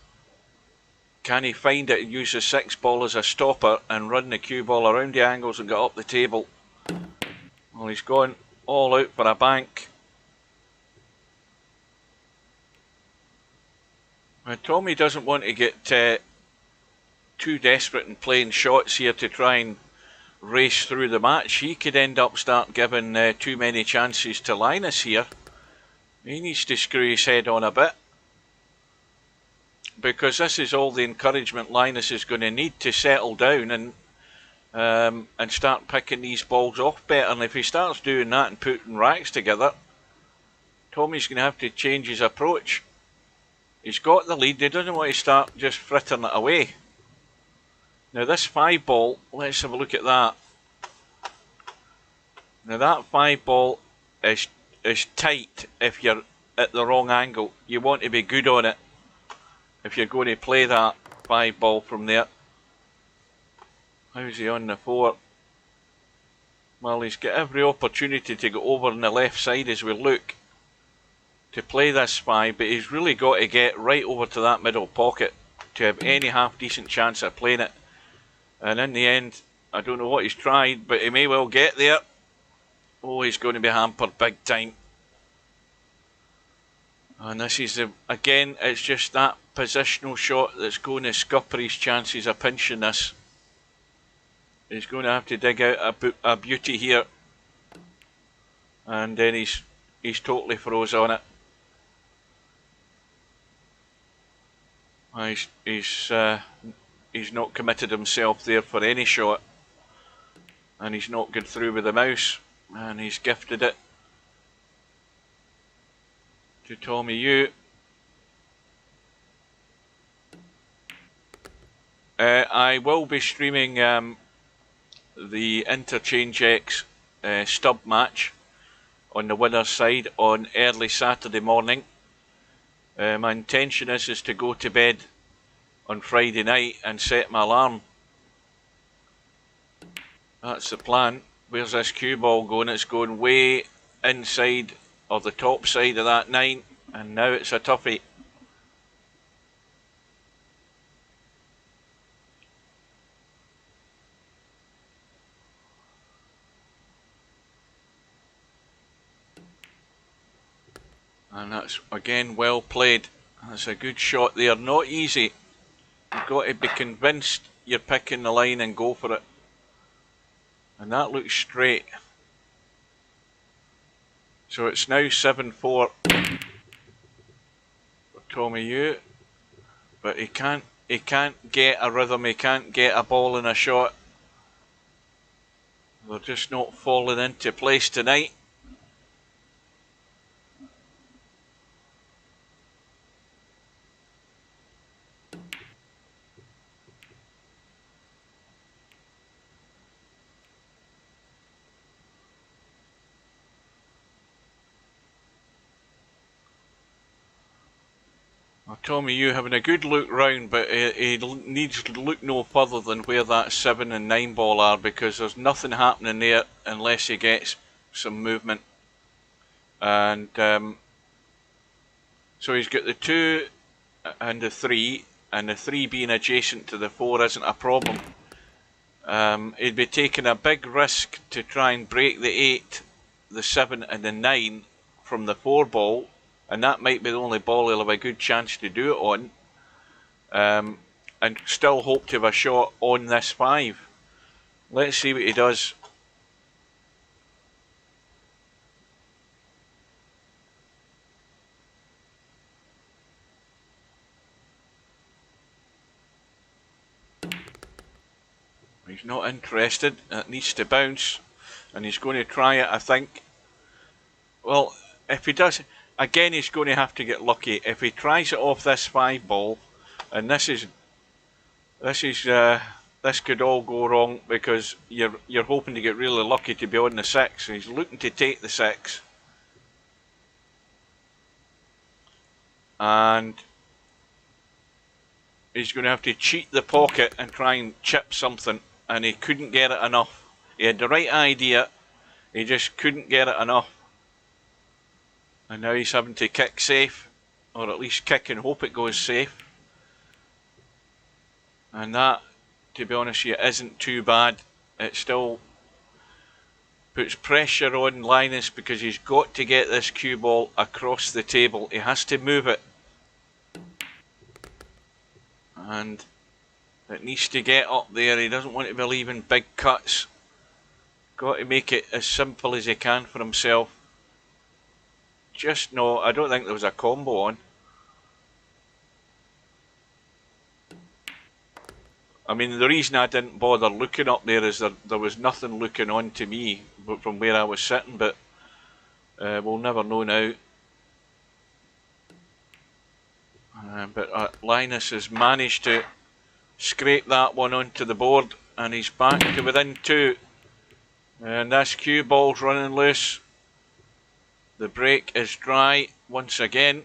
Can he find it and use the 6 ball as a stopper and run the cue ball around the angles and get up the table? Well, he's gone all out for a bank. Now, Tommy doesn't want to get too desperate in playing shots here to try and race through the match. He could end up start giving too many chances to Linus here. He needs to screw his head on a bit, because this is all the encouragement Linus is going to need to settle down and start picking these balls off better. And if he starts doing that and putting racks together, Tommy's going to have to change his approach. He's got the lead. He doesn't want to start just frittering it away. Now this 5 ball, let's have a look at that. Now that 5 ball is tight if you're at the wrong angle. You want to be good on it if you're going to play that 5 ball from there. How's he on the 4? Well, he's got every opportunity to go over on the left side as we look to play this 5, but he's really got to get right over to that middle pocket to have any half decent chance of playing it. And in the end, I don't know what he's tried, but he may well get there. Oh, he's going to be hampered big time. And this is, again, it's just that positional shot that's going to scupper his chances of pinching this. He's going to have to dig out a beauty here. And then he's totally froze on it. He's not committed himself there for any shot. And he's not gone through with the mouse. And he's gifted it to Tommyue. I will be streaming the Interchange X stub match on the winner's side on early Saturday morning. My intention is to go to bed on Friday night and set my alarm. That's the plan. Where's this cue ball going? It's going way inside of the top side of that 9, and now it's a toughie. And that's again well played. That's a good shot there. Not easy. You've got to be convinced you're picking the line and go for it. And that looks straight. So it's now 7-4 for Tommyue. But he can't get a rhythm, he can't get a ball in a shot. They're just not falling into place tonight. Tommyue having a good look round, but he needs to look no further than where that 7 and 9 ball are, because there's nothing happening there unless he gets some movement. And so he's got the 2 and the 3, and the 3 being adjacent to the 4 isn't a problem. He'd be taking a big risk to try and break the 8, the 7 and the 9 from the 4 ball, and that might be the only ball he'll have a good chance to do it on, and still hope to have a shot on this 5. Let's see what he does. He's not interested. It needs to bounce, and he's going to try it, I think. Well, if he does, again, he's going to have to get lucky. If he tries it off this 5 ball, and this could all go wrong, because you're hoping to get really lucky to be on the 6. He's looking to take the 6, and he's going to have to cheat the pocket and try and chip something, and he couldn't get it enough. He had the right idea, he just couldn't get it enough. And now he's having to kick safe, or at least kick and hope it goes safe. And that, to be honest with you, isn't too bad. It still puts pressure on Linus, because he's got to get this cue ball across the table. He has to move it, and it needs to get up there. He doesn't want to be leaving big cuts. Got to make it as simple as he can for himself. Just no, I don't think there was a combo on. I mean, the reason I didn't bother looking up there is there was nothing looking on to me from where I was sitting, but we'll never know now. But Linus has managed to scrape that one onto the board, and he's back to within 2. And this cue ball's running loose. The break is dry once again,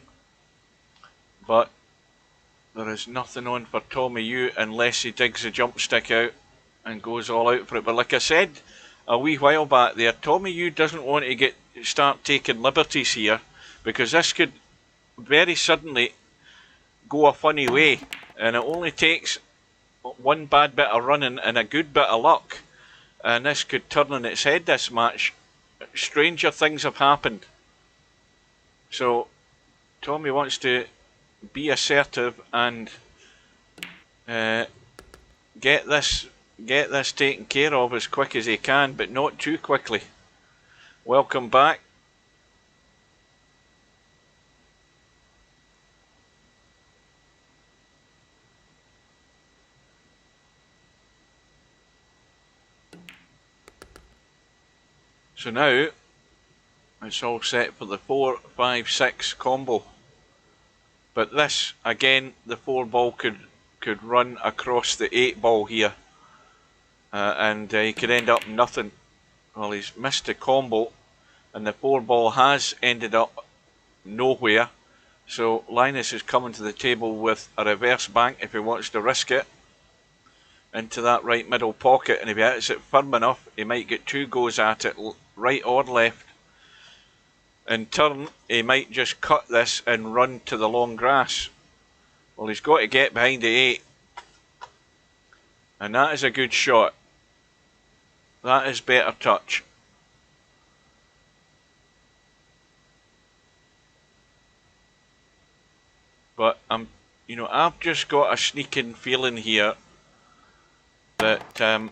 but there is nothing on for Tommyue unless he digs a jump stick out and goes all out for it. But like I said a wee while back there, Tommyue doesn't want to start taking liberties here, because this could very suddenly go a funny way, and it only takes one bad bit of running and a good bit of luck, and this could turn on its head this match. Stranger things have happened. So Tommy wants to be assertive and get this taken care of as quick as he can, but not too quickly. Welcome back. So now it's all set for the 4, 5, 6 combo. But this, again, the 4 ball could run across the 8 ball here, and he could end up nothing. Well, he's missed the combo, and the 4 ball has ended up nowhere. So Linus is coming to the table with a reverse bank if he wants to risk it into that right middle pocket, and if he hits it firm enough, he might get 2 goes at it, right or left. In turn, he might just cut this and run to the long grass. Well, he's got to get behind the 8, and that is a good shot. That is better touch. But I've just got a sneaking feeling here that well,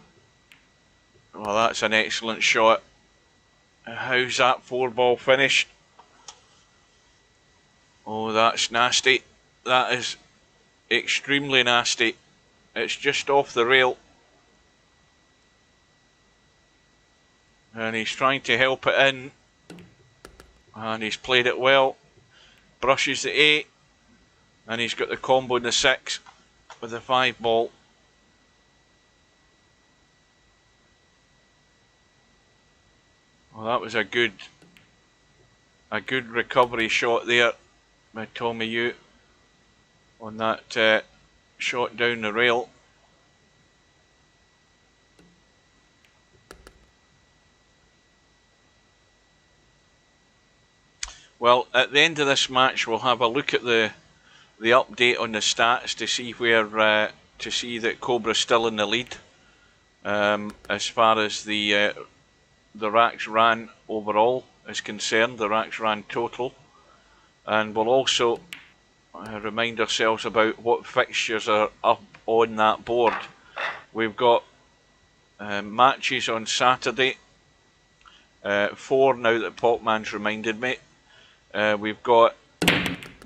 that's an excellent shot. How's that 4 ball finished? Oh, that's nasty. That is extremely nasty. It's just off the rail, and he's trying to help it in, and he's played it well. Brushes the 8, and he's got the combo in the 6 with the 5 ball. Well, that was a good recovery shot there by Tommyue on that shot down the rail. Well, at the end of this match, we'll have a look at the update on the stats to see where to see that Cobra's still in the lead. as far as the racks ran overall is concerned, the racks ran total. And we'll also remind ourselves about what fixtures are up on that board. We've got matches on Saturday, 4 now that Popman's reminded me. We've got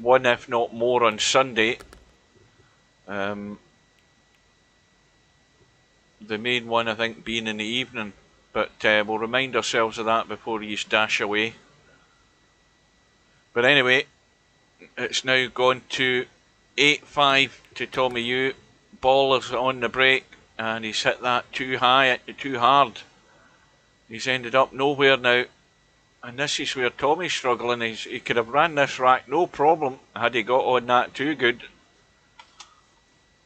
1 if not more on Sunday. The main one I think being in the evening, but we'll remind ourselves of that before you dash away. But anyway, it's now gone to 8-5 to Tommyue. Ball is on the break and he's hit that too high, too hard. He's ended up nowhere now. And this is where Tommy's struggling. He could have ran this rack no problem had he got on that too good.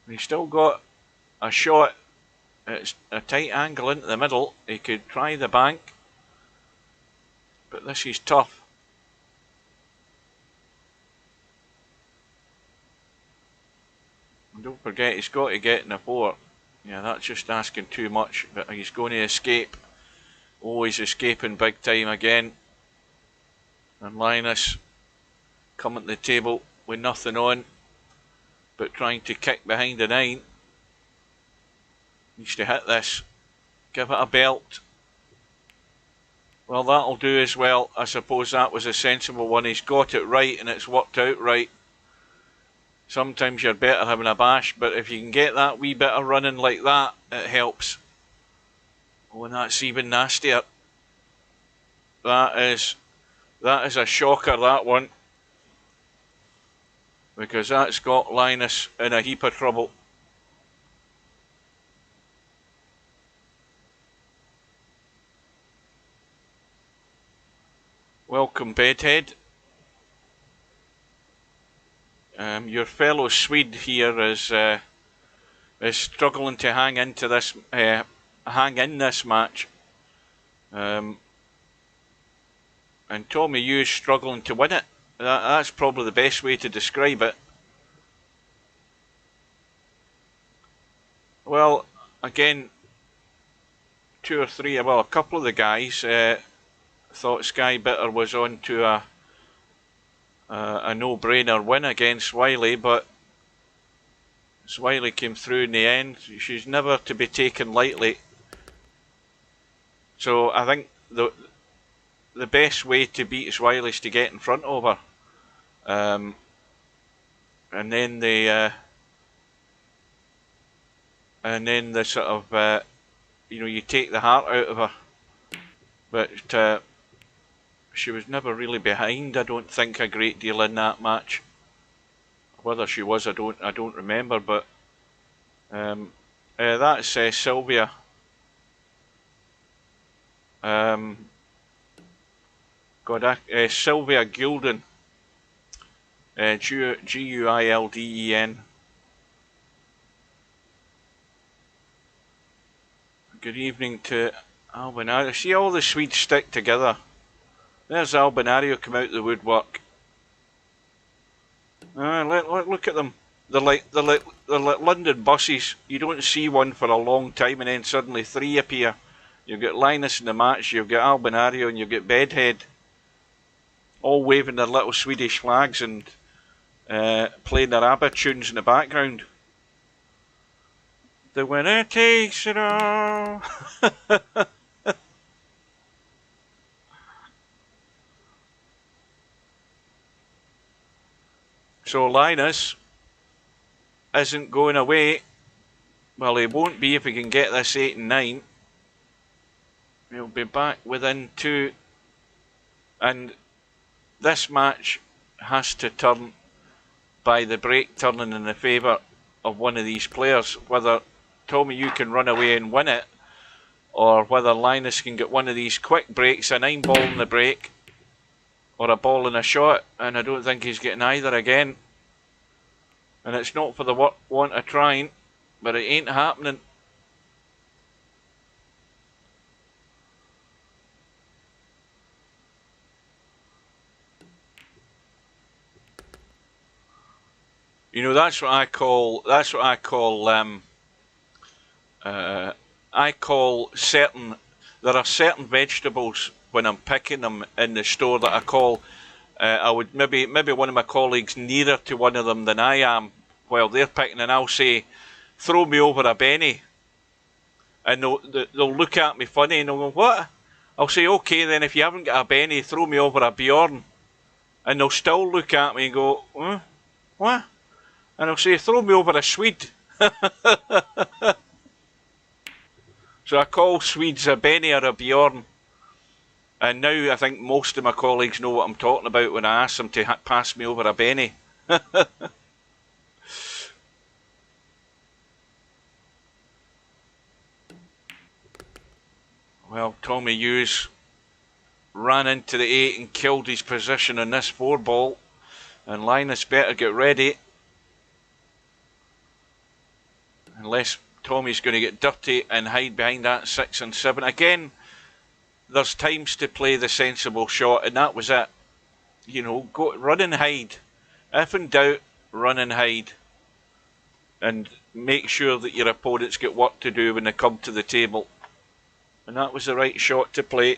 He's still got a shot. It's a tight angle into the middle. He could try the bank. But this is tough. And don't forget, he's got to get in the 4. Yeah, that's just asking too much. But he's going to escape. Oh, he's escaping big time again. And Linus coming to the table with nothing on, but trying to kick behind the 9. Needs to hit this. Give it a belt. Well, that'll do as well. I suppose that was a sensible one. He's got it right and it's worked out right. Sometimes you're better having a bash, but if you can get that wee bit of running like that, it helps. Oh, and that's even nastier. That is a shocker, that one. Because that's got Linus in a heap of trouble. Welcome, Bedhead. Your fellow Swede here is struggling to hang in this match, and Tommyue is struggling to win it. That's probably the best way to describe it. Well, again, 2 or 3, well, a couple of the guys thought Sky Bitter was on to a no-brainer win against Wiley, but Wiley came through in the end. She's never to be taken lightly. So I think the best way to beat Swiley is to get in front of her, and then the sort of you take the heart out of her. But she was never really behind, I don't think, a great deal in that match. Whether she was, I don't remember. But that's Sylvia. Sylvia Gulden. Guilden. Good evening to Albinario. See, all the Swedes stick together. There's Albinario come out of the woodwork. Look at them. They're like London buses. You don't see one for a long time and then suddenly 3 appear. You've got Linus in the match, you've got Albinario, and you've got Bedhead. All waving their little Swedish flags and playing their ABBA tunes in the background. The winner takes it all. So Linus isn't going away. Well, he won't be if he can get this 8 and 9. He'll be back within 2. And this match has to turn by the break turning in the favour of one of these players. Whether Tommyue can run away and win it, or whether Linus can get one of these quick breaks, a 9 ball in the break, or a ball in a shot, and I don't think he's getting either again. And it's not for the want of trying, but it ain't happening. You know, that's what I call I call certain, there are certain vegetables when I'm picking them in the store that I call, I would maybe one of my colleagues nearer to one of them than I am while they're picking, and I'll say, throw me over a Benny. And they'll look at me funny and they'll go, what? I'll say, okay then, if you haven't got a Benny, throw me over a Bjorn. And they'll still look at me and go, what? And I'll say, throw me over a Swede. So I call Swedes a Benny or a Bjorn. And now I think most of my colleagues know what I'm talking about when I ask them to pass me over a Benny. Well, Tommyue ran into the 8 and killed his position in this 4 ball. And Linus better get ready. Unless Tommy's going to get dirty and hide behind that 6 and 7. Again, there's times to play the sensible shot, and that was it. You know, go run and hide. If in doubt, run and hide. And make sure that your opponents get work to do when they come to the table. And that was the right shot to play.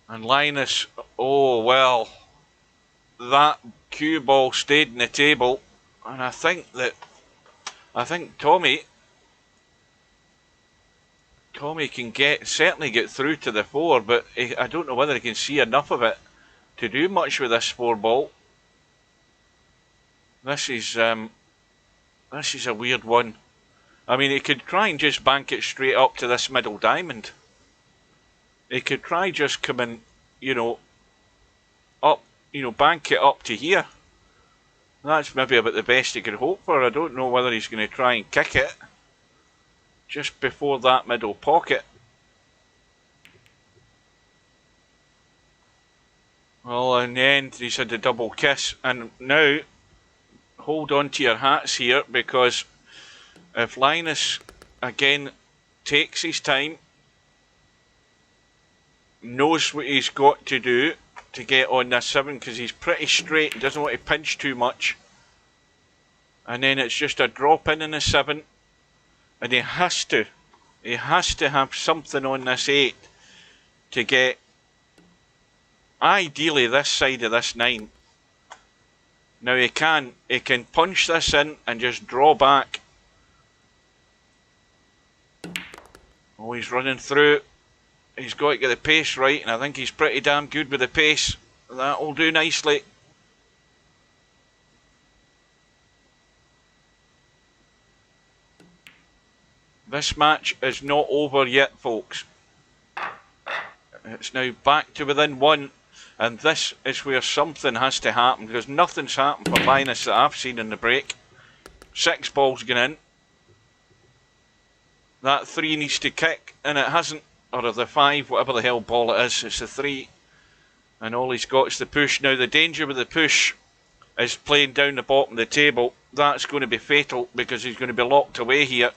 And Linus, oh well, that cue ball stayed in the table. And I think Tommy can certainly get through to the 4, but I don't know whether he can see enough of it to do much with this 4 ball. This is a weird one. I mean, he could try and just bank it straight up to this middle diamond. He could try just coming, up, bank it up to here. That's maybe about the best he could hope for. I don't know whether he's going to try and kick it just before that middle pocket. Well, in the end, he's had a double kiss. And now, hold on to your hats here, because if Linus, again, takes his time, knows what he's got to do to get on this 7, because he's pretty straight and doesn't want to pinch too much. And then it's just a drop in the 7. And he has to have something on this 8 to get, ideally, this side of this 9. Now he can punch this in and just draw back. Oh, he's running through. He's got to get the pace right, and I think he's pretty damn good with the pace. That'll do nicely. This match is not over yet, folks. It's now back to within 1, and this is where something has to happen, because nothing's happened for Linus that I've seen in the break. 6 balls going in. That 3 needs to kick, and it hasn't. Or the 5, whatever the hell ball it is, it's the 3. And all he's got is the push. Now the danger with the push is playing down the bottom of the table. That's going to be fatal, because he's going to be locked away here.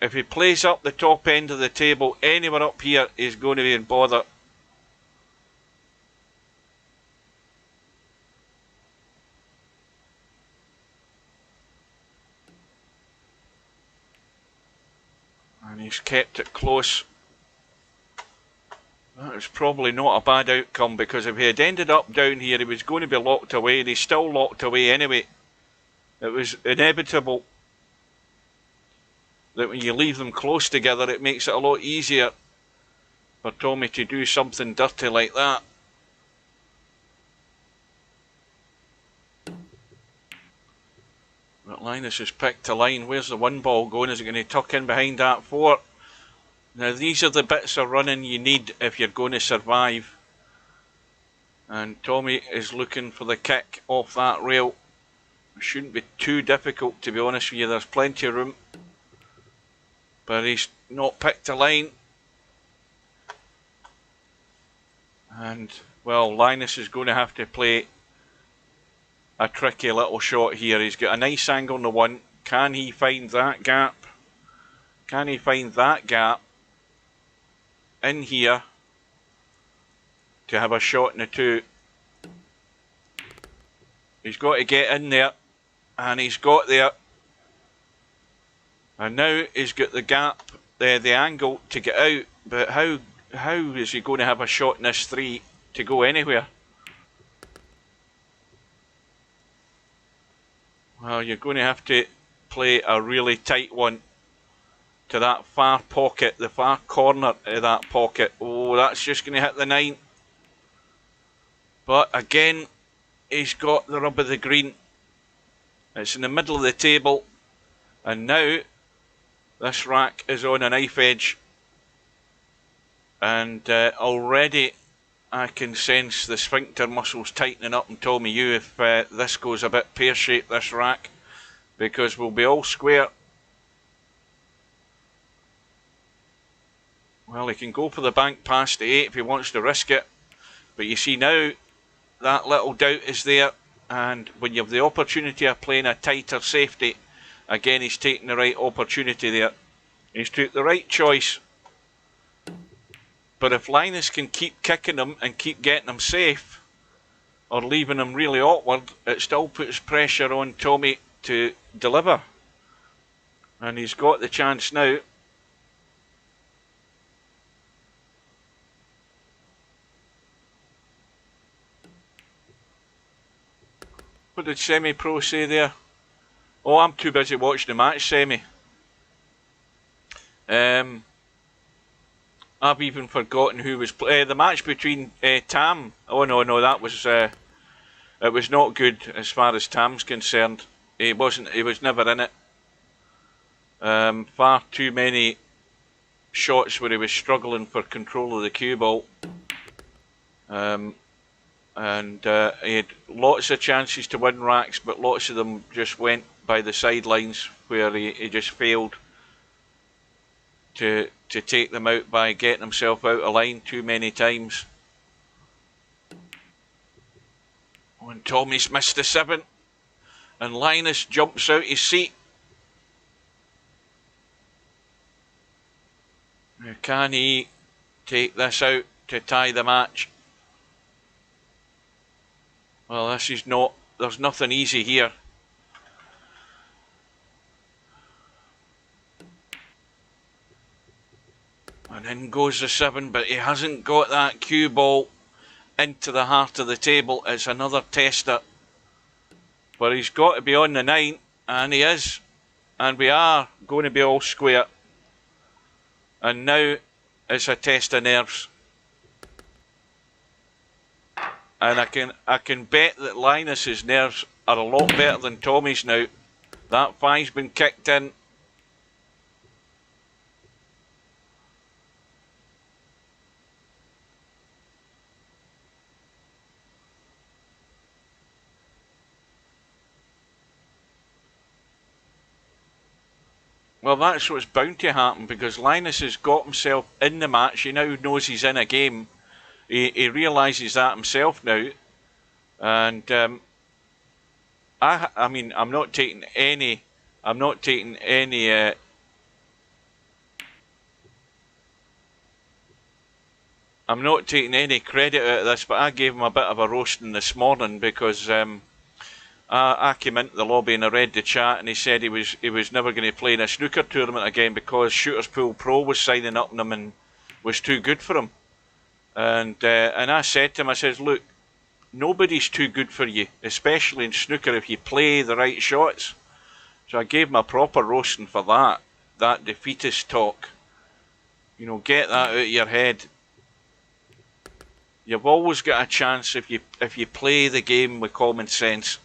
If he plays up the top end of the table, anywhere up here, he's going to be in bother. And he's kept it close. That was probably not a bad outcome, because if he had ended up down here, he was going to be locked away, and he's still locked away anyway. It was inevitable that when you leave them close together, it makes it a lot easier for Tommy to do something dirty like that. But Linus has picked a line. Where's the 1 ball going? Is it going to tuck in behind that 4? Now these are the bits of running you need if you're going to survive. And Tommy is looking for the kick off that rail. It shouldn't be too difficult, to be honest with you. There's plenty of room. But he's not picked a line. And, well, Linus is going to have to play a tricky little shot here. He's got a nice angle on the 1. Can he find that gap? Can he find that gap in here to have a shot in the 2? He's got to get in there, and he's got there. And now he's got the gap, the angle to get out. But how is he going to have a shot in this 3 to go anywhere? Well, you're going to have to play a really tight one to that far pocket, the far corner of that pocket. Oh, that's just going to hit the 9. But again, he's got the rub of the green. It's in the middle of the table. And now, this rack is on a knife edge. And already I can sense the sphincter muscles tightening up in Tommyue if this goes a bit pear-shaped, this rack. Because we'll be all square. Well, he can go for the bank past the 8 if he wants to risk it. But you see now, that little doubt is there. And when you have the opportunity of playing a tighter safety, again, he's taking the right opportunity there. He's took the right choice. But if Linus can keep kicking him and keep getting him safe, or leaving him really awkward, it still puts pressure on Tommy to deliver. And he's got the chance now. What did Semi-Pro say there? Oh, I'm too busy watching the match, Semi. I've even forgotten who was the match between Tam. Oh no, that was it was not good as far as Tam's concerned. He was never in it. Far too many shots where he was struggling for control of the cue ball. And he had lots of chances to win racks, but lots of them just went by the sidelines where he just failed to take them out by getting himself out of line too many times. When Tommy's missed the 7 and Linus jumps out his seat. Now can he take this out to tie the match? Well, this is not, there's nothing easy here. And in goes the 7, but he hasn't got that cue ball into the heart of the table. It's another tester. But he's got to be on the 9, and he is. And we are going to be all square. And now it's a test of nerves. And I can bet that Linus's nerves are a lot better than Tommy's now. That 5's been kicked in. Well, that's what's bound to happen because Linus has got himself in the match. He now knows he's in a game. He realises that himself now. And I mean, I'm not taking any credit out of this, but I gave him a bit of a roasting this morning because I came into the lobby and I read the chat and he said he was never going to play in a snooker tournament again because Shooters Pool Pro was signing up on him and was too good for him. And I said to him, I says, look, nobody's too good for you, especially in snooker if you play the right shots. So I gave him a proper roasting for that defeatist talk. You know, get that out of your head. You've always got a chance if you play the game with common sense.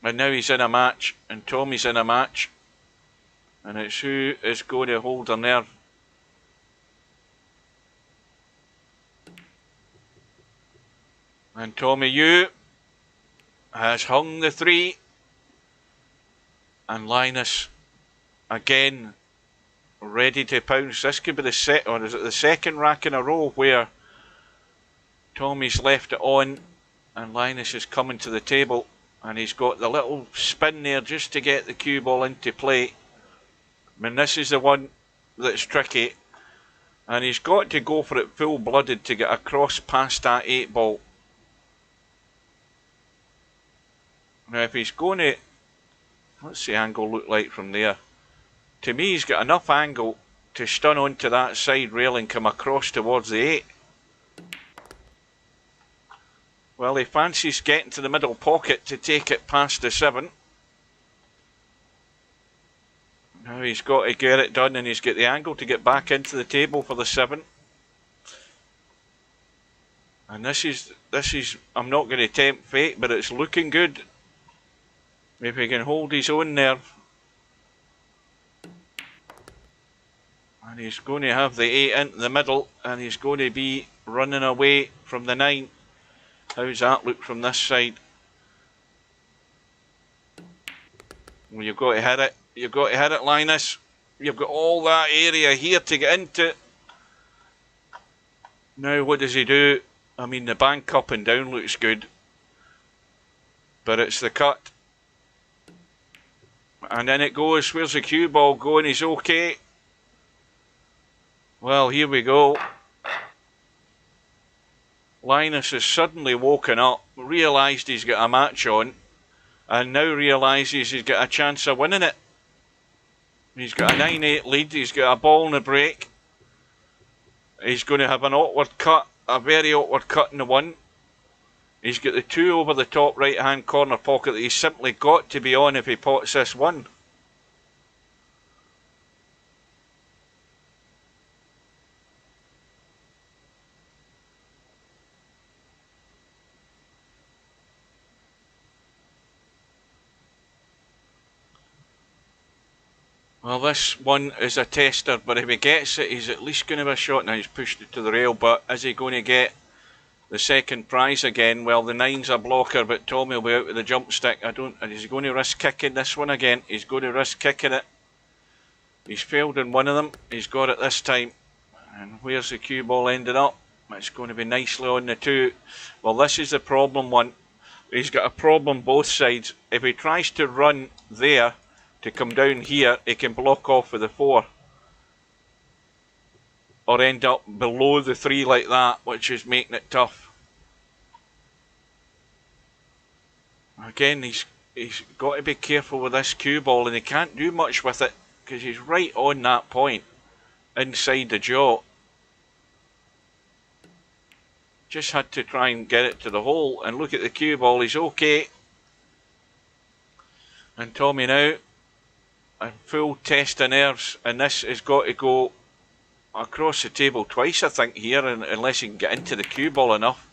And now he's in a match, and Tommy's in a match. And it's who is going to hold their nerve. And Tommyue has hung the 3. And Linus, again, ready to pounce. This could be the second rack in a row where Tommy's left it on and Linus is coming to the table. And he's got the little spin there just to get the cue ball into play. I mean, this is the one that's tricky. And he's got to go for it full-blooded to get across past that 8 ball. Now if he's going to, what's the angle look like from there? To me he's got enough angle to stun onto that side rail and come across towards the 8. Well, he fancies getting to the middle pocket to take it past the 7. Now he's got to get it done, and he's got the angle to get back into the table for the 7. And this is, I'm not going to tempt fate, but it's looking good. If he can hold his own there. And he's going to have the 8 into the middle, and he's going to be running away from the 9. How's that look from this side? Well, you've got to hit it. You've got to hit it, Linus. You've got all that area here to get into. Now what does he do? I mean, the bank up and down looks good. But it's the cut. And then it goes. Where's the cue ball going? He's okay. Well, here we go. Linus has suddenly woken up, realised he's got a match on, and now realises he's got a chance of winning it. He's got a 9-8 lead, he's got a ball in the break. He's going to have an awkward cut, a very awkward cut in the 1. He's got the 2 over the top right hand corner pocket that he's simply got to be on if he pots this 1. Well, this 1 is a tester, but if he gets it, he's at least going to have a shot. Now he's pushed it to the rail, but is he going to get the second prize again? Well, the 9's a blocker, but Tommy will be out with the jump stick. Is he going to risk kicking this one again? He's going to risk kicking it. He's failed in one of them. He's got it this time. And where's the cue ball ended up? It's going to be nicely on the 2. Well, this is the problem 1. He's got a problem both sides. If he tries to run there, to come down here, he can block off with the 4. Or end up below the 3 like that, which is making it tough. Again, he's got to be careful with this cue ball, and he can't do much with it because he's right on that point, inside the jaw. Just had to try and get it to the hole, and look at the cue ball, he's okay. And Tommy now, a full test of nerves, and this has got to go across the table twice, I think, here, unless he can get into the cue ball enough.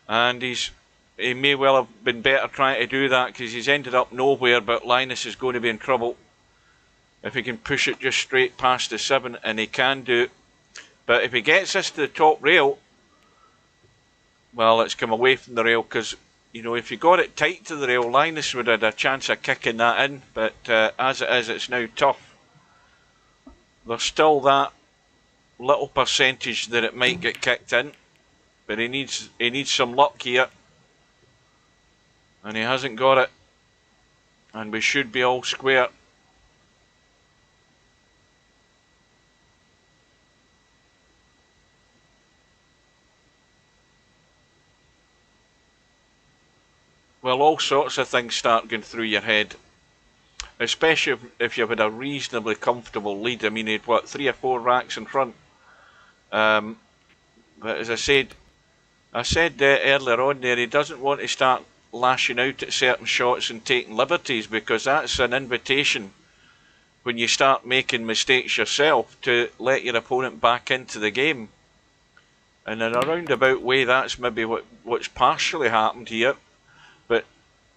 And he may well have been better trying to do that because he's ended up nowhere, but Linus is going to be in trouble if he can push it just straight past the 7, and he can do. But if he gets this to the top rail, well, it's come away from the rail because, you know, if you got it tight to the rail, Linus would have had a chance of kicking that in, but as it is, it's now tough. There's still that little percentage that it might get kicked in, but he needs some luck here, and he hasn't got it, and we should be all square. Well, all sorts of things start going through your head, especially if you've had a reasonably comfortable lead. I mean, he'd what, 3 or 4 racks in front. But as I said earlier on there, he doesn't want to start lashing out at certain shots and taking liberties, because that's an invitation when you start making mistakes yourself to let your opponent back into the game. And in a roundabout way, that's maybe what's partially happened here. But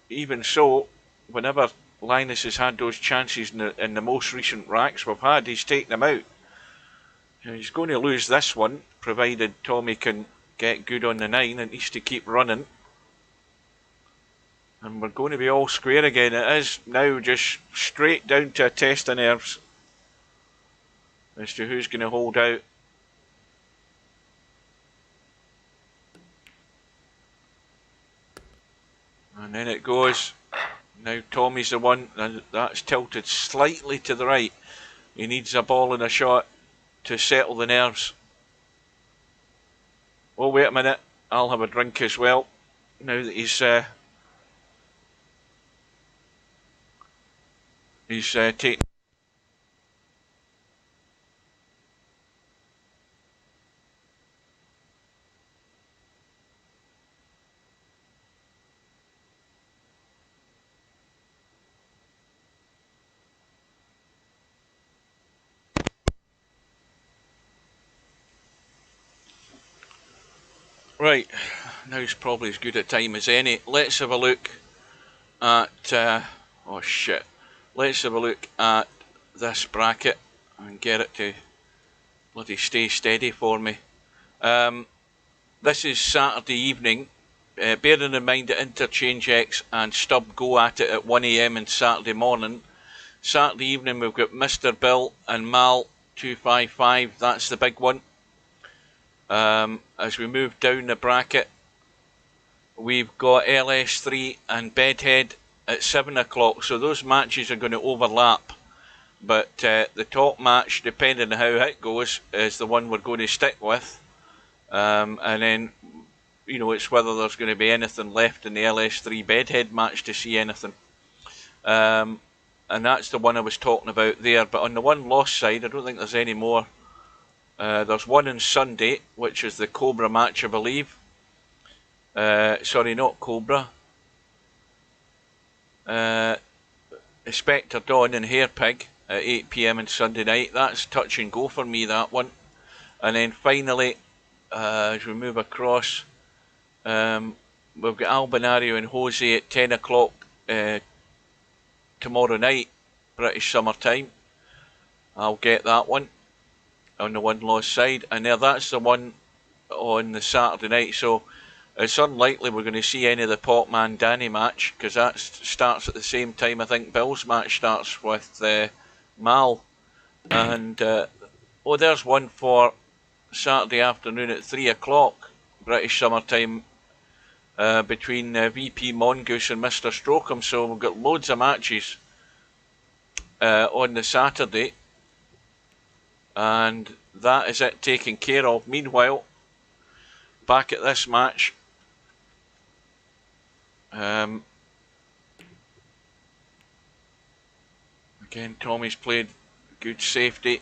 even so, whenever Linus has had those chances in the most recent racks we've had, he's taken them out. He's going to lose this one, provided Tommy can get good on the 9 and needs to keep running. And we're going to be all square again. It is now just straight down to a test of nerves as to who's going to hold out. And then it goes. Now Tommy's the one, and that's tilted slightly to the right. He needs a ball and a shot to settle the nerves. Oh, wait a minute, I'll have a drink as well, now that he's He's taking. Right, now's probably as good a time as any. Let's have a look at. Oh shit. Let's have a look at this bracket and get it to bloody stay steady for me. This is Saturday evening. Bearing in mind that Interchange X and Stub go at it at 1 AM on Saturday morning. Saturday evening we've got Mr. Bill and Mal 255. That's the big one. As we move down the bracket, we've got LS3 and Bedhead at 7 o'clock, so those matches are going to overlap. But the top match, depending on how it goes, is the one we're going to stick with. And then, you know, it's whether there's going to be anything left in the LS3 Bedhead match to see anything. And that's the one I was talking about there. But on the one loss side, I don't think there's any more. There's one on Sunday, which is the Cobra match, I believe. Sorry, not Cobra. Spectre Dawn and Hairpig at 8 PM on Sunday night. That's touch and go for me, that one. And then finally, as we move across, we've got Albinario and Jose at 10 o'clock tomorrow night, British summertime. I'll get that one on the one loss side. And now that's the one on the Saturday night. So it's unlikely we're going to see any of the Popman Danny match, because that starts at the same time I think Bill's match starts with Mal. And oh, there's one for Saturday afternoon at 3 o'clock British summertime between VP Mongoose and Mr. Strocum. So we've got loads of matches on the Saturday, and that is it taken care of. Meanwhile, back at this match, again, Tommy's played good safety.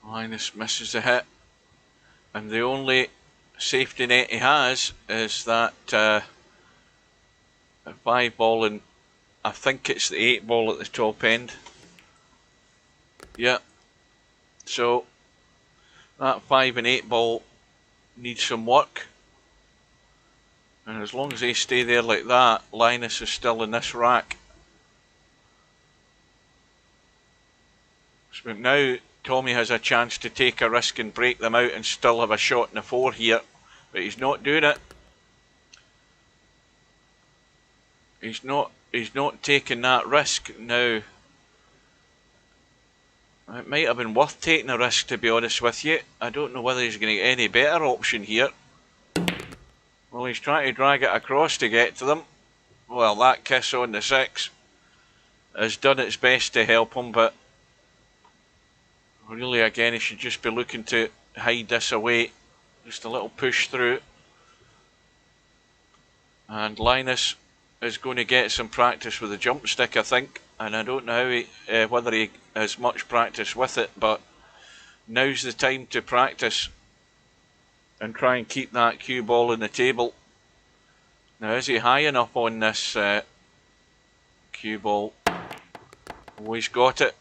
Linus misses the hit, and the only safety net he has is that 5 ball, and I think it's the 8 ball at the top end. Yeah, so that 5 and 8 ball needs some work, and as long as they stay there like that, Linus is still in this rack. So now Tommy has a chance to take a risk and break them out and still have a shot in the 4 here, but he's not doing it. He's not taking that risk now. It might have been worth taking a risk, to be honest with you. I don't know whether he's going to get any better option here. Well, he's trying to drag it across to get to them. Well, that kiss on the 6 has done its best to help him, but really, again, he should just be looking to hide this away. Just a little push through. And Linus is going to get some practice with the jump stick, I think. And I don't know how whether he has much practice with it, but now's the time to practice and try and keep that cue ball in the table. Now, is he high enough on this cue ball? Oh, he's got it.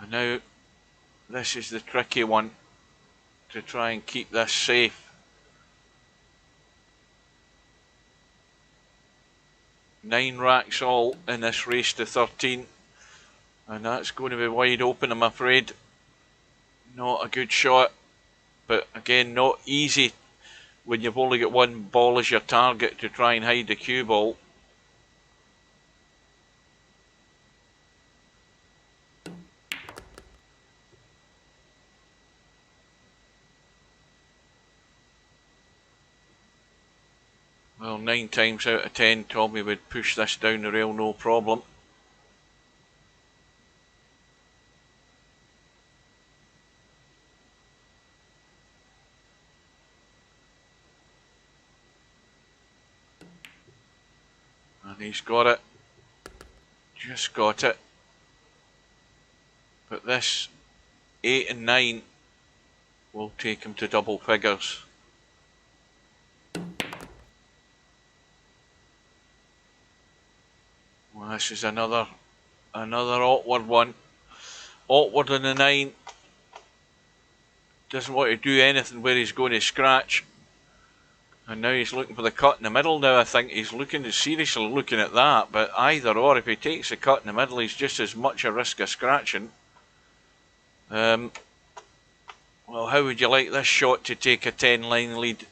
And now, this is the tricky one, to try and keep this safe. 9 racks all in this race to 13. And that's going to be wide open, I'm afraid. Not a good shot. But again, not easy when you've only got one ball as your target to try and hide the cue ball. Well, 9 times out of 10, Tommy would push this down the rail no problem. And he's got it. Just got it. But this 8 and 9 will take him to double figures. Well, this is another awkward one. Awkward in the 9. Doesn't want to do anything where he's going to scratch. And now he's looking for the cut in the middle now. I think he's seriously looking at that. But either or, if he takes the cut in the middle, he's just as much a risk of scratching. Well, how would you like this shot to take a 10-9 lead?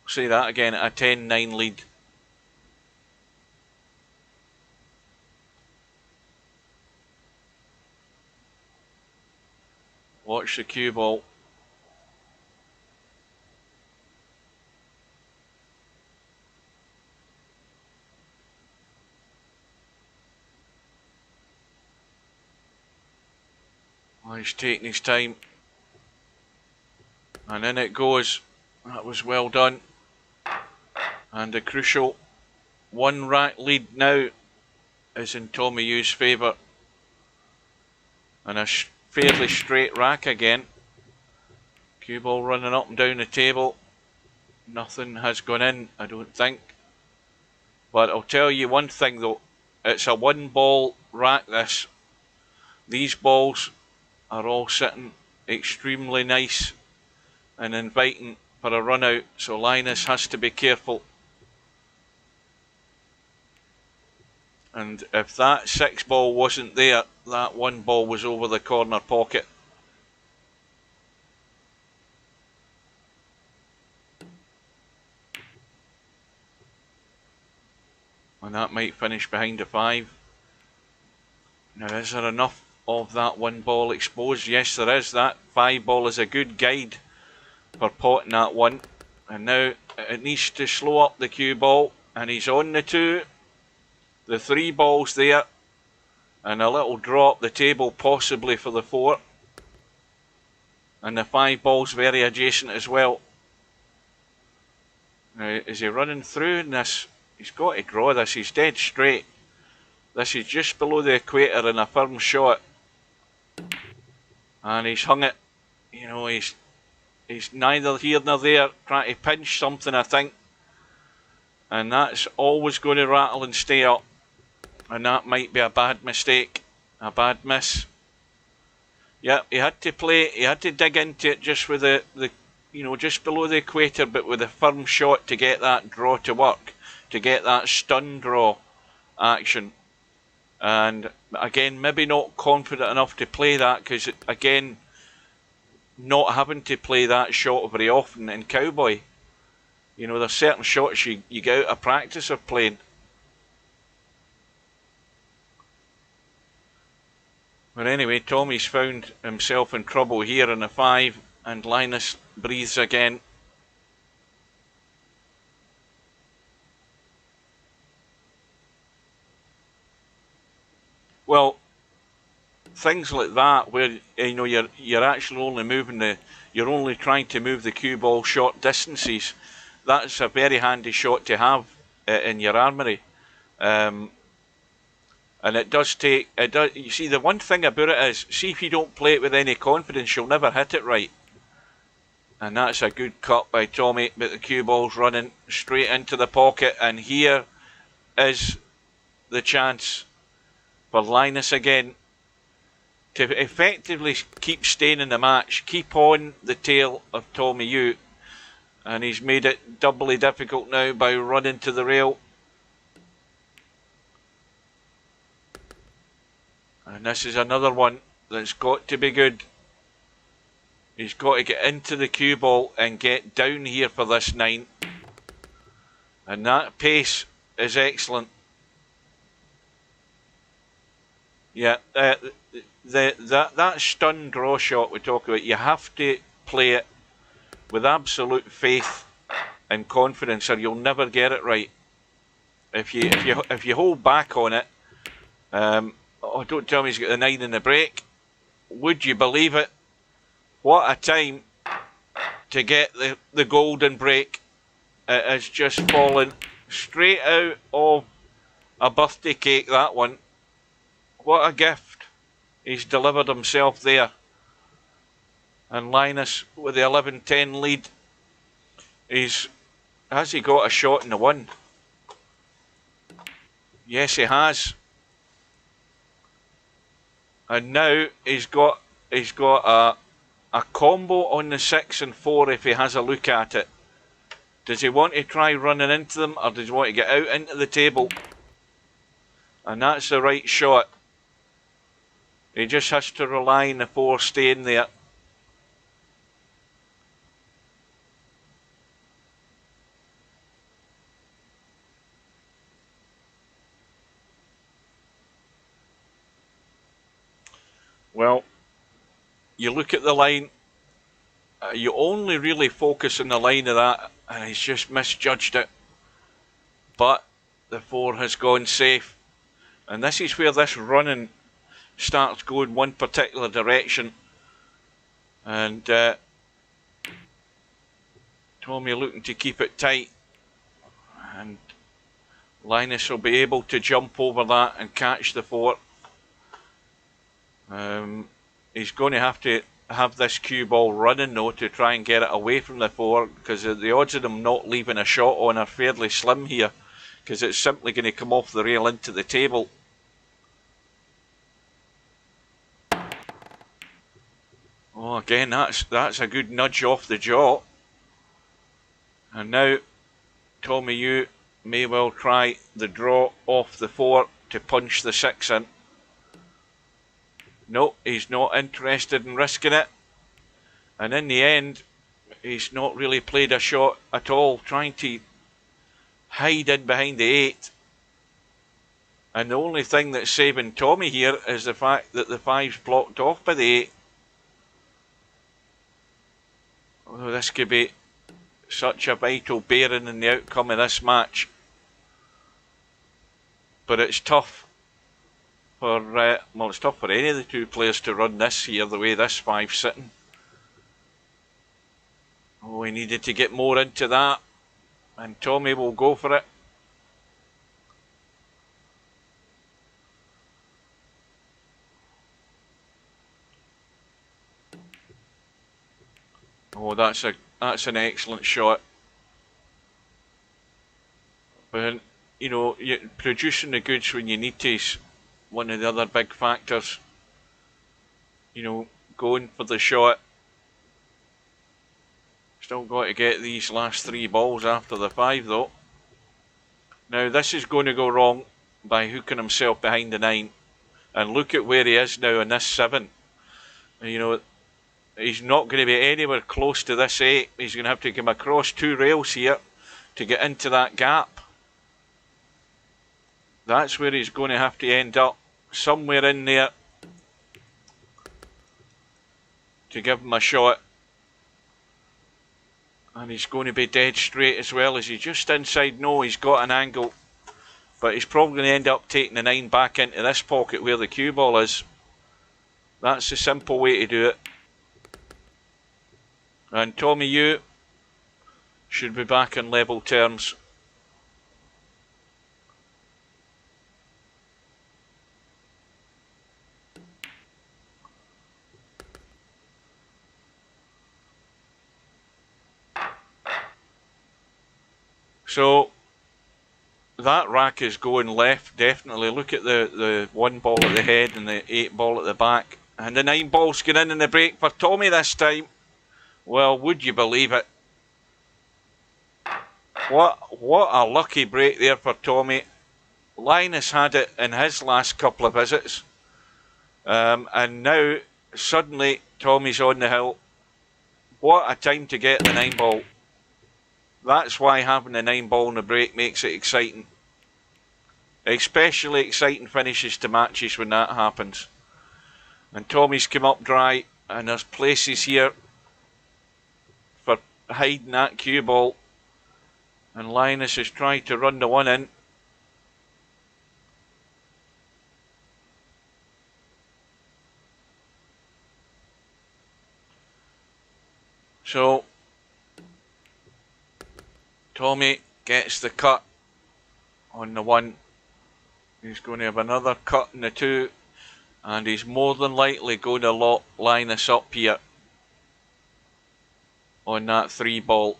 Say that again, a 10-9 lead. Watch the cue ball. Well, he's taking his time. And in it goes. That was well done. And the crucial 1 rack lead now is in Tommyue's favour. And a fairly straight rack again. Cue ball running up and down the table. Nothing has gone in, I don't think. But I'll tell you one thing though. It's a 1-ball rack this. These balls are all sitting extremely nice and inviting for a run out, so Linus has to be careful. And if that 6 ball wasn't there, that 1 ball was over the corner pocket. And that might finish behind the 5. Now, is there enough of that 1 ball exposed? Yes, there is. That 5 ball is a good guide for potting that 1. And now it needs to slow up the cue ball. And he's on the 2. The 3 balls there. And a little draw up the table possibly for the 4. And the 5 balls very adjacent as well. Now, is he running through in this? He's got to draw this. He's dead straight. This is just below the equator and a firm shot. And he's hung it. You know, he's neither here nor there. Trying to pinch something, I think. And that's always going to rattle and stay up. And that might be a bad mistake. A bad miss. Yeah, he had to play. He had to dig into it just with the you know, just below the equator, but with a firm shot to get that draw to work. To get that stun draw action. And again, maybe not confident enough to play that, because again, not having to play that shot very often in Cowboy. You know, there's certain shots you get out of practice of playing. But anyway, Tommy's found himself in trouble here in the 5, and Linus breathes again. Well, things like that, where you know you're actually only you're only trying to move the cue ball short distances. That's a very handy shot to have in your armoury, and it does take. You see, the one thing about it is, see if you don't play it with any confidence, you'll never hit it right. And that's a good cut by Tommy, but the cue ball's running straight into the pocket, and here is the chance for Linus again to effectively keep staying in the match, keep on the tail of Tommyue, and he's made it doubly difficult now by running to the rail. And this is another one that's got to be good. He's got to get into the cue ball and get down here for this 9. And that pace is excellent. Yeah, that stun draw shot we talk about, you have to play it with absolute faith and confidence, or you'll never get it right. If you hold back on it, oh, don't tell me he's got the 9 in the break. Would you believe it? What a time to get the golden break. It has just fallen straight out of a birthday cake, that one. What a gift he's delivered himself there. And Linus with the 11-10 lead. Has he got a shot in the 1? Yes, he has. And now he's got a combo on the 6 and 4 if he has a look at it. Does he want to try running into them, or does he want to get out into the table? And that's the right shot. He just has to rely on the 4 staying there. Well, you look at the line, you only really focus on the line of that, and he's just misjudged it. But the 4 has gone safe. And this is where this running starts going one particular direction. And Tommyue looking to keep it tight. And Linus will be able to jump over that and catch the 4. He's going to have this cue ball running though to try and get it away from the 4, because the odds of him not leaving a shot on are fairly slim here, because it's simply going to come off the rail into the table. Oh, again, that's a good nudge off the jaw. And now Tommyue may well try the draw off the 4 to punch the 6 in. No, he's not interested in risking it. And in the end, he's not really played a shot at all, trying to hide in behind the 8. And the only thing that's saving Tommy here is the fact that the 5's blocked off by the 8. Although this could be such a vital bearing in the outcome of this match. But it's tough for, well, it's tough for any of the 2 players to run this here, the way this 5's sitting. Oh, he needed to get more into that, and Tommy will go for it. Oh, that's an excellent shot. But you know, producing the goods when you need to is one of the other big factors. You know, going for the shot. Still got to get these last 3 balls after the 5 though. Now this is going to go wrong by hooking himself behind the 9. And look at where he is now in this 7. You know, he's not going to be anywhere close to this 8. He's going to have to come across 2 rails here to get into that gap. That's where he's going to have to end up. Somewhere in there to give him a shot. And he's going to be dead straight as well. Is he just inside? No, he's got an angle. But he's probably going to end up taking the 9 back into this pocket where the cue ball is. That's the simple way to do it. And Tommyue should be back in level terms. So that rack is going left, definitely. Look at the 1 ball at the head and the 8 ball at the back. And the 9 ball's going in the break for Tommy this time. Well, would you believe it? What a lucky break there for Tommy. Linus had it in his last couple of visits. And now, suddenly, Tommy's on the hill. What a time to get the 9 ball. That's why having the 9 ball in the break makes it exciting. Especially exciting finishes to matches when that happens. And Tommy's come up dry, and there's places here for hiding that cue ball. And Linus has tried to run the one in. So Tommy gets the cut on the one. He's going to have another cut in the two, and he's more than likely going to lock Linus up here on that 3 ball.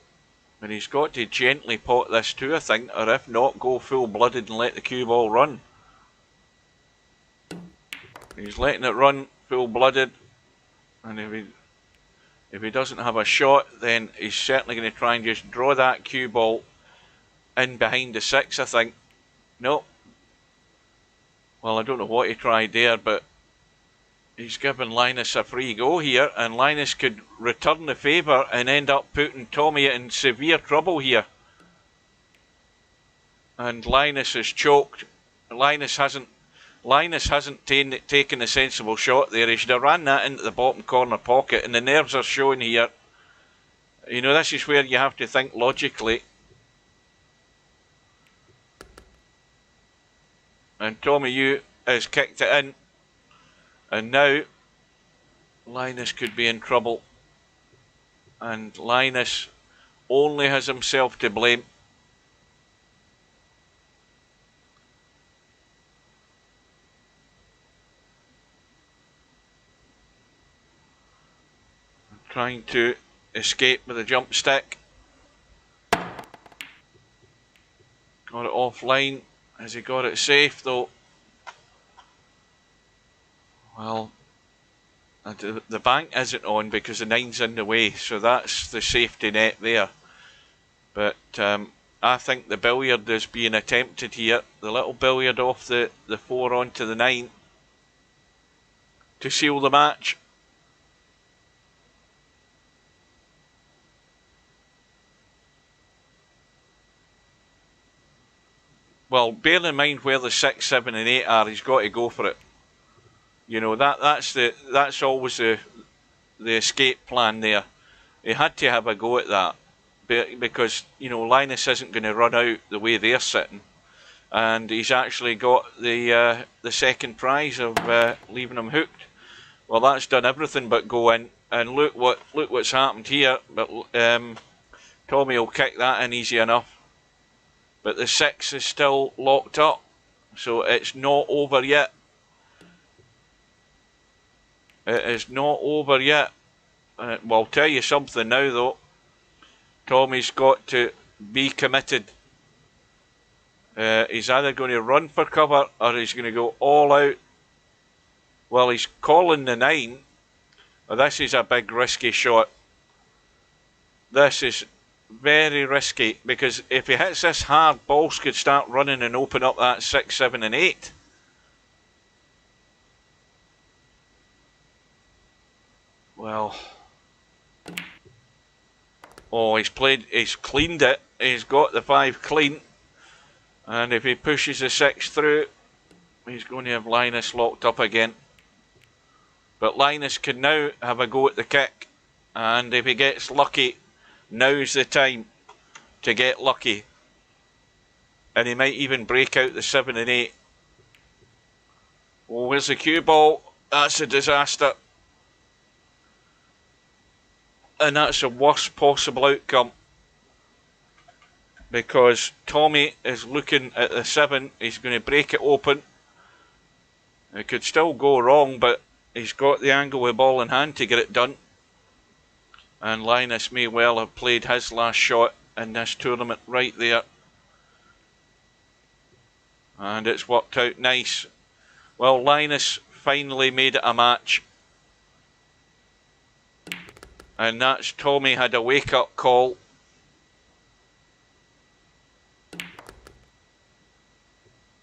But he's got to gently pot this too, I think, or if not, go full-blooded and let the cue ball run. He's letting it run full-blooded, and if he doesn't have a shot, then he's certainly going to try and just draw that cue ball in behind the 6, I think. Nope. Well, I don't know what he tried there, but he's given Linus a free go here, and Linus could return the favour and end up putting Tommyue in severe trouble here. And Linus is choked. Linus hasn't taken a sensible shot there. He should have ran that into the bottom corner pocket, and the nerves are showing here. You know, this is where you have to think logically. And Tommyue has kicked it in. And now Linus could be in trouble. And Linus only has himself to blame. Trying to escape with a jump stick. Got it offline. Has he got it safe though? Well, the bank isn't on because the 9's in the way, so that's the safety net there. But I think the billiard is being attempted here. The little billiard off the 4 onto the 9 to seal the match. Well, bear in mind where the 6, 7 and 8 are, he's got to go for it. You know, that's always the escape plan there. He had to have a go at that. Because, you know, Linus isn't going to run out the way they're sitting. And he's actually got the second prize of leaving him hooked. Well, that's done everything but go in. And look what's happened here. But Tommy will kick that in easy enough. But the 6 is still locked up, so it's not over yet. It is not over yet. Well, I'll tell you something now though. Tommy's got to be committed. He's either going to run for cover or he's going to go all out. Well, he's calling the 9. This is a big risky shot. This is very risky, because if he hits this hard, balls could start running and open up that 6, 7 and 8. Well, oh, he's cleaned it. He's got the 5 clean, and if he pushes the 6 through, he's going to have Linus locked up again. But Linus can now have a go at the kick, and if he gets lucky, now's the time to get lucky. And he might even break out the 7 and 8. Oh, where's the cue ball? That's a disaster. And that's the worst possible outcome. Because Tommy is looking at the 7. He's going to break it open. It could still go wrong, but he's got the angle with ball in hand to get it done. And Linus may well have played his last shot in this tournament right there. And it's worked out nice. Well, Linus finally made it a match. And that's Tommy had a wake-up call.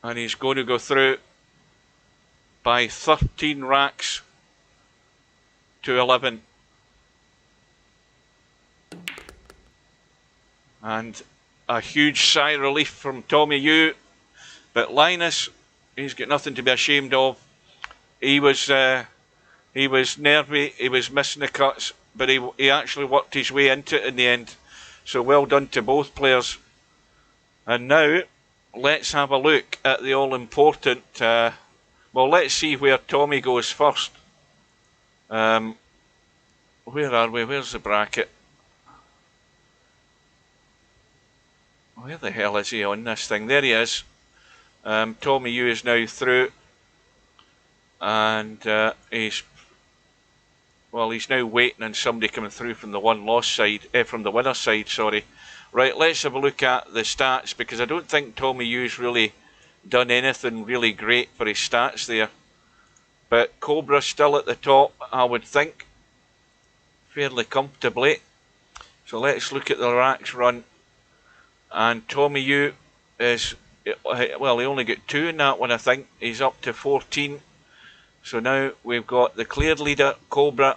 And he's going to go through by 13 racks to 11. And a huge sigh of relief from Tommyue. But Linus, he's got nothing to be ashamed of. He was nervy, he was missing the cuts, but he actually worked his way into it in the end. So well done to both players. And now, let's have a look at the all-important, well, let's see where Tommy goes first. Where are we? Where's the bracket? Where the hell is he on this thing? There he is. Tommyue is now through. And he's now waiting on somebody coming through from the one-loss side, from the winner side, sorry. Right, let's have a look at the stats, because I don't think Tommyue's really done anything really great for his stats there. But Cobra's still at the top, I would think, fairly comfortably. So let's look at the racks run. And Tommyue is, well, he only got 2 in that one, I think. He's up to 14. So now we've got the clear leader, Cobra,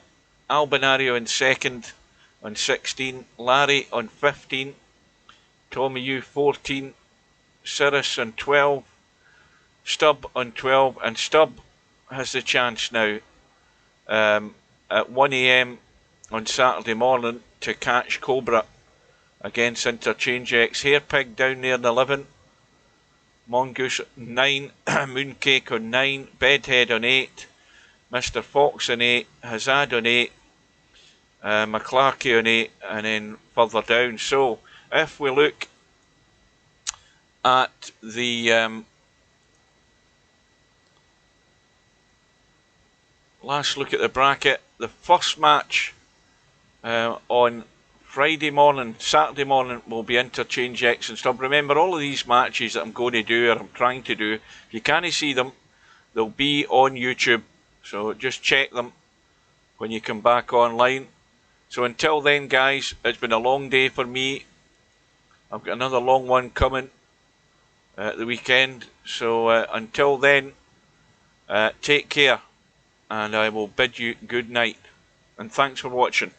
Albinario in second on 16, Larry on 15, Tommyue 14, Cirrus on 12, Stubb on 12, and Stubb has the chance now at 1 AM on Saturday morning to catch Cobra against Interchange X. Hairpig down there in 11, Mongoose 9, Mooncake on 9, Bedhead on 8, Mr. Fox on 8, Hazard on 8, McClarkey on 8, and then further down. So if we look at the last look at the bracket, the first match on Friday morning, Saturday morning will be Interchange X and Stubb. Remember, all of these matches that I'm going to do, or I'm trying to do, if you can't see them, they'll be on YouTube. So just check them when you come back online. So until then, guys, it's been a long day for me. I've got another long one coming at the weekend. So until then, take care, and I will bid you good night. And thanks for watching.